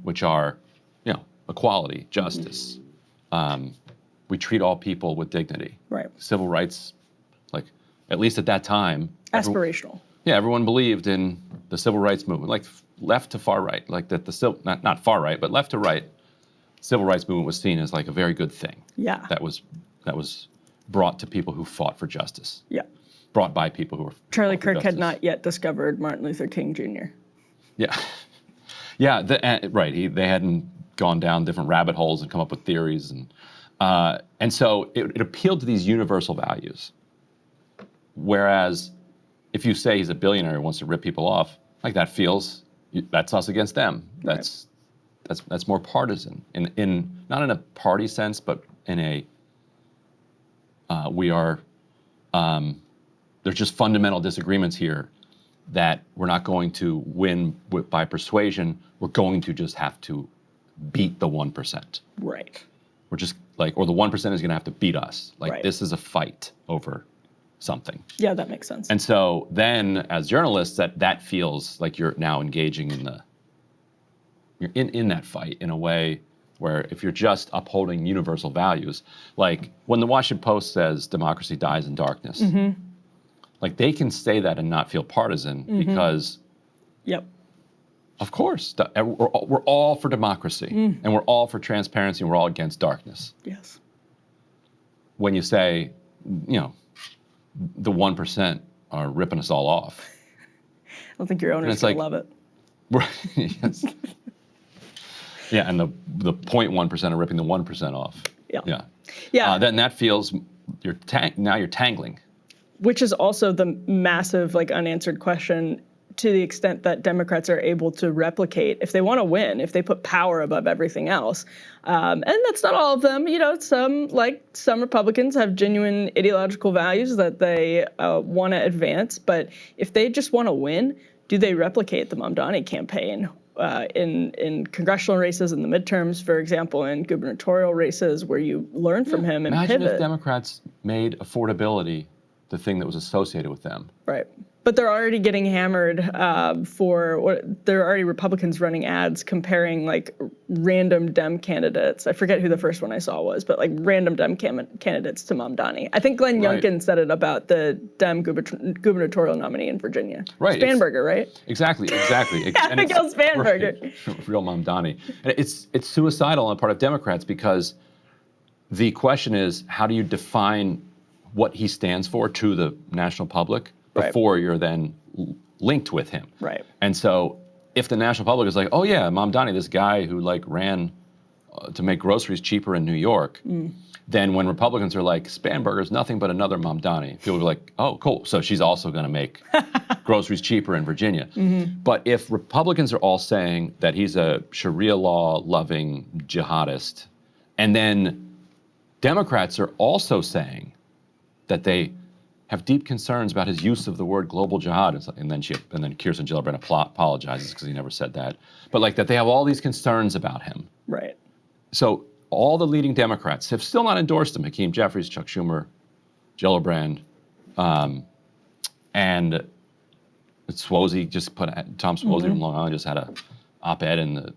Speaker 2: Which are, equality, justice. We treat all people with dignity. Right. Civil rights, at least at that time. Aspirational. Everyone believed in the civil rights movement, like left to far right, like that not far right, but left to right. Civil rights movement was seen as like a very good thing. Yeah. That was brought to people who fought for justice. Yeah. Brought by people who were. Charlie Kirk had not yet discovered Martin Luther King Jr. Yeah. Yeah, right. They hadn't gone down different rabbit holes and come up with theories, and so it appealed to these universal values. Whereas, if you say he's a billionaire who wants to rip people off, that's us against them. That's more partisan in not in a party sense, but in a there's just fundamental disagreements here. That we're not going to win by persuasion. We're going to just have to beat the 1%. Right. We're just or the 1% is going to have to beat us. This is a fight over something. Yeah, that makes sense. And so then, as journalists, that feels like you're now engaging in that fight in a way where if you're just upholding universal values, like when the Washington Post says democracy dies in darkness. They can say that and not feel partisan because, of course, we're all for democracy and we're all for transparency and we're all against darkness. Yes. When you say, the 1% are ripping us all off. I don't think your owners will love it. Right. Yes.
Speaker 1: Yeah, and the 0.1% are ripping the 1% off.
Speaker 2: Yeah.
Speaker 1: Then that feels now you're tangling.
Speaker 2: Which is also the massive unanswered question, to the extent that Democrats are able to replicate if they want to win, if they put power above everything else. And that's not all of them. Some Republicans have genuine ideological values that they want to advance. But if they just want to win, do they replicate the Mamdani campaign in congressional races, in the midterms, for example, in gubernatorial races, where you learn from him and
Speaker 1: Imagine
Speaker 2: pivot?
Speaker 1: if Democrats made affordability the thing that was associated with them.
Speaker 2: Right. But they're already getting hammered there are already Republicans running ads comparing random Dem candidates. I forget who the first one I saw was, but random Dem candidates to Mamdani. I think Glenn Youngkin said it about the Dem gubernatorial nominee in Virginia.
Speaker 1: Right.
Speaker 2: Spanberger, right?
Speaker 1: Exactly.
Speaker 2: Abigail Spanberger.
Speaker 1: Right, real Mamdani. And it's suicidal on the part of Democrats, because the question is, how do you define what he stands for to the national public before you're then linked with him?
Speaker 2: Right.
Speaker 1: And so if the national public is like, oh yeah, Mamdani, this guy who ran to make groceries cheaper in New York, then when Republicans are like, Spanberger's nothing but another Mamdani, people are like, oh, cool. So she's also going to make groceries cheaper in Virginia. But if Republicans are all saying that he's a Sharia law loving jihadist, and then Democrats are also saying that they have deep concerns about his use of the word global jihad, and then Kirsten Gillibrand apologizes because he never said that. But that they have all these concerns about him.
Speaker 2: Right.
Speaker 1: So all the leading Democrats have still not endorsed him. Hakeem Jeffries, Chuck Schumer, Gillibrand, and Suozzi Tom Suozzi from Long Island just had an op-ed in the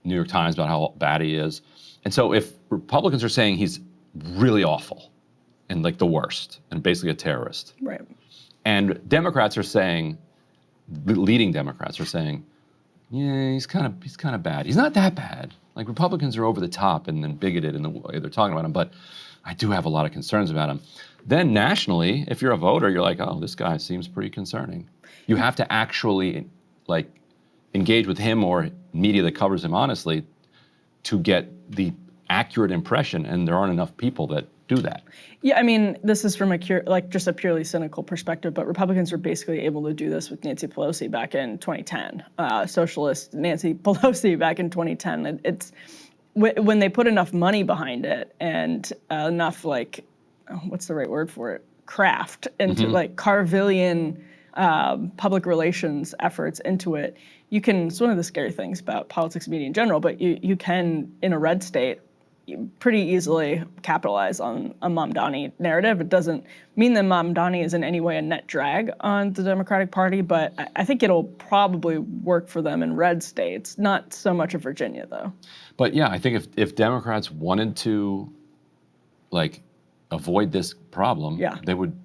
Speaker 1: New York Times about how bad he is. And so if Republicans are saying he's really awful and the worst and basically a terrorist.
Speaker 2: Right.
Speaker 1: And Democrats are saying, the leading Democrats are saying, yeah, he's kind of bad. He's not that bad. Republicans are over the top and then bigoted in the way they're talking about him, but I do have a lot of concerns about him. Then nationally, if you're a voter, you're like, oh, this guy seems pretty concerning. You have to actually engage with him or media that covers him honestly to get the accurate impression, and there aren't enough people that do that.
Speaker 2: Yeah, I mean, this is from just a purely cynical perspective, but Republicans were basically able to do this with Nancy Pelosi back in 2010. Socialist Nancy Pelosi back in 2010. It's when they put enough money behind it and enough what's the right word for it? Craft into Carvillian public relations efforts into it. You can. It's one of the scary things about politics media in general, but you can, in a red state, pretty easily capitalize on a Mamdani narrative. It doesn't mean that Mamdani is in any way a net drag on the Democratic Party, but I think it'll probably work for them in red states, not so much in Virginia, though.
Speaker 1: But yeah, I think if Democrats wanted to avoid this problem, they would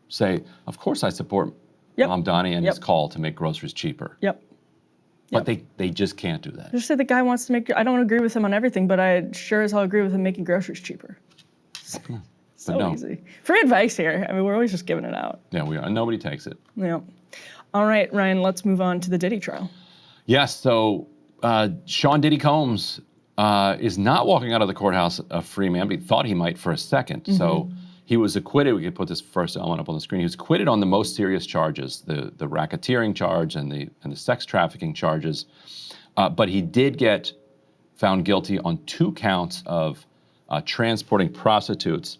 Speaker 1: say, of course I support Mamdani and his call to make groceries cheaper. But they just can't do that.
Speaker 2: Just say the guy wants to make. I don't agree with him on everything, but I sure as hell agree with him making groceries cheaper. So easy. Free advice here. I mean, we're always just giving it out.
Speaker 1: Yeah, we are. And nobody takes it.
Speaker 2: Yeah. All right, Ryan, let's move on to the Diddy trial.
Speaker 1: Yes, so Sean Diddy Combs is not walking out of the courthouse a free man, but he thought he might for a second. So he was acquitted. We could put this first element up on the screen. He was acquitted on the most serious charges, the racketeering charge and the sex trafficking charges. But he did get found guilty on 2 counts of transporting prostitutes.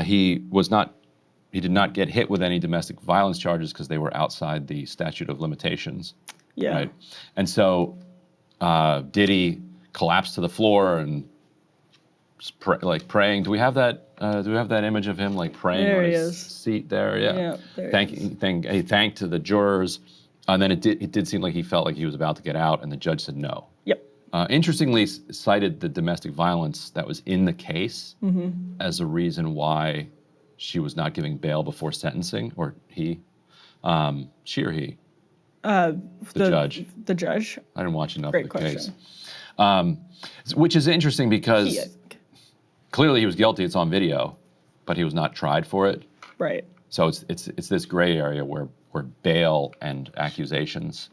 Speaker 1: He did not get hit with any domestic violence charges because they were outside the statute of limitations.
Speaker 2: Yeah.
Speaker 1: Right? And so Diddy collapsed to the floor and praying. Do we have that? Do we have that image of him praying
Speaker 2: there
Speaker 1: on his seat there? Yeah. He thanked the jurors, and then it did seem like he felt like he was about to get out, and the judge said no.
Speaker 2: Yep.
Speaker 1: Interestingly, cited the domestic violence that was in the case as a reason why she was not giving bail before sentencing, or he, she or he. The judge.
Speaker 2: The judge.
Speaker 1: I didn't watch enough
Speaker 2: Great
Speaker 1: of the
Speaker 2: question.
Speaker 1: case. Which is interesting because clearly he was guilty. It's on video, but he was not tried for it.
Speaker 2: Right.
Speaker 1: So it's this gray area where bail and accusations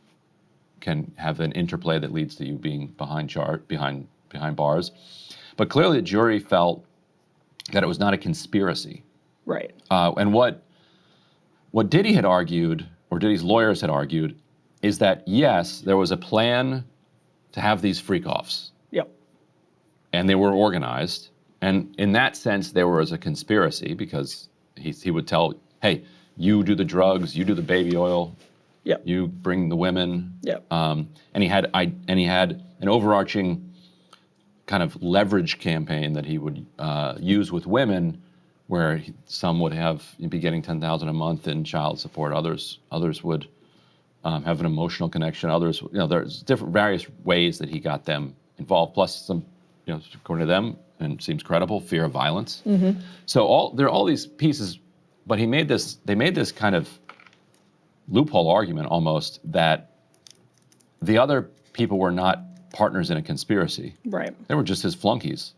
Speaker 1: can have an interplay that leads to you being behind bars. But clearly the jury felt that it was not a conspiracy.
Speaker 2: Right.
Speaker 1: And what Diddy had argued, or Diddy's lawyers had argued, is that yes, there was a plan to have these freak-offs.
Speaker 2: Yep.
Speaker 1: And they were organized. And in that sense, there was a conspiracy because he would tell, hey, you do the drugs, you do the baby oil,
Speaker 2: yep.
Speaker 1: You bring the women.
Speaker 2: Yep.
Speaker 1: And he had an overarching kind of leverage campaign that he would use with women, where some would be getting $10,000 a month in child support. Others would have an emotional connection. Others, there's different various ways that he got them involved. Plus some, according to them, and it seems credible, fear of violence.
Speaker 2: Mm-hmm.
Speaker 1: So there are all these pieces, but they made this kind of loophole argument almost that the other people were not partners in a conspiracy.
Speaker 2: Right.
Speaker 1: They were just his flunkies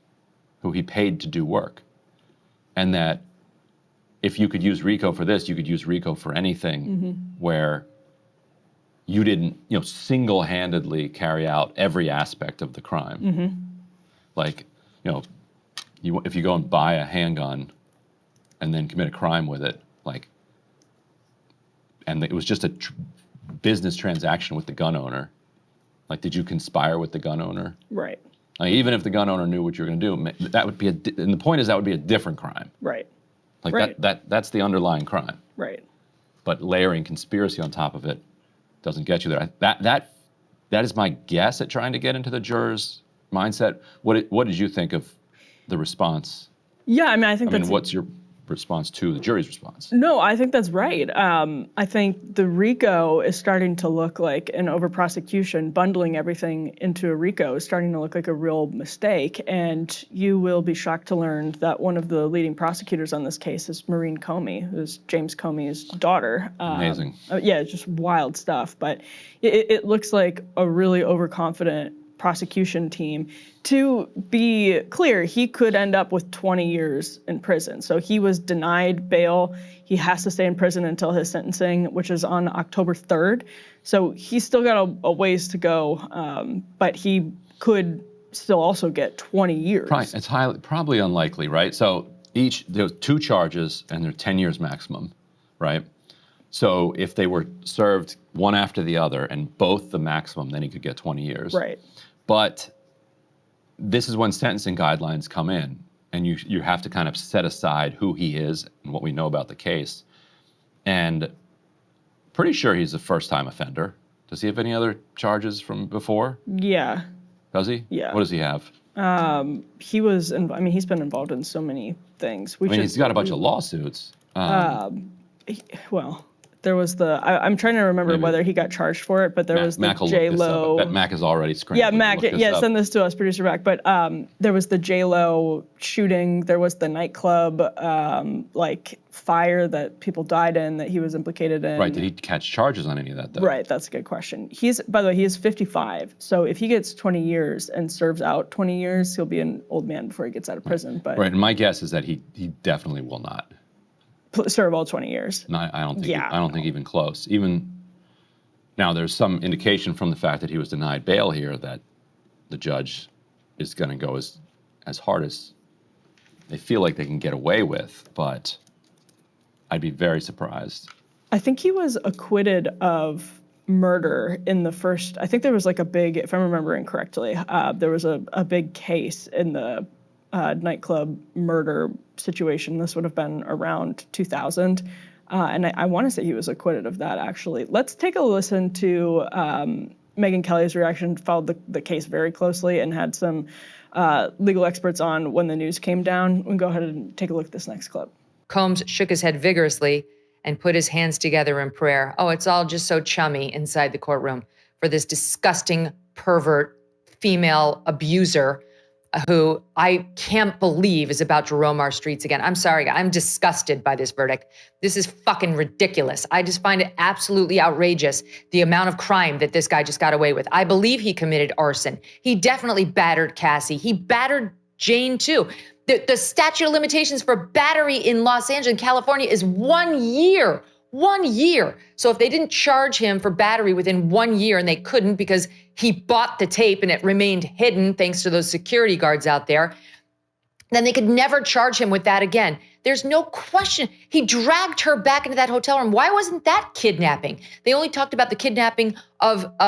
Speaker 1: who he paid to do work. And that if you could use RICO for this, you could use RICO for anything where you didn't, single-handedly carry out every aspect of the crime. Like, if you go and buy a handgun and then commit a crime with it, and it was just a business transaction with the gun owner, did you conspire with the gun owner?
Speaker 2: Right.
Speaker 1: Even if the gun owner knew what you were going to do, that would be and the point is that would be a different crime.
Speaker 2: Right.
Speaker 1: Right. That's the underlying crime.
Speaker 2: Right.
Speaker 1: But layering conspiracy on top of it doesn't get you there. That is my guess at trying to get into the jurors' mindset. What did you think of the response?
Speaker 2: Yeah, I think that's.
Speaker 1: What's your response to the jury's response?
Speaker 2: No, I think that's right. I think the RICO is starting to look like an over-prosecution. Bundling everything into a RICO is starting to look like a real mistake. And you will be shocked to learn that one of the leading prosecutors on this case is Maureen Comey, who's James Comey's daughter.
Speaker 1: Amazing.
Speaker 2: Yeah, it's just wild stuff. But it looks like a really overconfident prosecution team. To be clear, he could end up with 20 years in prison. So he was denied bail. He has to stay in prison until his sentencing, which is on October 3rd. So he's still got a ways to go, but he could still also get 20 years.
Speaker 1: It's probably unlikely, right? So there's 2 charges and they're 10 years maximum, right? So if they were served one after the other and both the maximum, then he could get 20 years.
Speaker 2: Right.
Speaker 1: But this is when sentencing guidelines come in, and you have to kind of set aside who he is and what we know about the case. And pretty sure he's a first-time offender. Does he have any other charges from before?
Speaker 2: Yeah.
Speaker 1: Does he?
Speaker 2: Yeah.
Speaker 1: What does he have?
Speaker 2: He's been involved in so many things.
Speaker 1: He's got a bunch of lawsuits.
Speaker 2: There was I'm trying to remember whether he got charged for it, but there was the J-Lo.
Speaker 1: Bet Mac is already screaming.
Speaker 2: Yeah, Mac, send this to us, producer Mac. But there was the J-Lo shooting. There was the nightclub, fire that people died in that he was implicated in.
Speaker 1: Right, did he catch charges on any of that, though?
Speaker 2: Right, that's a good question. By the way, he is 55. So if he gets 20 years and serves out 20 years, he'll be an old man before he gets out of prison. But
Speaker 1: right, and my guess is that he definitely will not
Speaker 2: serve all 20 years.
Speaker 1: No, I don't think. Yeah. I don't think even close. Even now, there's some indication from the fact that he was denied bail here that the judge is going to go as hard as they feel like they can get away with. But I'd be very surprised.
Speaker 2: I think he was acquitted of murder in the first. I think there was a big, if I'm remembering correctly, there was a big case in the nightclub murder situation. This would have been around 2000. And I want to say he was acquitted of that, actually. Let's take a listen to Megyn Kelly's reaction. Followed the case very closely and had some legal experts on when the news came down. We can go ahead and take a look at this next clip.
Speaker 20: Combs shook his head vigorously and put his hands together in prayer. Oh, it's all just so chummy inside the courtroom for this disgusting pervert female abuser who I can't believe is about to roam our streets again. I'm sorry, I'm disgusted by this verdict. This is fucking ridiculous. I just find it absolutely outrageous, the amount of crime that this guy just got away with. I believe he committed arson. He definitely battered Cassie. He battered Jane too. The statute of limitations for battery in Los Angeles, California is 1 year. 1 year. So if they didn't charge him for battery within 1 year, and they couldn't because he bought the tape and it remained hidden thanks to those security guards out there, then they could never charge him with that again. There's no question. He dragged her back into that hotel room. Why wasn't that kidnapping? They only talked about the kidnapping of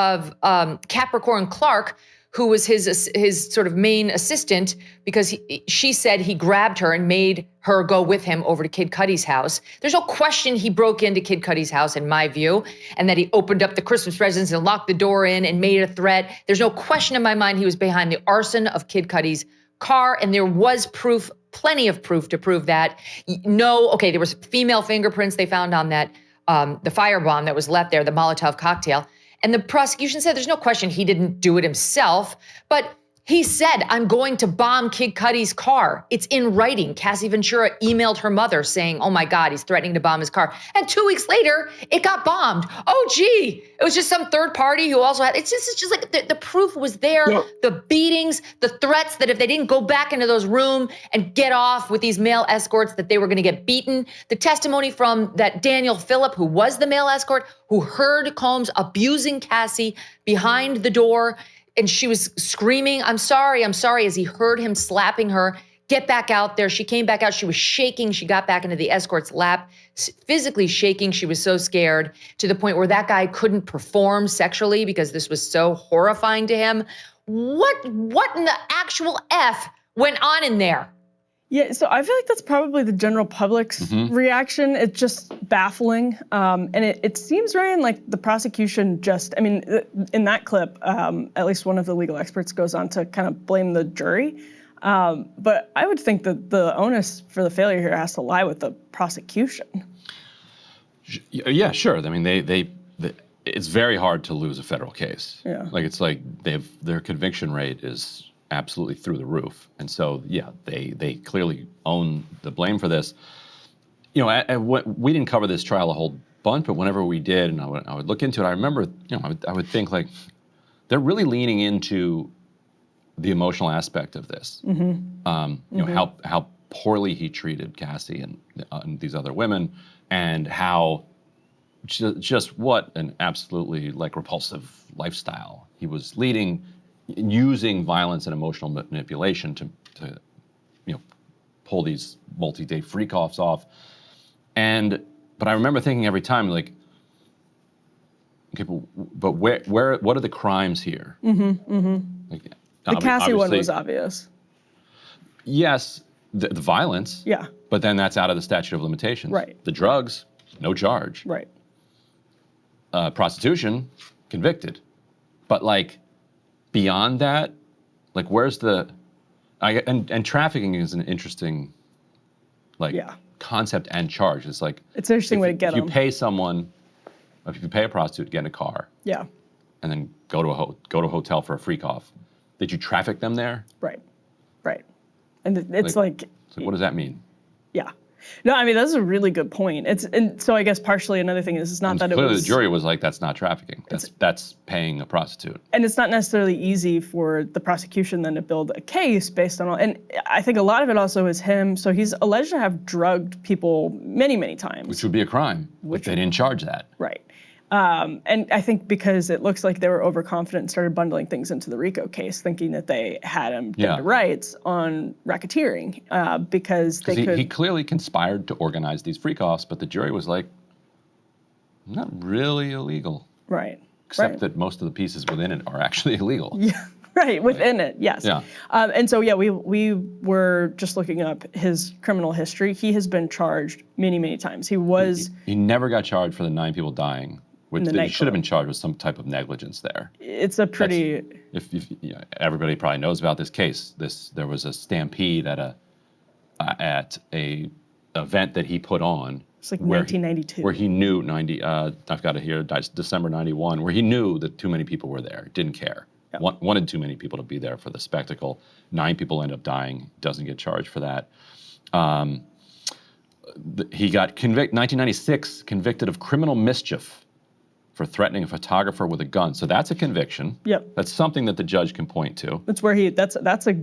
Speaker 20: Capricorn Clark, who was his sort of main assistant, because she said he grabbed her and made her go with him over to Kid Cudi's house. There's no question he broke into Kid Cudi's house, in my view, and that he opened up the Christmas presents and locked the door in and made a threat. There's no question in my mind he was behind the arson of Kid Cudi's car, and there was proof, plenty of proof to prove that. There was female fingerprints they found on that, the firebomb that was left there, the Molotov cocktail. And the prosecution said there's no question he didn't do it himself, but he said, I'm going to bomb Kid Cudi's car. It's in writing. Cassie Ventura emailed her mother saying, oh my God, he's threatening to bomb his car. And 2 weeks later, it got bombed. Oh gee, it was just some third party who also had, it's just like the proof was there, the beatings, the threats that if they didn't go back into those rooms and get off with these male escorts, that they were gonna get beaten. The testimony from that Daniel Phillip, who was the male escort, who heard Combs abusing Cassie behind the door, and she was screaming, I'm sorry, as he heard him slapping her. Get back out there. She came back out. She was shaking. She got back into the escort's lap, physically shaking. She was so scared to the point where that guy couldn't perform sexually because this was so horrifying to him. What in the actual F went on in there?
Speaker 2: Yeah, so I feel like that's probably the general public's reaction. It's just baffling. And it seems, Ryan, like the prosecution in that clip, at least one of the legal experts goes on to kind of blame the jury. But I would think that the onus for the failure here has to lie with the prosecution.
Speaker 1: Yeah, sure. I mean, it's very hard to lose a federal case.
Speaker 2: Yeah.
Speaker 1: Like, it's like their conviction rate is absolutely through the roof. And so, yeah, they clearly own the blame for this. You know, we didn't cover this trial a whole bunch, but whenever we did, and I would look into it, I remember, I would think, like, they're really leaning into the emotional aspect of this. You know, how poorly he treated Cassie and these other women, and how just what an absolutely, like, repulsive lifestyle he was leading, using violence and emotional manipulation to pull these multi-day freak-offs off. But I remember thinking every time, like, okay, but what are the crimes here? Like,
Speaker 2: the Cassie one was obvious.
Speaker 1: Yes, the violence.
Speaker 2: Yeah.
Speaker 1: But then that's out of the statute of limitations.
Speaker 2: Right.
Speaker 1: The drugs, no charge.
Speaker 2: Right.
Speaker 1: Prostitution, convicted. But, like, beyond that, like, where's and trafficking is an interesting, like, concept and charge. It's like,
Speaker 2: it's an interesting way to get them.
Speaker 1: If you pay someone, if you pay a prostitute to get in a car,
Speaker 2: yeah,
Speaker 1: and then go to a hotel for a freak off, did you traffic them there?
Speaker 2: Right, and it's like
Speaker 1: what does that mean?
Speaker 2: Yeah. No, I mean, that's a really good point. And so I guess partially another thing is it's not that it was...
Speaker 1: Clearly the jury was like, that's not trafficking. That's paying a prostitute.
Speaker 2: And it's not necessarily easy for the prosecution then to build a case based on all... And I think a lot of it also is him. So he's alleged to have drugged people many, many times.
Speaker 1: Which would be a crime if they didn't charge that.
Speaker 2: Right. And I think because it looks like they were overconfident and started bundling things into the RICO case, thinking that they had him dead to rights on racketeering, because they could...
Speaker 1: He clearly conspired to organize these freak-offs, but the jury was like, not really illegal.
Speaker 2: Right.
Speaker 1: Except that most of the pieces within it are actually illegal.
Speaker 2: Yeah. Right, within it, yes.
Speaker 1: Yeah.
Speaker 2: And so, yeah, we were just looking up his criminal history. He has been charged many, many times. He was...
Speaker 1: He never got charged for the 9 people dying. Which he should have been charged with some type of negligence there.
Speaker 2: It's a pretty...
Speaker 1: If everybody probably knows about this case. There was a stampede at a event that he put on.
Speaker 2: It's like 1992.
Speaker 1: Where he knew I've got it here, December 91, where he knew that too many people were there. Didn't care. Yeah. Wanted too many people to be there for the spectacle. 9 people end up dying. Doesn't get charged for that. He got 1996 convicted of criminal mischief for threatening a photographer with a gun. So that's a conviction.
Speaker 2: Yep.
Speaker 1: That's something that the judge can point to.
Speaker 2: That's where that's a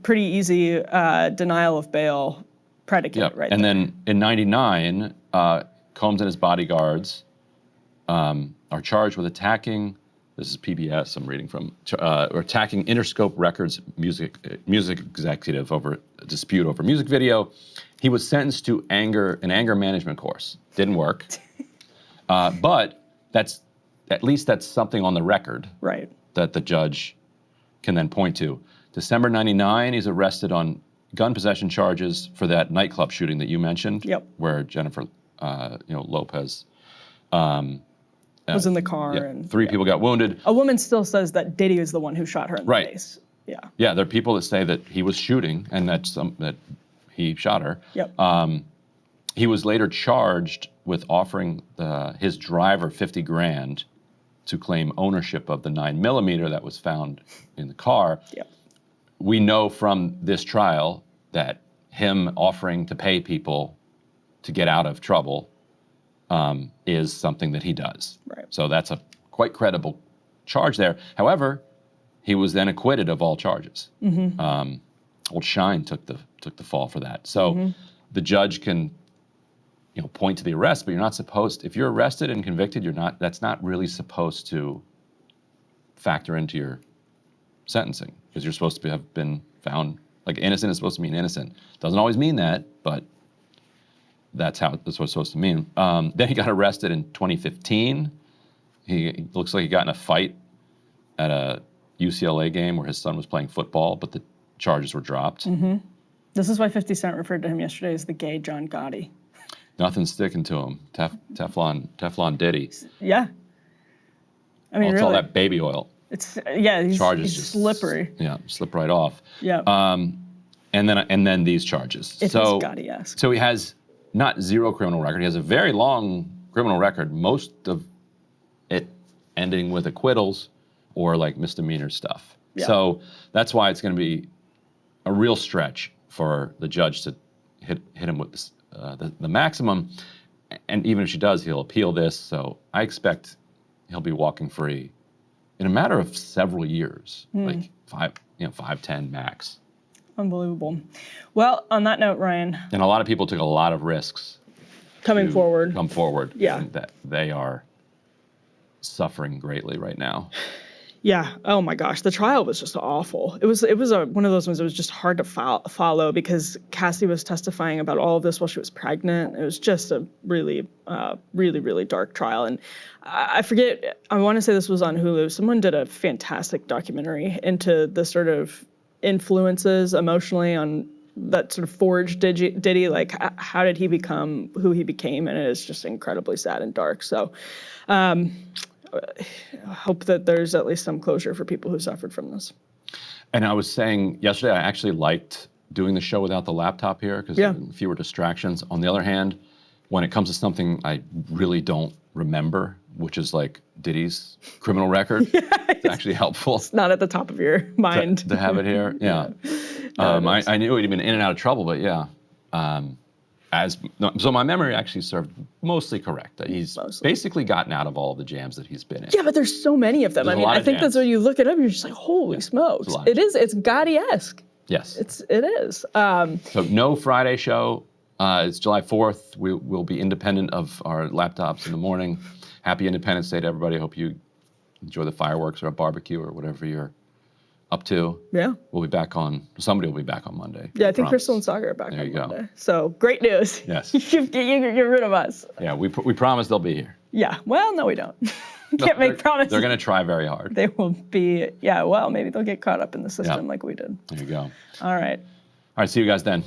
Speaker 2: pretty denial of bail predicate right
Speaker 1: and
Speaker 2: there.
Speaker 1: then in 99, Combs and his bodyguards are charged with attacking. This is PBS. I'm reading from or attacking Interscope Records music executive over a dispute over music video. He was sentenced to an anger management course. Didn't work, but at least that's something on the record,
Speaker 2: right? That
Speaker 1: the judge can then point to. December '99, he's arrested on gun possession charges for that nightclub shooting that you mentioned, where Jennifer, Lopez
Speaker 2: was in the car, and
Speaker 1: three people got wounded.
Speaker 2: A woman still says that Diddy is the one who shot her in the face. Yeah.
Speaker 1: Yeah, there are people that say that he was shooting and that he shot her.
Speaker 2: Yep.
Speaker 1: He was later charged with offering his driver $50,000 to claim ownership of the 9mm that was found in the car.
Speaker 2: Yep.
Speaker 1: We know from this trial that him offering to pay people to get out of trouble is something that he does.
Speaker 2: Right.
Speaker 1: So that's a quite credible charge there. However, he was then acquitted of all charges.
Speaker 2: Mm-hmm.
Speaker 1: Old Shine took the fall for that. So the judge can, point to the arrest, but you're not supposed. If you're arrested and convicted, that's not really supposed to factor into your sentencing, because you're supposed to have been found like innocent is supposed to mean innocent. Doesn't always mean that, but that's what it's supposed to mean. Then he got arrested in 2015. He looks like he got in a fight at a UCLA game where his son was playing football, but the charges were dropped.
Speaker 2: Mm-hmm. This is why 50 Cent referred to him yesterday as the gay John Gotti.
Speaker 1: Nothing's sticking to him. Teflon Diddy.
Speaker 2: Yeah. I mean,
Speaker 1: it's
Speaker 2: really.
Speaker 1: all that baby oil.
Speaker 2: He's just slippery.
Speaker 1: Yeah, slip right off.
Speaker 2: Yeah.
Speaker 1: And then these charges.
Speaker 2: It is Gotti-esque.
Speaker 1: So he has not zero criminal record. He has a very long criminal record, most of it ending with acquittals or like misdemeanor stuff.
Speaker 2: Yeah.
Speaker 1: So that's why it's going to be a real stretch for the judge to hit him with this, the maximum. And even if she does, he'll appeal this. So I expect he'll be walking free in a matter of several years, like 5-10 max.
Speaker 2: Unbelievable. Well, on that note, Ryan.
Speaker 1: And a lot of people took a lot of risks.
Speaker 2: Come forward. Yeah.
Speaker 1: And that they are suffering greatly right now.
Speaker 2: Yeah. Oh my gosh. The trial was just awful. It was one of those ones that was just hard to follow because Cassie was testifying about all of this while she was pregnant. It was just a really, really, really dark trial. And I forget, I want to say this was on Hulu. Someone did a fantastic documentary into the sort of influences emotionally on that sort of forged Diddy, like how did he become who he became? And it is just incredibly sad and dark. So I hope that there's at least some closure for people who suffered from this.
Speaker 1: And I was saying yesterday, I actually liked doing the show without the laptop here because there were fewer distractions. On the other hand, when it comes to something I really don't remember, which is like Diddy's criminal record, it's actually helpful.
Speaker 2: It's not at the top of your mind.
Speaker 1: To have it here, yeah. I knew he'd been in and out of trouble, but yeah. So my memory actually served mostly correct. That he's basically gotten out of all the jams that he's been in.
Speaker 2: Yeah, but there's so many of them. I mean, I think that's when you look it up, you're just like, holy smokes. It's Gotti-esque.
Speaker 1: Yes.
Speaker 2: It is.
Speaker 1: So no Friday show. It's July 4th. We'll be independent of our laptops in the morning. Happy Independence Day to everybody. Hope you enjoy the fireworks or a barbecue or whatever you're up to.
Speaker 2: Yeah.
Speaker 1: Somebody will be back on Monday.
Speaker 2: Yeah, I think Crystal and Saga are back
Speaker 1: there
Speaker 2: on Monday.
Speaker 1: Go.
Speaker 2: So great news.
Speaker 1: Yes.
Speaker 2: you get rid of us.
Speaker 1: Yeah, we promise they'll be here.
Speaker 2: Yeah, well, no, we don't. Can't make promises.
Speaker 1: They're going to try very hard.
Speaker 2: They will be, well, maybe they'll get caught up in the system like we did.
Speaker 1: There you go.
Speaker 2: All right.
Speaker 1: All right, see you guys then.